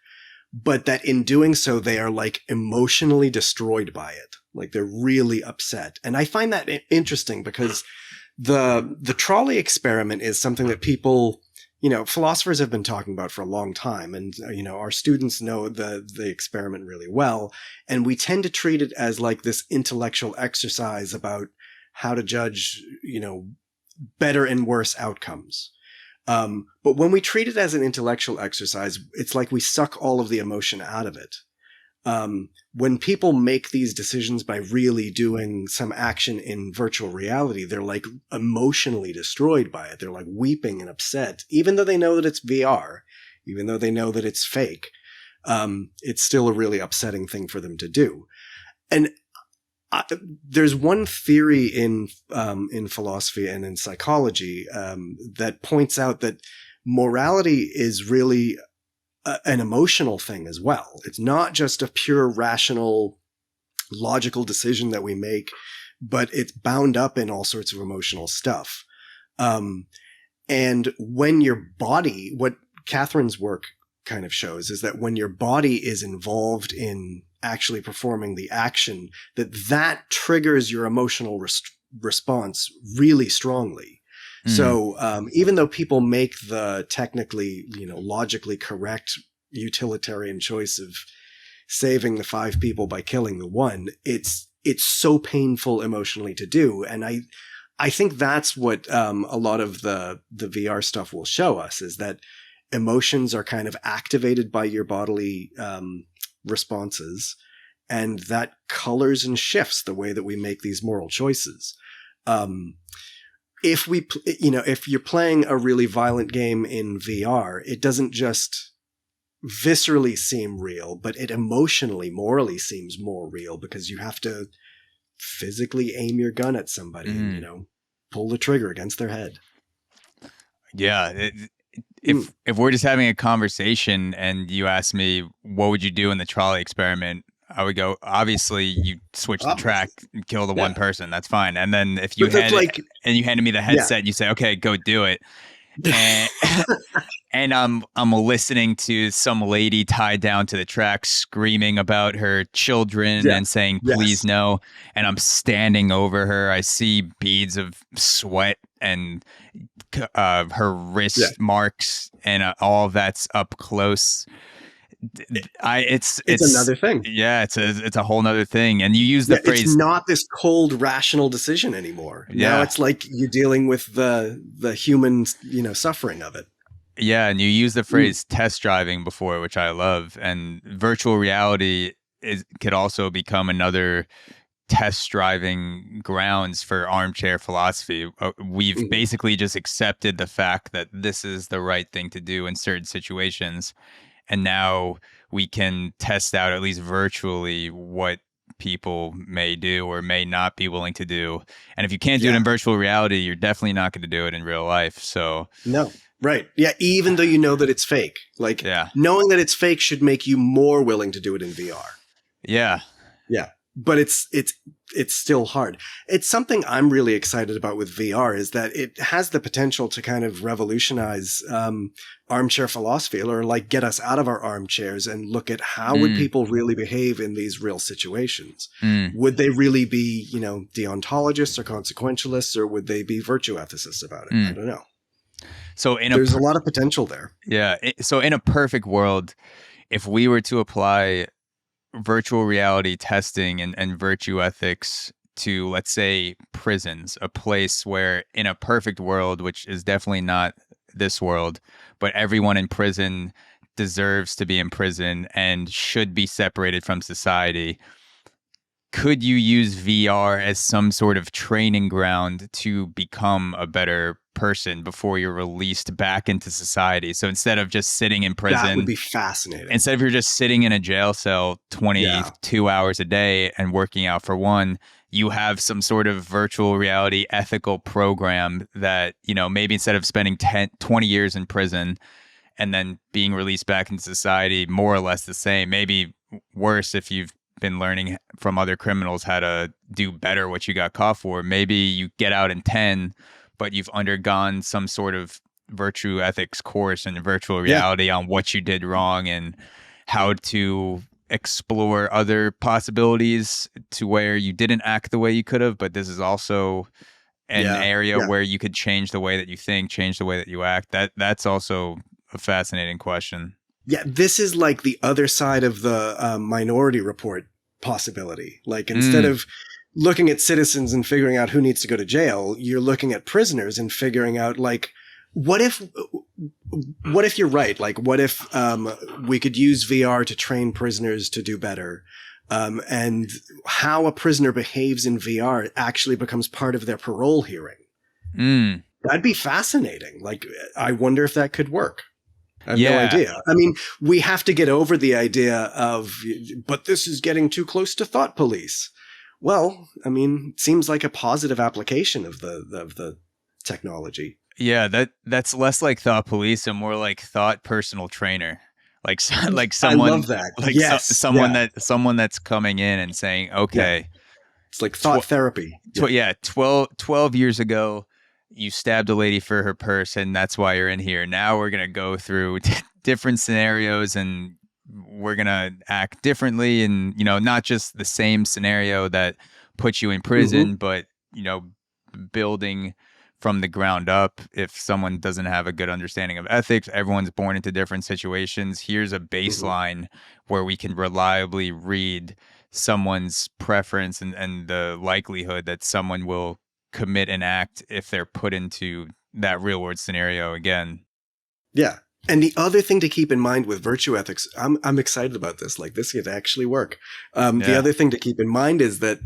but that in doing so, they are like emotionally destroyed by it. Like they're really upset. And I find that interesting because the trolley experiment is something that people, philosophers have been talking about for a long time. And, our students know the experiment really well. And we tend to treat it as like this intellectual exercise about how to judge, better and worse outcomes. But when we treat it as an intellectual exercise, it's like we suck all of the emotion out of it. When people make these decisions by really doing some action in virtual reality, they're like emotionally destroyed by it. They're like weeping and upset, even though they know that it's VR, even though they know that it's fake. It's still a really upsetting thing for them to do. And there's one theory in philosophy and in psychology that points out that morality is really an emotional thing as well. It's not just a pure rational, logical decision that we make, but it's bound up in all sorts of emotional stuff. And when your body, what Catherine's work kind of shows is that when your body is involved in actually performing the action, that triggers your emotional response really strongly. So even though people make the technically, logically correct utilitarian choice of saving the five people by killing the one, it's so painful emotionally to do. And I think that's what a lot of the VR stuff will show us, is that emotions are kind of activated by your bodily responses, and that colors and shifts the way that we make these moral choices. If you're playing a really violent game in VR, it doesn't just viscerally seem real, but it emotionally, morally seems more real because you have to physically aim your gun at somebody and, pull the trigger against their head. Yeah. If we're just having a conversation and you ask me, what would you do in the trolley experiment? I would go, obviously, you switch the track and kill the one person. That's fine. And then if you handed me the headset, and you say, okay, go do it. And, and I'm listening to some lady tied down to the track screaming about her children and saying, please no. And I'm standing over her. I see beads of sweat and her wrist marks, and all of that's up close. It's another thing. Yeah, it's a whole nother thing. And you use the phrase, it's not this cold rational decision anymore. Now it's like you're dealing with the human, suffering of it. Yeah, and you use the phrase test driving before, which I love. And virtual reality could also become another test driving grounds for armchair philosophy. We've basically just accepted the fact that this is the right thing to do in certain situations. And now we can test out, at least virtually, what people may do or may not be willing to do. And if you can't do it in virtual reality, you're definitely not going to do it in real life. So no, right. Yeah. Even though you know that it's fake, knowing that it's fake should make you more willing to do it in VR. Yeah. Yeah. but it's still hard. It's something I'm really excited about with VR is that it has the potential to kind of revolutionize armchair philosophy, or like get us out of our armchairs and look at how would people really behave in these real situations. Would they really be, deontologists or consequentialists, or would they be virtue ethicists about it? I don't know. So there's a lot of potential there. Yeah. So in a perfect world, if we were to apply virtual reality testing and virtue ethics to, let's say, prisons, a place where in a perfect world, which is definitely not this world, but everyone in prison deserves to be in prison and should be separated from society. Could you use VR as some sort of training ground to become a better person before you're released back into society? So instead of just sitting in prison, that would be fascinating. Instead of you're just sitting in a jail cell 22 hours a day and working out for one, you have some sort of virtual reality ethical program that, maybe instead of spending 20 years in prison and then being released back into society, more or less the same, maybe worse if you've been learning from other criminals how to do better what you got caught for. Maybe you get out in 10, but you've undergone some sort of virtue ethics course in virtual reality on what you did wrong and how to explore other possibilities to where you didn't act the way you could have, but this is also an area where you could change the way that you think, change the way that you act. That's also a fascinating question. Yeah, this is like the other side of the Minority Report possibility. Like, instead of looking at citizens and figuring out who needs to go to jail, you're looking at prisoners and figuring out, like, what if you're right? Like, what if we could use VR to train prisoners to do better? And how a prisoner behaves in VR actually becomes part of their parole hearing. That'd be fascinating. Like, I wonder if that could work. I have no idea. I mean, we have to get over the idea of, but this is getting too close to thought police. Well, I mean, it seems like a positive application of the technology. Yeah, that's less like thought police and more like thought personal trainer. Like someone, I love that. Like someone that's coming in and saying, okay, it's like thought therapy. 12 years ago, you stabbed a lady for her purse, and that's why you're in here. Now we're going to go through different scenarios, and we're going to act differently. And, not just the same scenario that puts you in prison, but, building from the ground up. If someone doesn't have a good understanding of ethics, everyone's born into different situations. Here's a baseline where we can reliably read someone's preference and the likelihood that someone will commit an act if they're put into that real world scenario again. Yeah. And the other thing to keep in mind with virtue ethics, I'm excited about this. Like, this could actually work. The other thing to keep in mind is that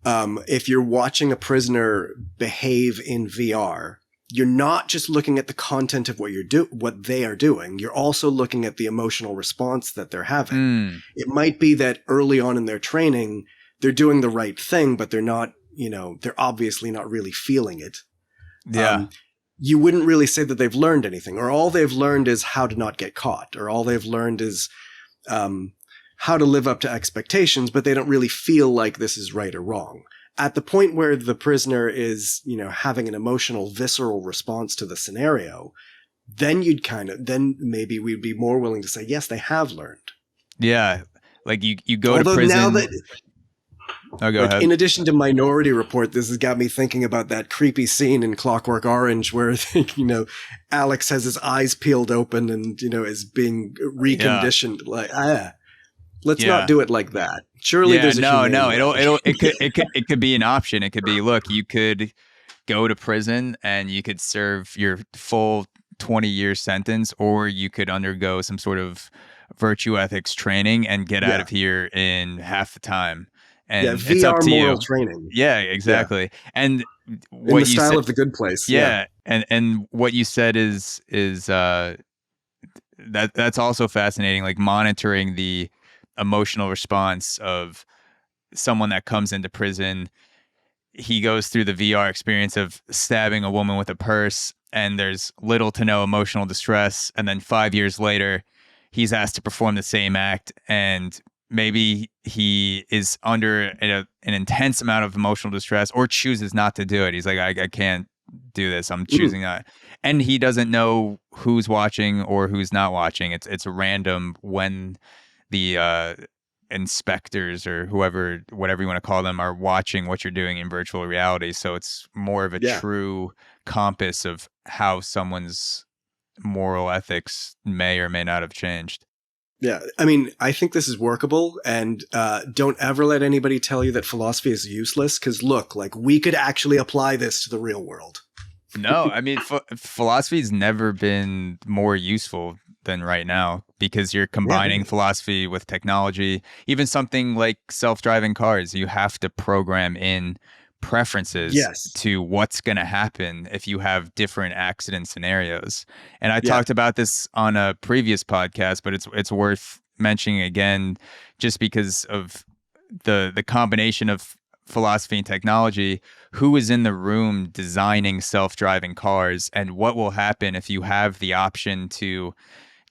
if you're watching a prisoner behave in VR, you're not just looking at the content of what they are doing. You're also looking at the emotional response that they're having. It might be that early on in their training, they're doing the right thing, but they're not, they're obviously not really feeling it. Yeah. You wouldn't really say that they've learned anything, or all they've learned is how to not get caught, or all they've learned is how to live up to expectations, but they don't really feel like this is right or wrong. At the point where the prisoner is, having an emotional, visceral response to the scenario, then then maybe we'd be more willing to say, yes, they have learned. Yeah. Like you go to prison. Now go ahead. In addition to Minority Report, this has got me thinking about that creepy scene in Clockwork Orange where, Alex has his eyes peeled open and, is being reconditioned. Let's not do it like that. Surely there's it could be an option. It could be, look, you could go to prison and you could serve your full 20-year sentence, or you could undergo some sort of virtue ethics training and get out of here in half the time. And VR it's up to moral you. Training. Yeah, exactly. Yeah. And what in the style of The Good Place. Yeah. And what you said is that's also fascinating. Like monitoring the emotional response of someone that comes into prison. He goes through the VR experience of stabbing a woman with a purse, and there's little to no emotional distress. And then 5 years later, he's asked to perform the same act, and maybe he is under an intense amount of emotional distress or chooses not to do it. He's like, I can't do this. I'm choosing that. And he doesn't know who's watching or who's not watching. It's random when the inspectors or whoever, whatever you want to call them, are watching what you're doing in virtual reality. So it's more of a true compass of how someone's moral ethics may or may not have changed. Yeah, I mean, I think this is workable, and don't ever let anybody tell you that philosophy is useless, because look, like, we could actually apply this to the real world. No, I mean, philosophy's never been more useful than right now, because you're combining philosophy with technology. Even something like self-driving cars, you have to program in preferences to what's going to happen if you have different accident scenarios. And I talked about this on a previous podcast, but it's worth mentioning again, just because of the combination of philosophy and technology. Who is in the room designing self-driving cars, and what will happen if you have the option to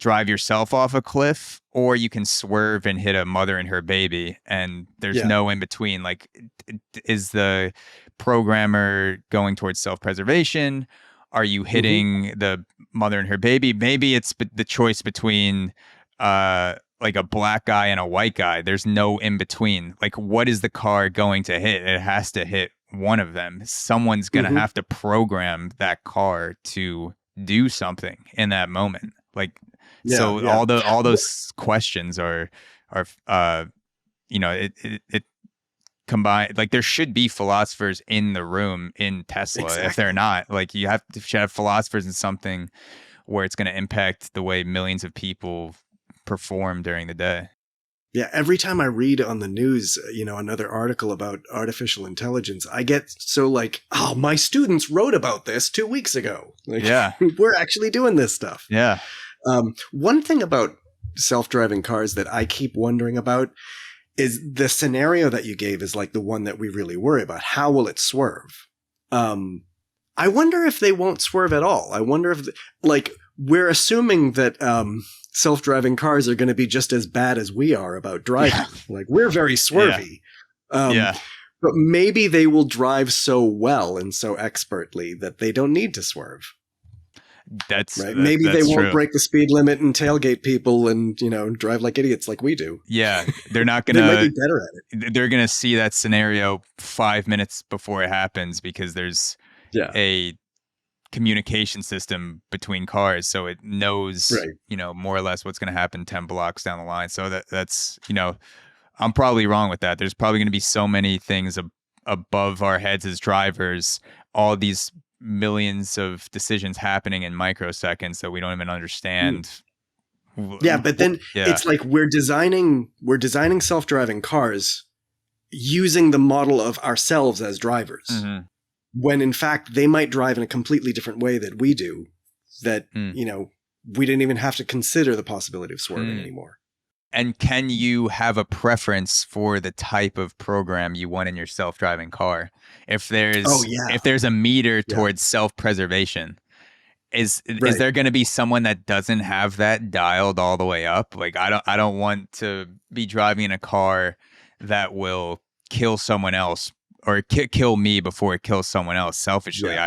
drive yourself off a cliff, or you can swerve and hit a mother and her baby, and there's no in between. Like, is the programmer going towards self-preservation? Are you hitting the mother and her baby? Maybe it's the choice between like a black guy and a white guy. There's no in between. Like, what is the car going to hit? It has to hit one of them. Someone's going to have to program that car to do something in that moment. Like, all those questions are you know, it combined. Like, there should be philosophers in the room in Tesla. If they're not, like, should have philosophers in something where it's going to impact the way millions of people perform during the day. Yeah, every time I read on the news, you know, another article about artificial intelligence, I get so like, oh, my students wrote about this 2 weeks ago. Like, we're actually doing this stuff. Yeah. One thing about self-driving cars that I keep wondering about is the scenario that you gave is like the one that we really worry about. How will it swerve? I wonder if they won't swerve at all. I wonder if, like, we're assuming that self-driving cars are going to be just as bad as we are about driving. Like, we're very swervy. But maybe they will drive so well and so expertly that they don't need to swerve. That's right. Maybe that's they won't true. break the speed limit and tailgate people and, you know, drive like idiots like we do. Yeah, they're not going to. They might be better at it. They're going to see that scenario 5 minutes before it happens, because there's a communication system between cars, so it knows, you know, more or less what's going to happen 10 blocks down the line. So that's, you know, I'm probably wrong with that. There's probably going to be so many things above our heads as drivers, all these millions of decisions happening in microseconds that we don't even understand. Yeah, but then it's like we're designing self-driving cars using the model of ourselves as drivers, when in fact they might drive in a completely different way that we do, that you know, we didn't even have to consider the possibility of swerving anymore. And can you have a preference for the type of program you want in your self-driving car? If there's a meter towards self-preservation, is there going to be someone that doesn't have that dialed all the way up? Like, I don't want to be driving in a car that will kill someone else or kill me before it kills someone else selfishly.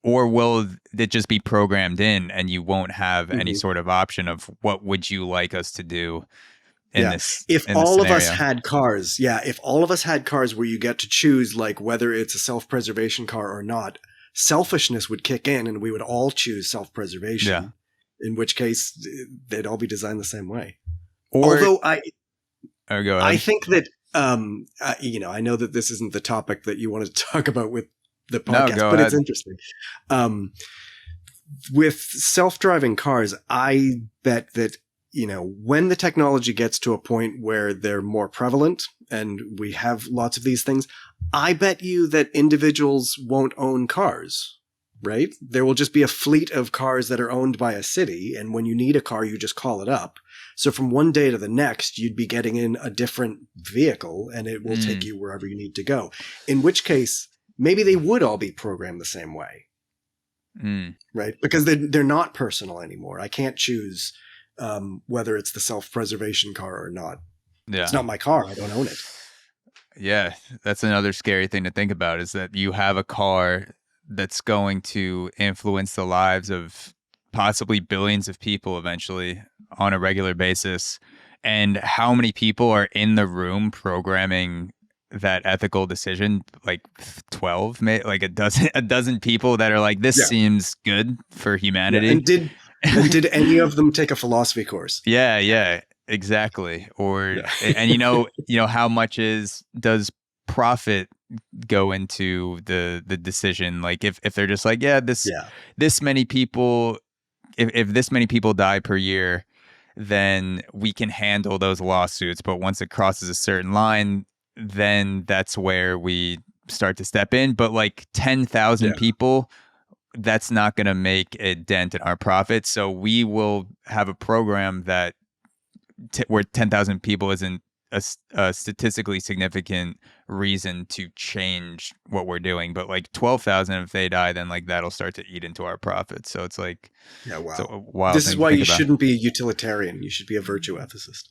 Or will it just be programmed in and you won't have any sort of option of what would you like us to do in this? If all of us had cars, if all of us had cars where you get to choose, like, whether it's a self-preservation car or not, selfishness would kick in and we would all choose self-preservation. Yeah. In which case they'd all be designed the same way. Although I think that, you know, I know that this isn't the topic that you wanted to talk about with the podcast, but it's interesting. With self-driving cars, I bet that, you know, when the technology gets to a point where they're more prevalent and we have lots of these things, I bet you that individuals won't own cars, right? There will just be a fleet of cars that are owned by a city. And when you need a car, you just call it up. So from one day to the next, you'd be getting in a different vehicle and it will take you wherever you need to go. In which case, maybe they would all be programmed the same way, right? Because they're not personal anymore. I can't choose whether it's the self-preservation car or not. It's Yeah. not my car. I don't own it. Yeah, that's another scary thing to think about, is that you have a car that's going to influence the lives of possibly billions of people eventually on a regular basis. And how many people are in the room programming that ethical decision? Like 12, like a dozen people that are like, this Yeah. seems good for Yeah. humanity. And did any of them take a philosophy course? Yeah, exactly. Or Yeah. and how much does profit go into the decision? Like if they're just like, this many people, if this many people die per year, then we can handle those lawsuits. But once it crosses a certain line, then that's where we start to step in. But like 10,000 people, that's not going to make a dent in our profits. So we will have a program that where 10,000 people isn't a statistically significant reason to change what we're doing. But like 12,000, if they die, then like that'll start to eat into our profits. So it's like, wow. it's a wild This thing is to why think you about. shouldn't be a utilitarian. You should be a virtue ethicist.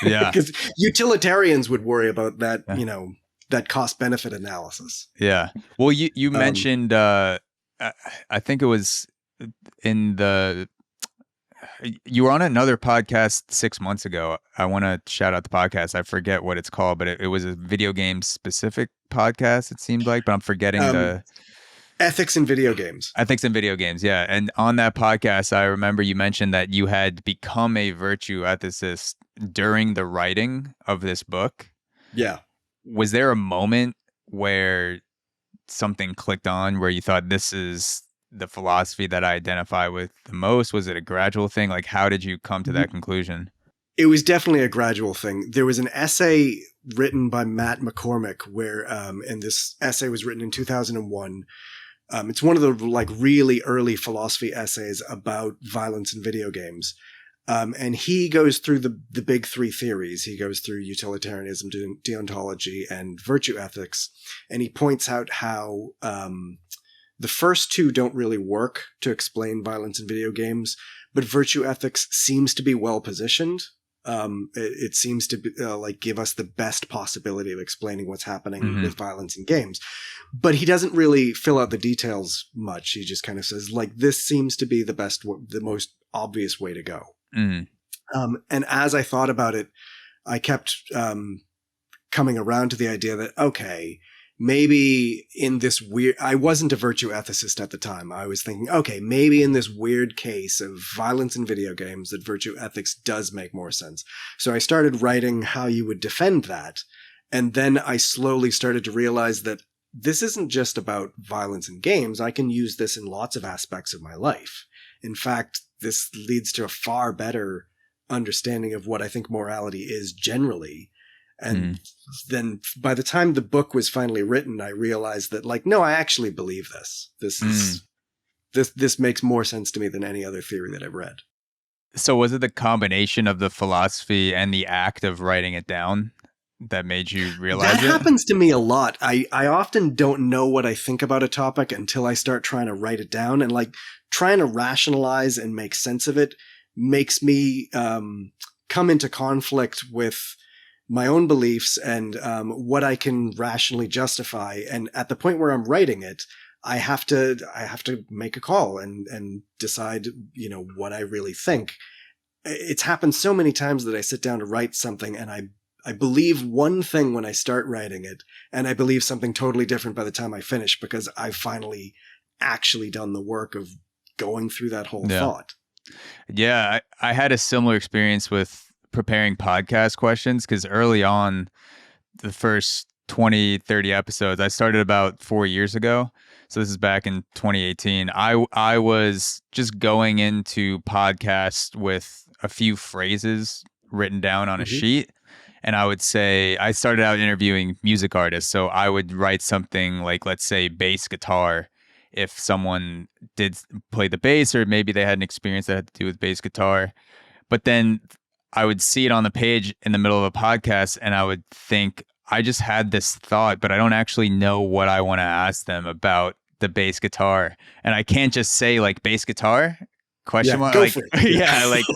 Yeah. Because utilitarians would worry about that, Yeah. That cost benefit analysis. Yeah. Well, you mentioned, I think it was you were on another podcast 6 months ago. I want to shout out the podcast. I forget what it's called, but it was a video game specific podcast, it seemed like, but I'm forgetting the ethics in video games. Ethics in video games. Yeah. And on that podcast, I remember you mentioned that you had become a virtue ethicist during the writing of this book. Yeah. Was there a moment where something clicked on where you thought, this is the philosophy that I identify with the most? Was it a gradual thing? Like, how did you come to that conclusion? It was definitely a gradual thing. There was an essay written by Matt McCormick where, and this essay was written in 2001. It's one of the like really early philosophy essays about violence in video games. And he goes through the big three theories. He goes through utilitarianism, deontology, and virtue ethics. And he points out how the first two don't really work to explain violence in video games, but virtue ethics seems to be well positioned. It seems to be, like give us the best possibility of explaining what's happening with violence in games. But he doesn't really fill out the details much. He just kind of says, like, this seems to be the most obvious way to go. And as I thought about it, I kept coming around to the idea that, okay, maybe in this I wasn't a virtue ethicist at the time. I was thinking, okay, maybe in this weird case of violence in video games that virtue ethics does make more sense. So I started writing how you would defend that. And then I slowly started to realize that this isn't just about violence in games. I can use this in lots of aspects of my life. In fact, this leads to a far better understanding of what I think morality is generally. And then by the time the book was finally written, I realized that, like, no, I actually believe this. This makes more sense to me than any other theory that I've read. So was it the combination of the philosophy and the act of writing it down that made you realize that happens to me a lot. I often don't know what I think about a topic until I start trying to write it down, and like trying to rationalize and make sense of it makes me come into conflict with my own beliefs and what I can rationally justify. And at the point where I'm writing it, I have to make a call and decide, what I really think. It's happened so many times that I sit down to write something and I believe one thing when I start writing it, and I believe something totally different by the time I finish, because I've finally actually done the work of going through that whole thought. Yeah, I had a similar experience with preparing podcast questions, because early on, the first 20, 30 episodes, I started about 4 years ago. So this is back in 2018. I was just going into podcasts with a few phrases written down on a sheet. And I would say, I started out interviewing music artists. So I would write something like, let's say, bass guitar. If someone did play the bass, or maybe they had an experience that had to do with bass guitar. But then I would see it on the page in the middle of a podcast, and I would think, I just had this thought, but I don't actually know what I want to ask them about the bass guitar. And I can't just say, like, bass guitar? Question mark? Go like, for it.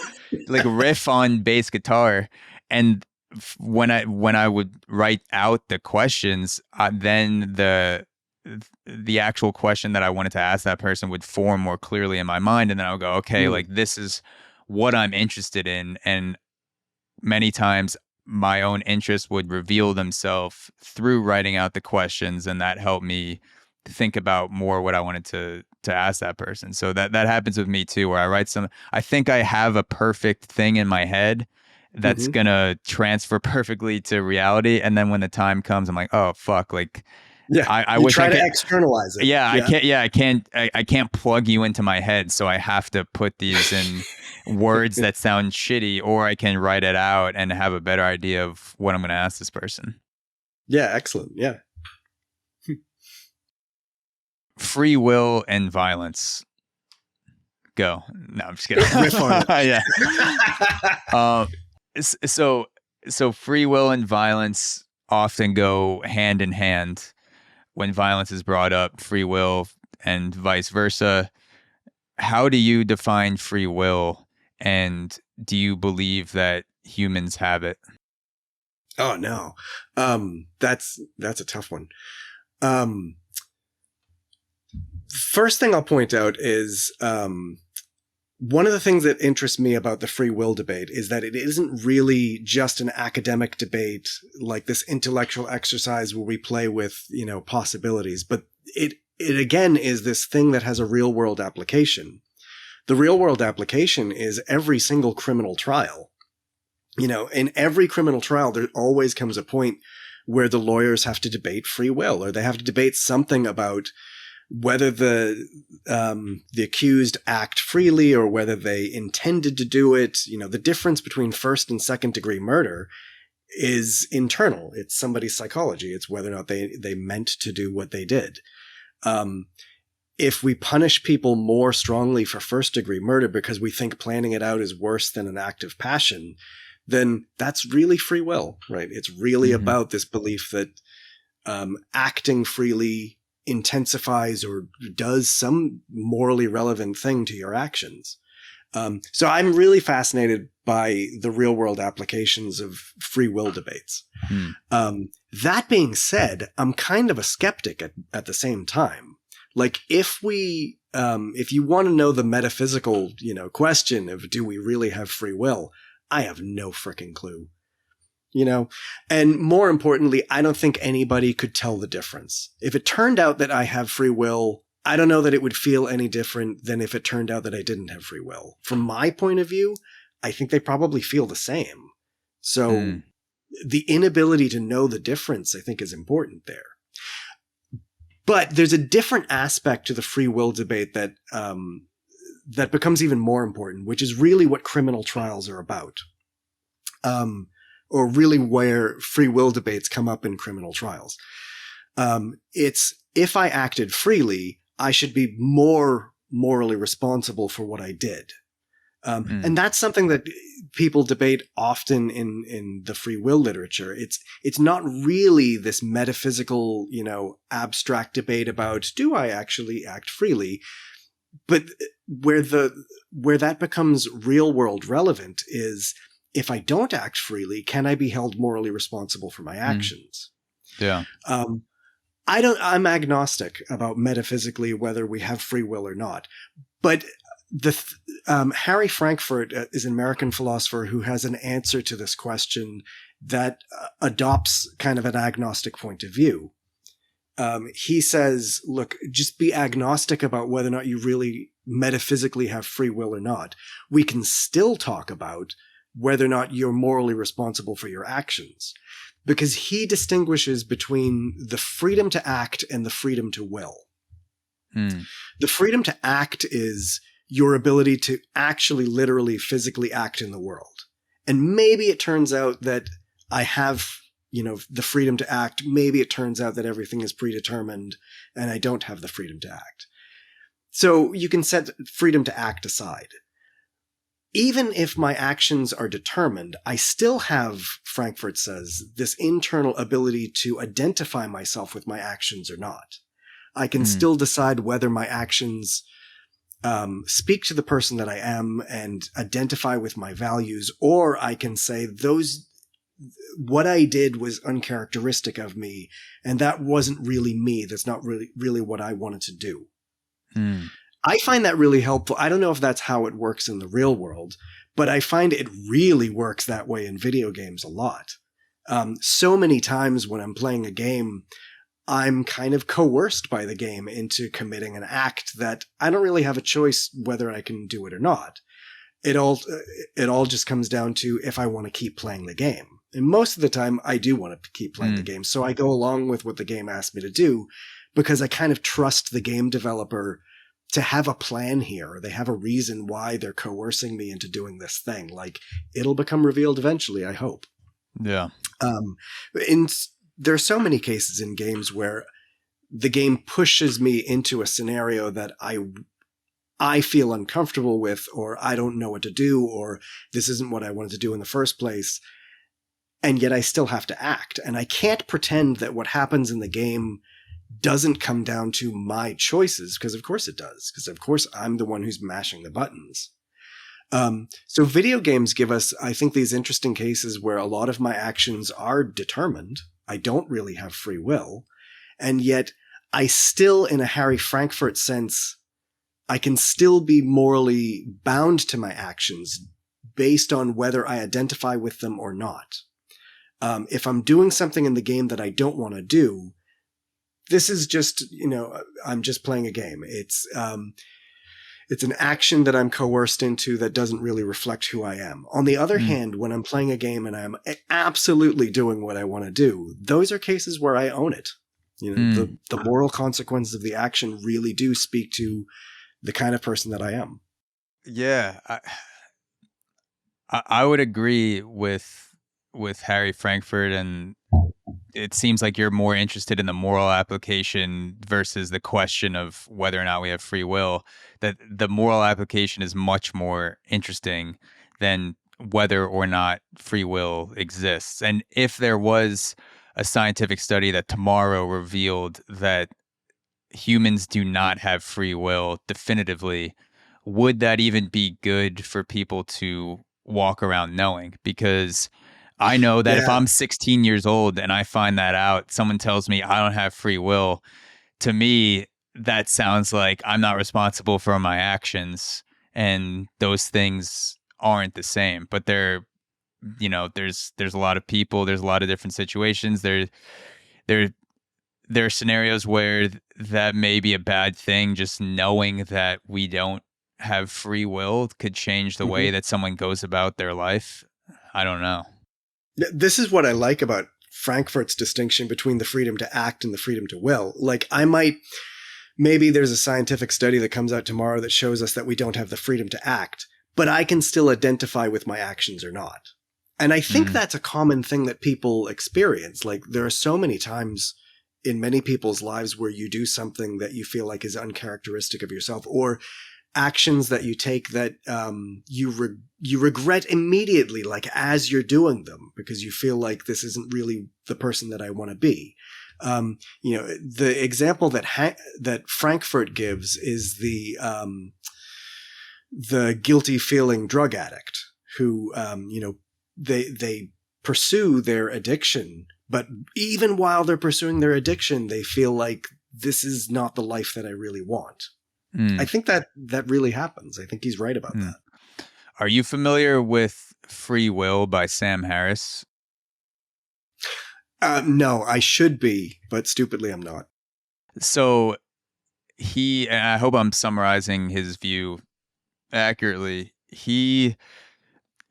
like riff on bass guitar. And when I would write out the questions, then the actual question that I wanted to ask that person would form more clearly in my mind, and then I would go, okay, like this is what I'm interested in, and many times my own interests would reveal themselves through writing out the questions, and that helped me think about more what I wanted to ask that person. So that happens with me too, where I think I have a perfect thing in my head that's gonna transfer perfectly to reality, and then when the time comes, I'm like, oh fuck, like I wish try I could to externalize it. Yeah, I can't. Yeah, I can't plug you into my head, so I have to put these in words that sound shitty, or I can write it out and have a better idea of what I'm going to ask this person. Yeah, excellent. Yeah. Free will and violence. Go. No, I'm just kidding. Riff on it. Yeah. So free will and violence often go hand in hand. When violence is brought up, free will and vice versa. How do you define free will, and do you believe that humans have it? Oh no. That's a tough one. First thing I'll point out is one of the things that interests me about the free will debate is that it isn't really just an academic debate, like this intellectual exercise where we play with, possibilities, but it again is this thing that has a real world application. The real world application is every single criminal trial. In every criminal trial, there always comes a point where the lawyers have to debate free will, or they have to debate something about whether the accused act freely or whether they intended to do it. The difference between first and second degree murder is internal. It's somebody's psychology. It's whether or not they meant to do what they did. If we punish people more strongly for first degree murder because we think planning it out is worse than an act of passion, then that's really free will, right? It's really about this belief that acting freely intensifies or does some morally relevant thing to your actions. So I'm really fascinated by the real world applications of free will debates. That being said, I'm kind of a skeptic at the same time. Like if you want to know the metaphysical, question of do we really have free will, I have no freaking clue. And more importantly, I don't think anybody could tell the difference. If it turned out that I have free will, I don't know that it would feel any different than if it turned out that I didn't have free will. From my point of view, I think they probably feel the same. So the inability to know the difference, I think, is important there. But there's a different aspect to the free will debate that that becomes even more important, which is really what criminal trials are about. Or really where free will debates come up in criminal trials. It's if I acted freely, I should be more morally responsible for what I did. And that's something that people debate often in the free will literature. It's not really this metaphysical, abstract debate about do I actually act freely, but where that becomes real world relevant is if I don't act freely, can I be held morally responsible for my actions? Yeah. I'm agnostic about metaphysically whether we have free will or not, but Harry Frankfurt is an American philosopher who has an answer to this question that adopts kind of an agnostic point of view. He says, look, just be agnostic about whether or not you really metaphysically have free will or not. We can still talk about whether or not you're morally responsible for your actions, because he distinguishes between the freedom to act and the freedom to will. The freedom to act is your ability to actually literally physically act in the world. And maybe it turns out that I have, the freedom to act. Maybe it turns out that everything is predetermined and I don't have the freedom to act. So you can set freedom to act aside. Even if my actions are determined, I still have, Frankfurt says, this internal ability to identify myself with my actions or not. I can still decide whether my actions speak to the person that I am and identify with my values, or I can say those what I did was uncharacteristic of me, and that wasn't really me. That's not really what I wanted to do. I find that really helpful. I don't know if that's how it works in the real world, but I find it really works that way in video games a lot. So many times when I'm playing a game, I'm kind of coerced by the game into committing an act that I don't really have a choice whether I can do it or not. It all just comes down to if I want to keep playing the game. And most of the time, I do want to keep playing the game. So I go along with what the game asks me to do because I kind of trust the game developer to have a plan here. They have a reason why they're coercing me into doing this thing. Like, it'll become revealed eventually, I hope. Yeah. There are so many cases in games where the game pushes me into a scenario that I feel uncomfortable with, or I don't know what to do, or this isn't what I wanted to do in the first place. And yet I still have to act. And I can't pretend that what happens in the game doesn't come down to my choices, because of course it does. Because of course I'm the one who's mashing the buttons. So video games give us, I think, these interesting cases where a lot of my actions are determined. I don't really have free will. And yet I still, in a Harry Frankfurt sense, I can still be morally bound to my actions based on whether I identify with them or not. If I'm doing something in the game that I don't want to do, this is just, I'm just playing a game. It's an action that I'm coerced into that doesn't really reflect who I am. On the other hand, when I'm playing a game and I'm absolutely doing what I want to do, those are cases where I own it. The moral consequences of the action really do speak to the kind of person that I am. Yeah, I would agree with Harry Frankfurt, and it seems like you're more interested in the moral application versus the question of whether or not we have free will. That the moral application is much more interesting than whether or not free will exists. And if there was a scientific study that tomorrow revealed that humans do not have free will definitively, would that even be good for people to walk around knowing? Because I know that if I'm 16 years old and I find that out, someone tells me I don't have free will, to me, that sounds like I'm not responsible for my actions, and those things aren't the same. But there's a lot of people, there's a lot of different situations. There are scenarios where that may be a bad thing. Just knowing that we don't have free will could change the way that someone goes about their life. I don't know. This is what I like about Frankfurt's distinction between the freedom to act and the freedom to will. Like, maybe there's a scientific study that comes out tomorrow that shows us that we don't have the freedom to act, but I can still identify with my actions or not. And I think that's a common thing that people experience. Like, there are so many times in many people's lives where you do something that you feel like is uncharacteristic of yourself, or actions that you take that you regret immediately, like as you're doing them, because you feel like this isn't really the person that I want to be. The example that Frankfurt gives is the guilty feeling drug addict who they pursue their addiction, but even while they're pursuing their addiction, they feel like this is not the life that I really want. I think that really happens. I think he's right about that. Are you familiar with Free Will by Sam Harris? No, I should be, but stupidly I'm not. So and I hope I'm summarizing his view accurately. He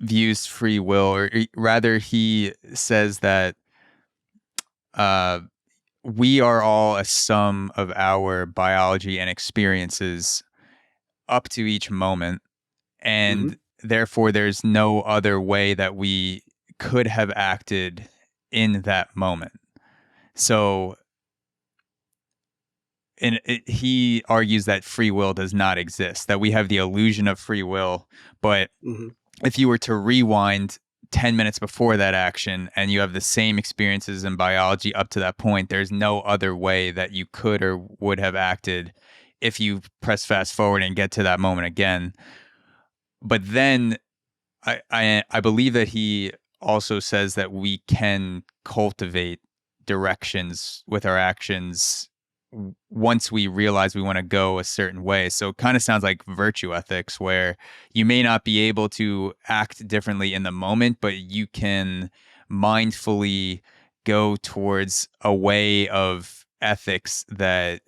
views free will, or rather he says that we are all a sum of our biology and experiences up to each moment. And therefore, there's no other way that we could have acted in that moment. So he argues that free will does not exist, that we have the illusion of free will. But if you were to rewind 10 minutes before that action and you have the same experiences in biology up to that point, there's no other way that you could or would have acted if you press fast forward and get to that moment again. But then I believe that he also says that we can cultivate directions with our actions once we realize we want to go a certain way. So it kind of sounds like virtue ethics, where you may not be able to act differently in the moment, but you can mindfully go towards a way of ethics that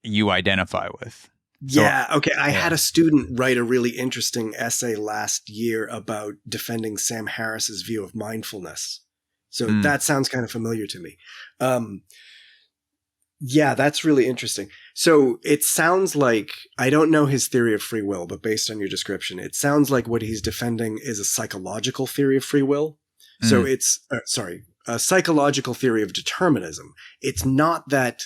you identify with. So, yeah. Okay. I had a student write a really interesting essay last year about defending Sam Harris's view of mindfulness. So that sounds kind of familiar to me. Yeah, that's really interesting. So it sounds like, I don't know his theory of free will, but based on your description, it sounds like what he's defending is a psychological theory of free will. So it's, a psychological theory of determinism. It's not that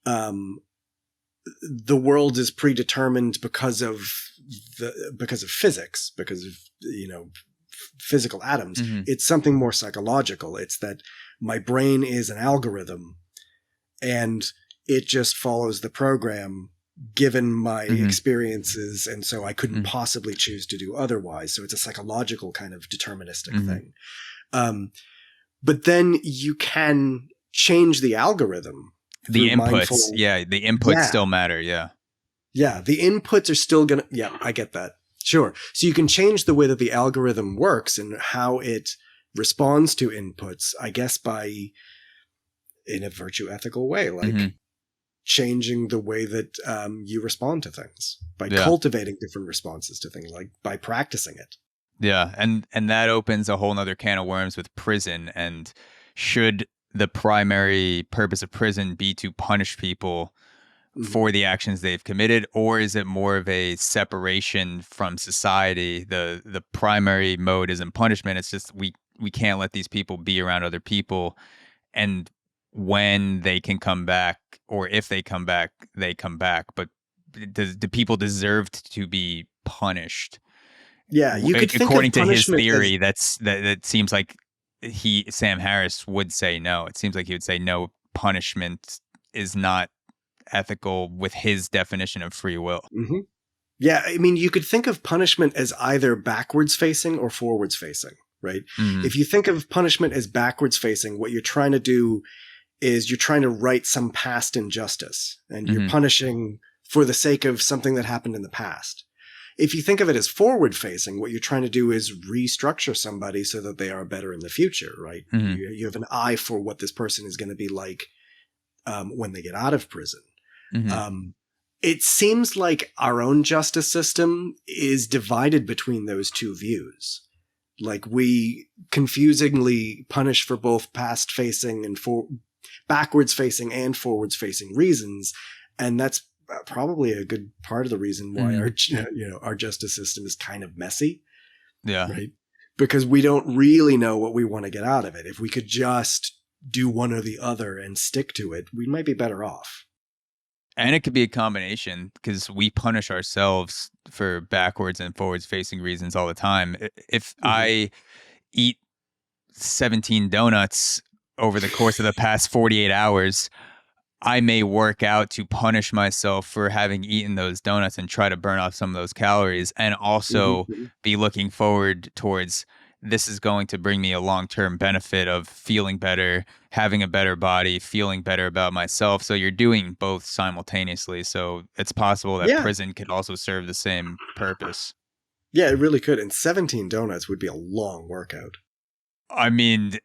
the world is predetermined because of physics, because of, physical atoms. It's something more psychological. It's that my brain is an algorithm, and it just follows the program given my experiences, and so I couldn't possibly choose to do otherwise. So it's a psychological kind of deterministic thing. But then you can change the algorithm. The inputs, the inputs still matter, Yeah, the inputs are still going to, I get that. Sure. So you can change the way that the algorithm works and how it responds to inputs, I guess, in a virtue ethical way, like changing the way that you respond to things by cultivating different responses to things, like by practicing it. Yeah. And that opens a whole nother can of worms with prison. And should the primary purpose of prison be to punish people for the actions they've committed, or is it more of a separation from society? The primary mode isn't punishment. It's just we can't let these people be around other people, and when they can come back, or if they come back, they come back. But do people deserve to be punished? Yeah, you could think according of to his theory. That seems like Sam Harris would say no. It seems like he would say no. Punishment is not ethical with his definition of free will. Yeah, I mean, you could think of punishment as either backwards facing or forwards facing, right? If you think of punishment as backwards facing, what you're trying to do is you're trying to right some past injustice, and you're punishing for the sake of something that happened in the past. If you think of it as forward facing, what you're trying to do is restructure somebody so that they are better in the future, right? You have an eye for what this person is going to be like when they get out of prison. It seems like our own justice system is divided between those two views. Like, we confusingly punish for both past facing and backwards facing and forwards facing reasons. And that's probably a good part of the reason why our justice system is kind of messy. Yeah. Right. Because we don't really know what we want to get out of it. If we could just do one or the other and stick to it, we might be better off. And it could be a combination, because we punish ourselves for backwards and forwards facing reasons all the time. If I eat 17 donuts over the course of the past 48 hours, I may work out to punish myself for having eaten those donuts and try to burn off some of those calories, and also be looking forward towards, this is going to bring me a long-term benefit of feeling better, having a better body, feeling better about myself. So you're doing both simultaneously. So it's possible that prison could also serve the same purpose. Yeah, it really could. And 17 donuts would be a long workout. I mean,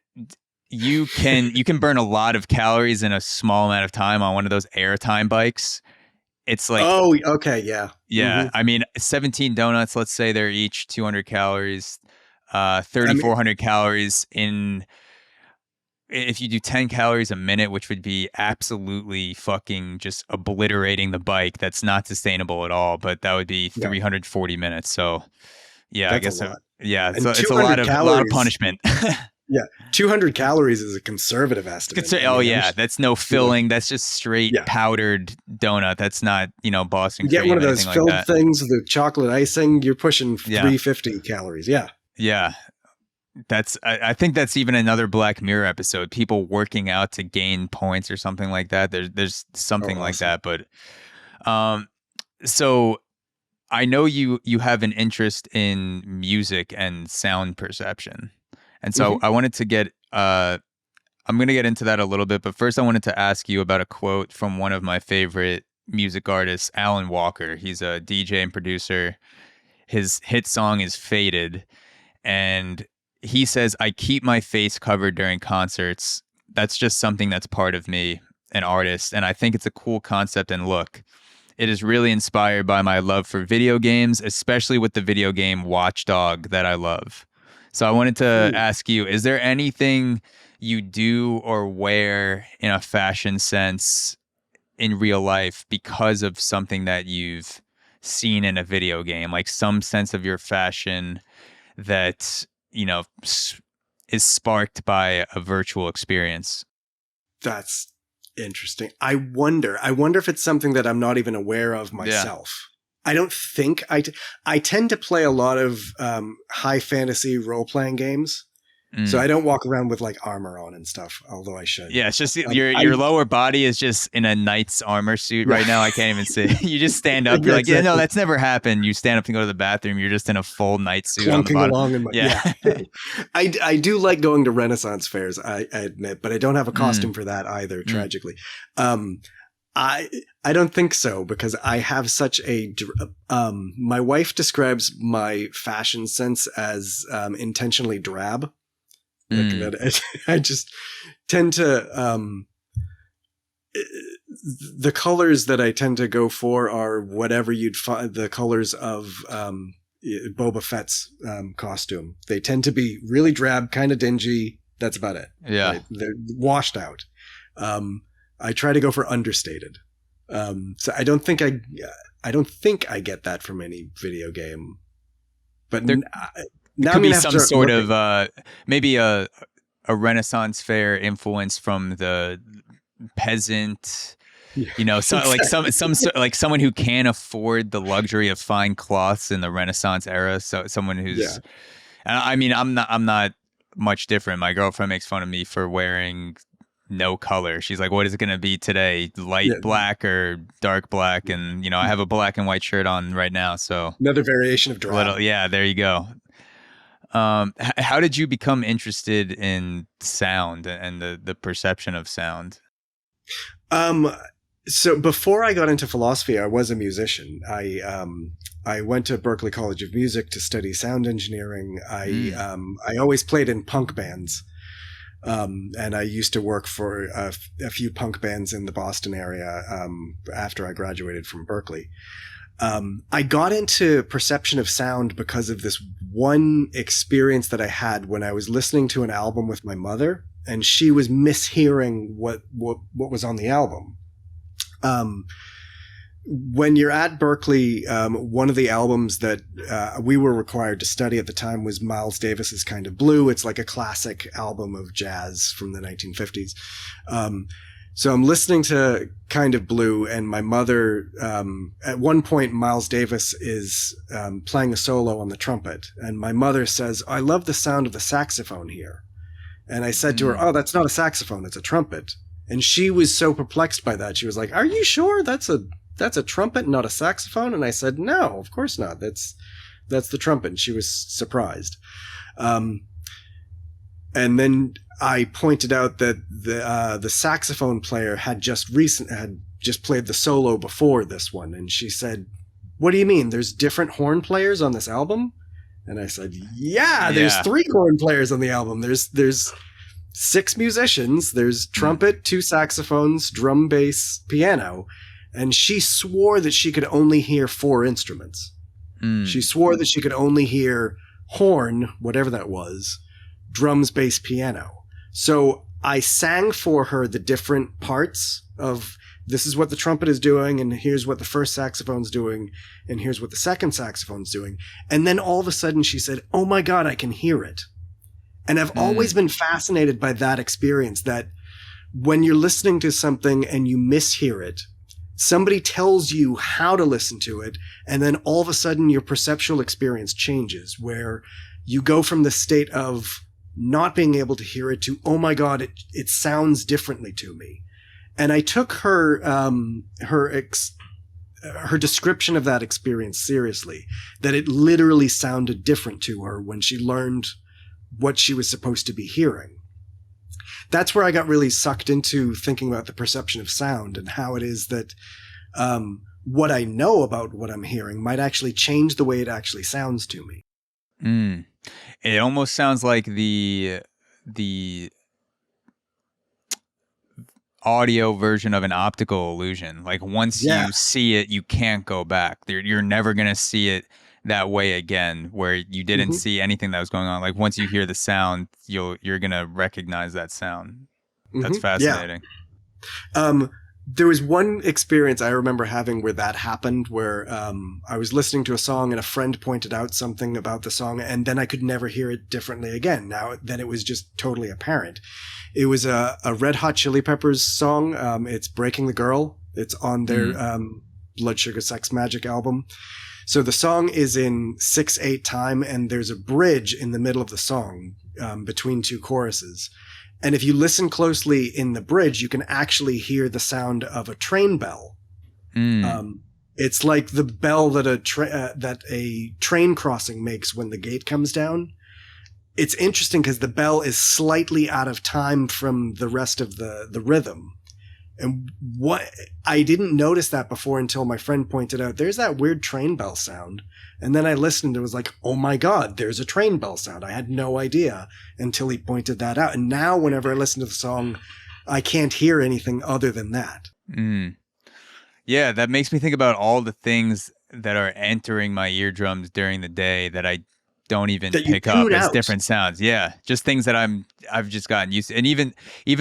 you can burn a lot of calories in a small amount of time on one of those airtime bikes. It's like, oh, okay, yeah. Yeah, I mean, 17 donuts, let's say they're each 200 calories. 3,400 calories if you do 10 calories a minute, which would be absolutely fucking just obliterating the bike. That's not sustainable at all, but that would be 340 minutes. So yeah, that's I guess a lot. It's a lot of punishment. Yeah, 200 calories is a conservative estimate. That's no filling. That's just straight powdered donut. That's not, Boston cream. You get one of those filled like things with the chocolate icing, you're pushing 350 calories. Yeah. Yeah. I think that's even another Black Mirror episode, people working out to gain points or something like that. There's something like that. But so I know you have an interest in music and sound perception. And so I wanted to get, I'm going to get into that a little bit, but first I wanted to ask you about a quote from one of my favorite music artists, Alan Walker. He's a DJ and producer. His hit song is Faded. And he says, I keep my face covered during concerts. That's just something that's part of me, an artist. And I think it's a cool concept and look. It is really inspired by my love for video games, especially with the video game Watchdog that I love. So I wanted to ask you, is there anything you do or wear in a fashion sense in real life because of something that you've seen in a video game, like some sense of your fashion that, you know, is sparked by a virtual experience? That's interesting. I wonder if it's something that I'm not even aware of myself. Yeah. I don't think I tend to play a lot of high fantasy role-playing games. So I don't walk around with like armor on and stuff, although I should. Yeah, it's just your lower body is just in a knight's armor suit right now. I can't even see. You just stand up. You're like, yeah, no, that's never happened. You stand up and go to the bathroom. You're just in a full knight suit. Clunking along in my, yeah. I do like going to Renaissance fairs, I admit, but I don't have a costume for that either, tragically. I don't think so, because I have such a my wife describes my fashion sense as intentionally drab. Like that, I just tend to the colors that I tend to go for are whatever you'd find the colors of Boba Fett's costume. They tend to be really drab, kind of dingy. That's about it. Yeah, right? They're washed out. I try to go for understated. So I don't think I get that from any video game. But now could be some sort of maybe a Renaissance fair influence from the peasant, you know, so like some like someone who can't afford the luxury of fine cloths in the Renaissance era. So someone who's, I mean, I'm not much different. My girlfriend makes fun of me for wearing no color. She's like, what is it going to be today? Light black or dark black? And, you know, I have a black and white shirt on right now. So another variation of drab. Yeah, there you go. How did you become interested in sound and the perception of sound? So before I got into philosophy, I was a musician. I went to Berklee College of Music to study sound engineering. I always played in punk bands. And I used to work for a few punk bands in the Boston area after I graduated from Berklee. I got into perception of sound because of this one experience that I had when I was listening to an album with my mother, and she was mishearing what was on the album. When you're at Berklee, one of the albums that we were required to study at the time was Miles Davis's Kind of Blue. It's like a classic album of jazz from the 1950s. So I'm listening to Kind of Blue, and my mother, at one point, Miles Davis is playing a solo on the trumpet. And my mother says, I love the sound of the saxophone here. And I said to her, oh, that's not a saxophone, it's a trumpet. And she was so perplexed by that. She was like, are you sure that's a trumpet, not a saxophone? And I said, no, of course not. That's the trumpet. And she was surprised. And then I pointed out that the saxophone player had just played the solo before this one. And she said, what do you mean? There's different horn players on this album? And I said, yeah, there's 3 horn players on the album. There's 6 musicians. There's trumpet, 2 saxophones, drum, bass, piano. And she swore that she could only hear 4 instruments. She swore that she could only hear horn, whatever that was, drums, bass, piano. So I sang for her the different parts of this is what the trumpet is doing, and here's what the first saxophone's doing, and here's what the second saxophone's doing. And then all of a sudden she said, oh my God, I can hear it. And I've always been fascinated by that experience, that when you're listening to something and you mishear it, somebody tells you how to listen to it, and then all of a sudden your perceptual experience changes, where you go from the state of not being able to hear it to, oh my God, it sounds differently to me. And I took her description of that experience seriously, that it literally sounded different to her when she learned what she was supposed to be hearing. That's where I got really sucked into thinking about the perception of sound and how it is that what I know about what I'm hearing might actually change the way it actually sounds to me. Mm. It almost sounds like the audio version of an optical illusion. Like once you see it, you can't go back. You're never going to see it that way again, where you didn't see anything that was going on. Like once you hear the sound, you're going to recognize that sound. That's fascinating. Yeah. There was one experience I remember having where that happened, where I was listening to a song and a friend pointed out something about the song, and then I could never hear it differently again. Then it was just totally apparent. It was a Red Hot Chili Peppers song. It's Breaking the Girl. It's on their Blood Sugar Sex Magic album. So the song is in 6/8 time, and there's a bridge in the middle of the song between two choruses. And if you listen closely in the bridge, you can actually hear the sound of a train bell. It's like the bell that a train crossing makes when the gate comes down. It's interesting because the bell is slightly out of time from the rest of the rhythm. And what I didn't notice that before until my friend pointed out, there's that weird train bell sound. And then I listened and was like, oh my God, there's a train bell sound. I had no idea until he pointed that out. And now whenever I listen to the song, I can't hear anything other than that. Yeah, that makes me think about all the things that are entering my eardrums during the day that I don't even pick up as different sounds. Yeah, just things that I've just gotten used to. And even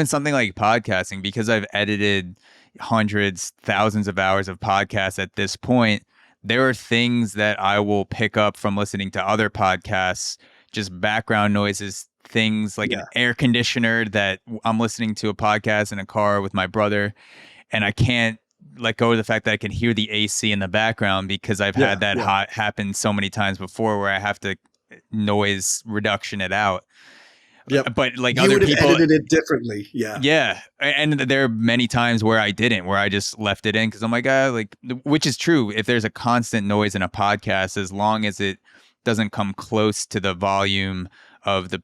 something like podcasting, because I've edited hundreds, thousands of hours of podcasts at this point, there are things that I will pick up from listening to other podcasts, just background noises, things like an air conditioner that I'm listening to a podcast in a car with my brother, and I can't let go of the fact that I can hear the AC in the background because I've had that happen so many times before where I have to noise reduction it out. But like you other would have people edited it differently. Yeah. And there are many times where I didn't, where I just left it in because I'm like, which is true. If there's a constant noise in a podcast, as long as it doesn't come close to the volume of the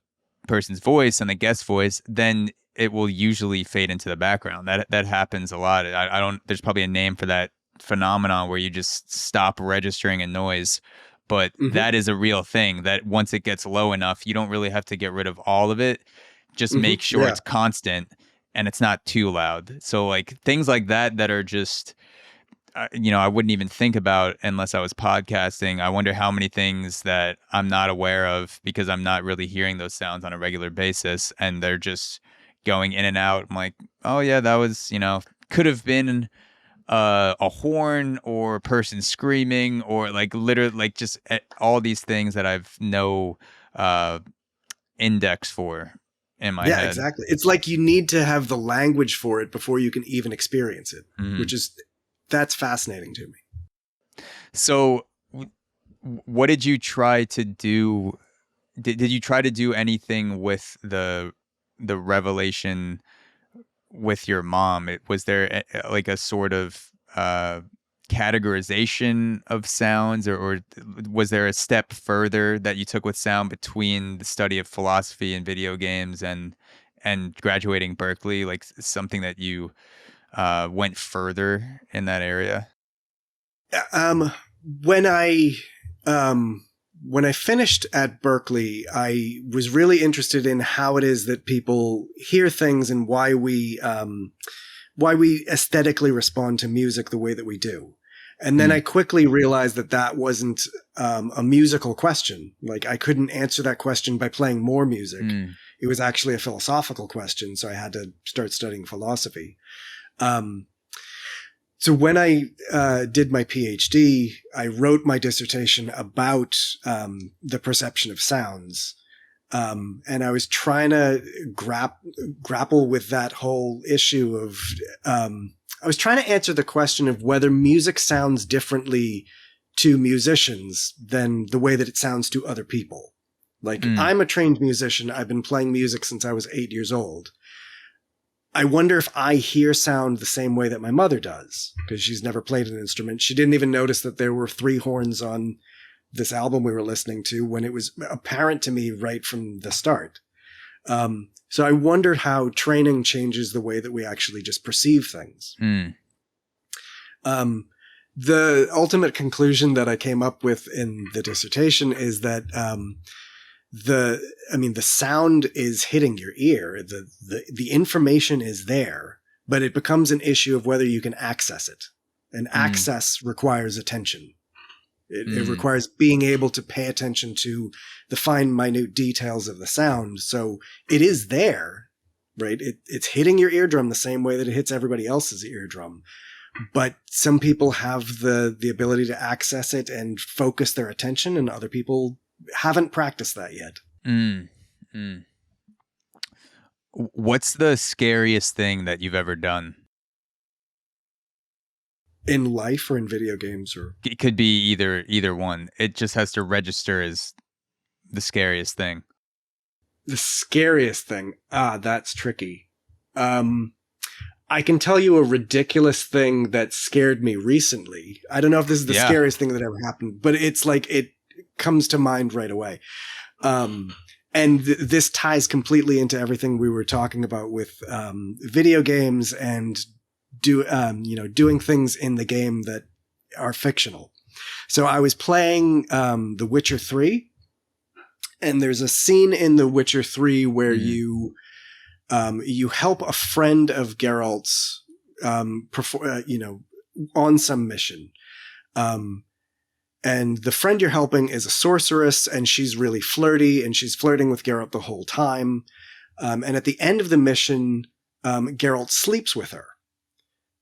person's voice and the guest voice, then it will usually fade into the background. That happens a lot. I don't, there's probably a name for that phenomenon where you just stop registering a noise. But that is a real thing, that once it gets low enough, you don't really have to get rid of all of it. Just make sure it's constant and it's not too loud. So like things like that are just, I wouldn't even think about unless I was podcasting. I wonder how many things that I'm not aware of because I'm not really hearing those sounds on a regular basis. And they're just going in and out. I'm like, oh yeah, that was, could have been a horn or a person screaming or like literally like just all these things that I've no index for in my head. Yeah, exactly. It's like you need to have the language for it before you can even experience it, that's fascinating to me. So what did you try to do? Did you try to do anything with the revelation with your mom? Was there like a sort of categorization of sounds or was there a step further that you took with sound between the study of philosophy and video games and graduating Berkeley, like something that you went further in that area? When I finished at Berkeley, I was really interested in how it is that people hear things and why we aesthetically respond to music the way that we do. And then I quickly realized that wasn't a musical question. Like I couldn't answer that question by playing more music. It was actually a philosophical question, so I had to start studying philosophy. So when I did my PhD, I wrote my dissertation about the perception of sounds. And I was trying to grapple with that whole issue of I was trying to answer the question of whether music sounds differently to musicians than the way that it sounds to other people. Like I'm a trained musician. I've been playing music since I was 8 years old. I wonder if I hear sound the same way that my mother does, because she's never played an instrument. She didn't even notice that there were 3 horns on this album we were listening to when it was apparent to me right from the start. So I wondered how training changes the way that we actually just perceive things. The ultimate conclusion that I came up with in the dissertation is that the sound is hitting your ear. The information is there, but it becomes an issue of whether you can access it. And access requires attention. It requires being able to pay attention to the fine, minute details of the sound. So it is there, right? It's hitting your eardrum the same way that it hits everybody else's eardrum. But some people have the ability to access it and focus their attention, and other people haven't practiced that yet. What's the scariest thing that you've ever done? In life or in video games? Or it could be either one. It just has to register as the scariest thing. The scariest thing? That's tricky. I can tell you a ridiculous thing that scared me recently. I don't know if this is the scariest thing that ever happened, but it's like it comes to mind right away. And this ties completely into everything we were talking about with video games and doing things in the game that are fictional. So I was playing The Witcher 3, and there's a scene in The Witcher 3 where you help a friend of Geralt's on some mission. And the friend you're helping is a sorceress, and she's really flirty, and she's flirting with Geralt the whole time. And at the end of the mission, Geralt sleeps with her.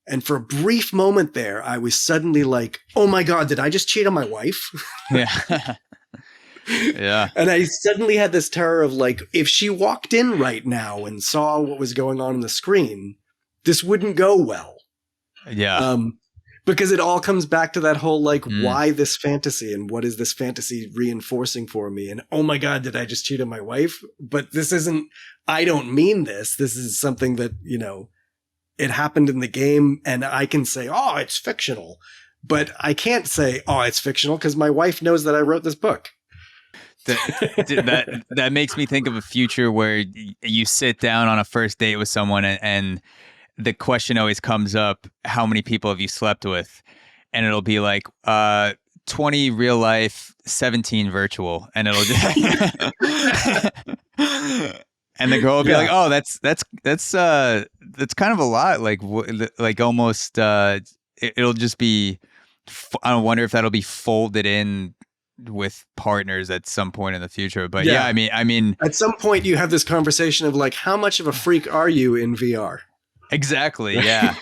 And for a brief moment there, I was suddenly like, oh my God, did I just cheat on my wife? Yeah. Yeah. And I suddenly had this terror of like, if she walked in right now and saw what was going on the screen, this wouldn't go well. Yeah. Because it all comes back to that whole like, why this fantasy and what is this fantasy reinforcing for me? And oh my God, did I just cheat on my wife? But this isn't, I don't mean this. This is something that, it happened in the game, and I can say, oh, it's fictional. But I can't say, oh, it's fictional, because my wife knows that I wrote this book. That makes me think of a future where you sit down on a first date with someone and the question always comes up, how many people have you slept with? And it'll be like 20 real life, 17 virtual. And it'll just and the girl will be like, oh, that's kind of a lot. Like almost it'll just be, I wonder if that'll be folded in with partners at some point in the future. But I mean, at some point you have this conversation of like, how much of a freak are you in VR? Exactly. Yeah.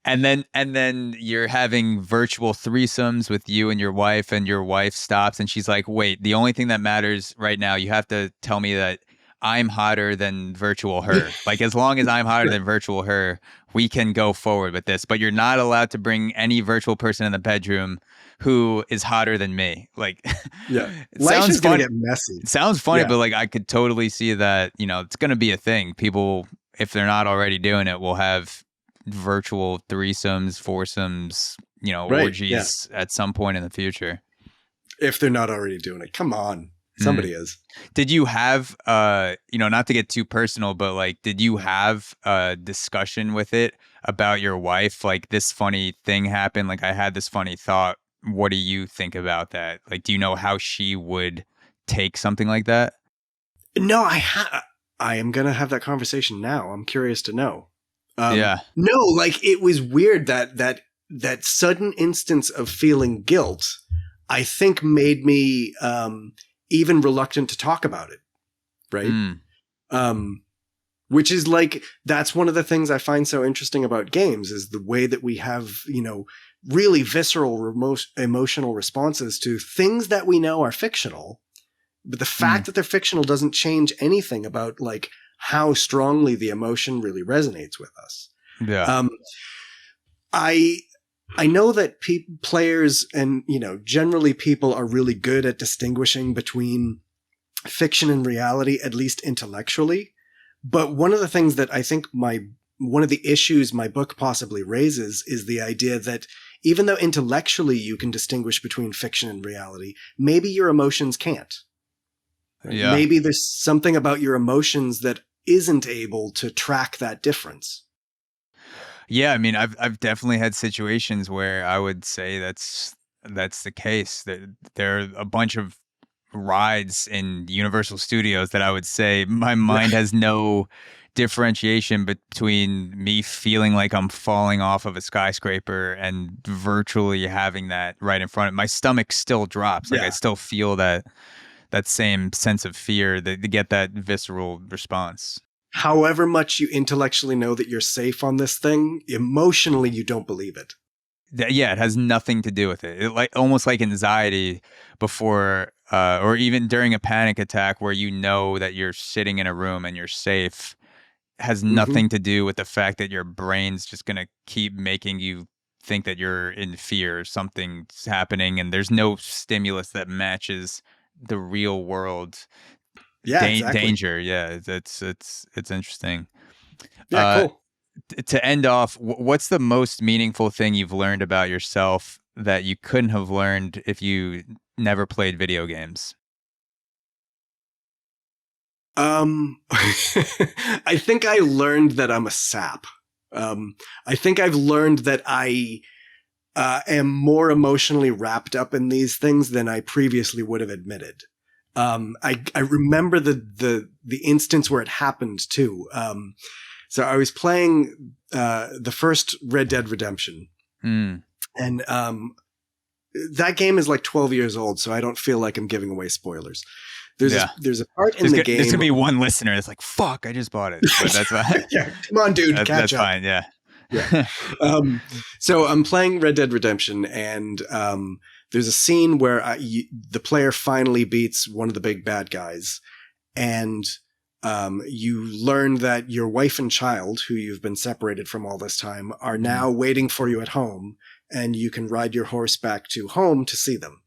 And then you're having virtual threesomes with you and your wife stops and she's like, wait, the only thing that matters right now, you have to tell me that I'm hotter than virtual her. Like, as long as I'm hotter than virtual her, we can go forward with this. But you're not allowed to bring any virtual person in the bedroom who is hotter than me. Like, yeah, life is gonna get messy. It sounds funny, but like, I could totally see that. It's gonna be a thing. People, if they're not already doing it, will have virtual threesomes, foursomes, orgies at some point in the future. If they're not already doing it, come on. Somebody is. Did you have, not to get too personal, but like, did you have a discussion with it about your wife? Like, this funny thing happened. Like, I had this funny thought. What do you think about that? Like, do you know how she would take something like that? No, I am going to have that conversation now. I'm curious to know. No, like, it was weird that sudden instance of feeling guilt, I think, made me, even reluctant to talk about it. Right. Which is like, that's one of the things I find so interesting about games is the way that we have, really visceral emotional responses to things that we know are fictional. But the fact that they're fictional doesn't change anything about like how strongly the emotion really resonates with us. Yeah. I know that players and, generally people are really good at distinguishing between fiction and reality, at least intellectually. But one of the things that I think one of the issues my book possibly raises is the idea that even though intellectually you can distinguish between fiction and reality, maybe your emotions can't. Yeah. Maybe there's something about your emotions that isn't able to track that difference. Yeah, I mean, I've definitely had situations where I would say that's the case. There are a bunch of rides in Universal Studios that I would say my mind has no differentiation between me feeling like I'm falling off of a skyscraper and virtually having that right in front of me. My stomach still drops. Like I still feel that same sense of fear, to get that visceral response. However much you intellectually know that you're safe on this thing, emotionally you don't believe it. Yeah, it has nothing to do with it. Like almost like anxiety before, or even during a panic attack, where you know that you're sitting in a room and you're safe, has nothing to do with the fact that your brain's just gonna keep making you think that you're in fear, something's happening, and there's no stimulus that matches the real world. Exactly. Danger. Yeah, it's interesting. Yeah, cool. To end off, what's the most meaningful thing you've learned about yourself that you couldn't have learned if you never played video games? I think I learned that I'm a sap. I think I've learned that I am more emotionally wrapped up in these things than I previously would have admitted. I remember the instance where it happened too. So I was playing the first Red Dead Redemption, and that game is like 12 years old, so I don't feel like I'm giving away spoilers. There's a part in the game. There's gonna be one listener that's like, "Fuck, I just bought it." But that's fine. Yeah, come on, dude, catch that's up. Fine. Yeah. So I'm playing Red Dead Redemption, and there's a scene where the player finally beats one of the big bad guys, and you learn that your wife and child, who you've been separated from all this time, are now waiting for you at home, and you can ride your horse back to home to see them.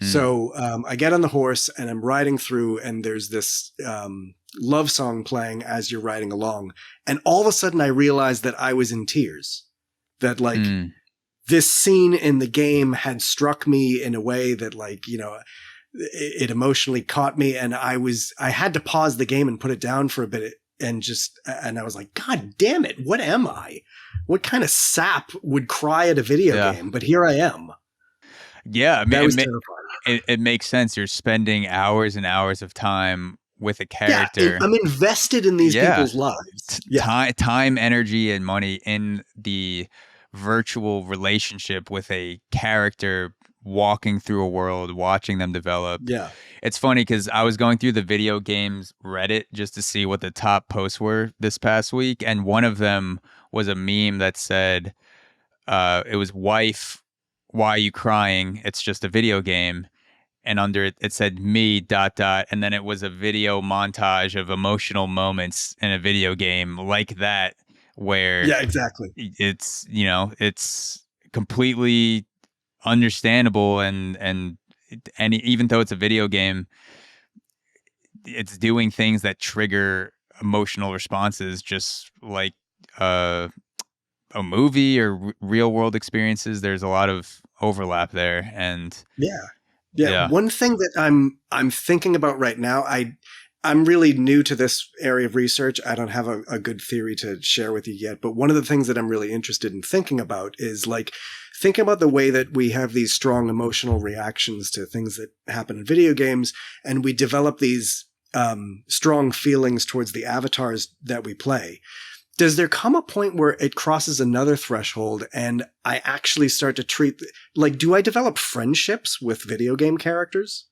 So I get on the horse and I'm riding through, and there's this love song playing as you're riding along. And all of a sudden I realized that I was in tears. That like this scene in the game had struck me in a way that like, you know, it emotionally caught me, and I had to pause the game and put it down for a bit and I was like, God damn it. What am I? What kind of sap would cry at a video game? But here I am. Yeah. I mean, that was terrifying. It makes sense. You're spending hours and hours of time with a character. Yeah, I'm invested in these people's lives. Time, energy, and money in the virtual relationship with a character, walking through a world, watching them develop. Yeah. It's funny because I was going through the video games Reddit just to see what the top posts were this past week. And one of them was a meme that said, it was wife, why are you crying? It's just a video game. And under it, it said me ... And then it was a video montage of emotional moments in a video game like that, where exactly. It's, you know, it's completely understandable, and even though it's a video game, it's doing things that trigger emotional responses, just like a movie or real world experiences. There's a lot of overlap there, and one thing that I'm thinking about right now, I'm really new to this area of research. I don't have a good theory to share with you yet, but one of the things that I'm really interested in thinking about is like thinking about the way that we have these strong emotional reactions to things that happen in video games, and we develop these strong feelings towards the avatars that we play. Does there come a point where it crosses another threshold and I actually start to treat, like, do I develop friendships with video game characters?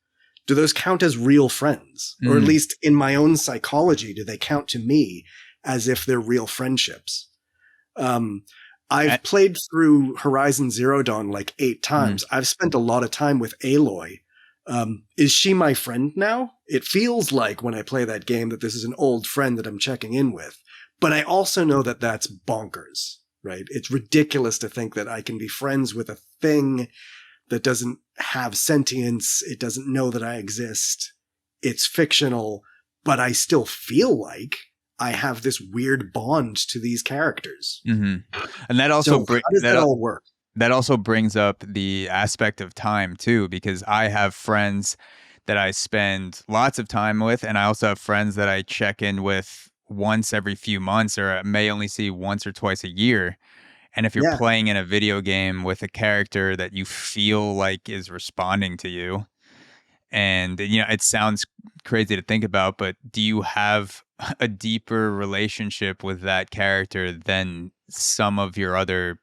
Do those count as real friends? Or at least in my own psychology, do they count to me as if they're real friendships? I've played through Horizon Zero Dawn like 8 times. I've spent a lot of time with Aloy. Is she my friend now? It feels like when I play that game that this is an old friend that I'm checking in with. But I also know that that's bonkers, right? It's ridiculous to think that I can be friends with a thing that doesn't have sentience. It doesn't know that I exist. It's fictional, but I still feel like I have this weird bond to these characters. And that also how does that all work? that also brings up the aspect of time too, because I have friends that I spend lots of time with, and I also have friends that I check in with once every few months, or I may only see once or twice a year. And if you're Yeah. playing in a video game with a character that you feel like is responding to you, and it sounds crazy to think about, but do you have a deeper relationship with that character than some of your other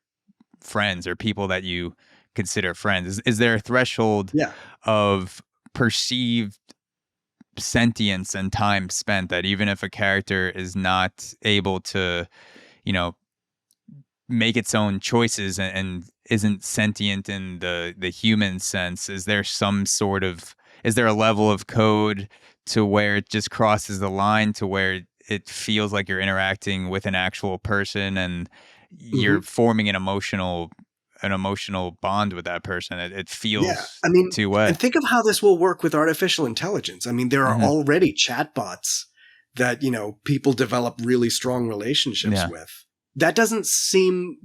friends or people that you consider friends? Is there a threshold Yeah. of perceived sentience and time spent that even if a character is not able to, make its own choices and isn't sentient in the human sense, is there a level of code to where it just crosses the line to where it feels like you're interacting with an actual person and you're forming an emotional bond with that person? It feels too wet. And think of how this will work with artificial intelligence. I mean, there are already chatbots that, people develop really strong relationships with. That doesn't seem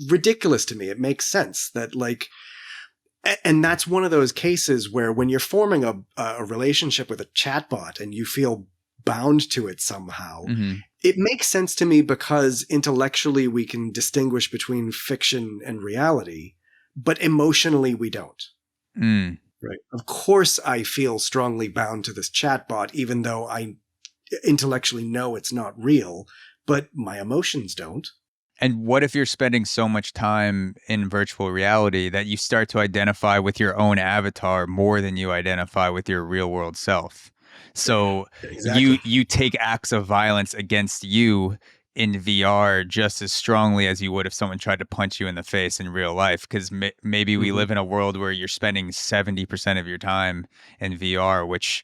ridiculous to me. It makes sense that and that's one of those cases where when you're forming a relationship with a chatbot and you feel bound to it somehow, it makes sense to me because intellectually we can distinguish between fiction and reality, but emotionally we don't. Right. Of course I feel strongly bound to this chatbot, even though I intellectually know it's not real, but my emotions don't. And what if you're spending so much time in virtual reality that you start to identify with your own avatar more than you identify with your real world self? So you take acts of violence against you in VR just as strongly as you would if someone tried to punch you in the face in real life, because maybe we live in a world where you're spending 70% of your time in VR, which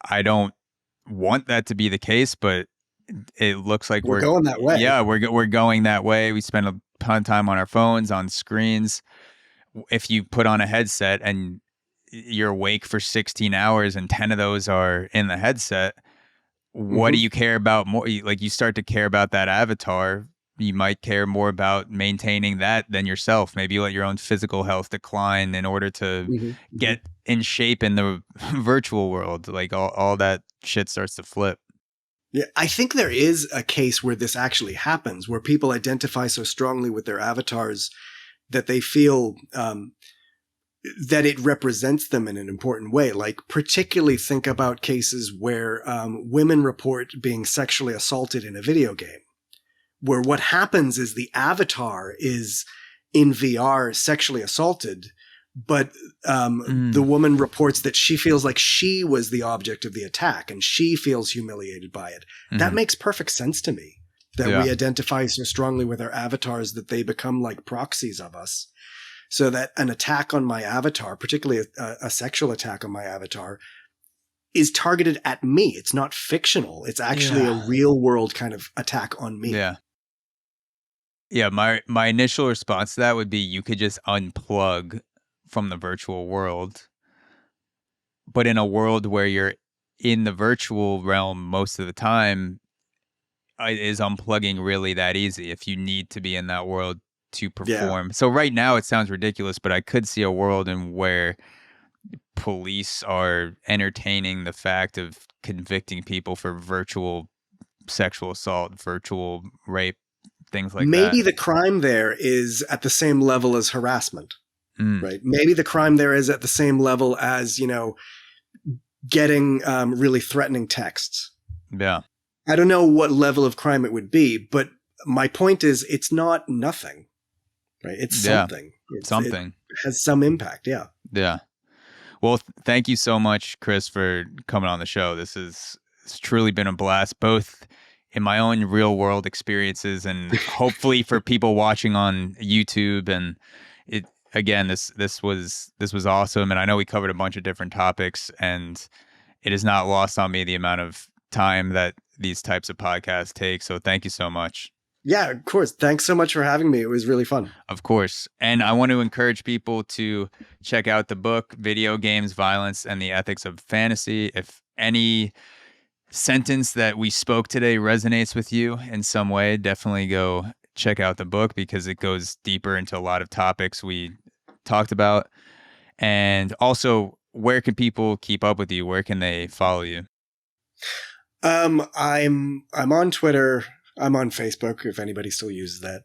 I don't want that to be the case, but it looks like we're going that way. Yeah, we're going that way. We spend a ton of time on our phones, on screens. If you put on a headset and you're awake for 16 hours and 10 of those are in the headset, what do you care about more? Like, you start to care about that avatar. You might care more about maintaining that than yourself. Maybe you let your own physical health decline in order to get in shape in the virtual world. Like, all that shit starts to flip. Yeah, I think there is a case where this actually happens, where people identify so strongly with their avatars that they feel that it represents them in an important way. Like, particularly think about cases where women report being sexually assaulted in a video game, where what happens is the avatar is in VR sexually assaulted, but the woman reports that she feels like she was the object of the attack and she feels humiliated by it. That makes perfect sense to me, that we identify so strongly with our avatars that they become like proxies of us. So that an attack on my avatar, particularly a sexual attack on my avatar, is targeted at me. It's not fictional. It's actually a real world kind of attack on me. Yeah. Yeah. My initial response to that would be, you could just unplug from the virtual world, but in a world where you're in the virtual realm most of the time, is unplugging really that easy if you need to be in that world to perform? So right now it sounds ridiculous, but I could see a world in where police are entertaining the fact of convicting people for virtual sexual assault, virtual rape, things like that. Maybe the crime there is at the same level as harassment. Right. Maybe the crime there is at the same level as, getting really threatening texts. Yeah. I don't know what level of crime it would be, but my point is it's not nothing. Right. It's something. Something. It has some impact. Yeah. Yeah. Well, thank you so much, Chris, for coming on the show. It's truly been a blast, both in my own real world experiences and hopefully for people watching on YouTube. And again, this was awesome, and I know we covered a bunch of different topics, and it is not lost on me the amount of time that these types of podcasts take. So thank you so much. Yeah, of course. Thanks so much for having me. It was really fun. Of course. And I want to encourage people to check out the book, Video Games, Violence, and the Ethics of Fantasy. If any sentence that we spoke today resonates with you in some way, definitely go check out the book because it goes deeper into a lot of topics we talked about. And also, where can people keep up with you? Where can they follow you? I'm on Twitter. I'm on Facebook if anybody still uses that.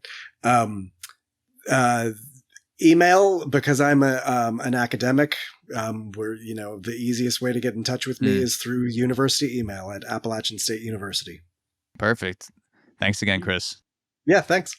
Email, because I'm an academic. Where the easiest way to get in touch with me is through university email at Appalachian State University. Perfect. Thanks again, Chris. Yeah, thanks.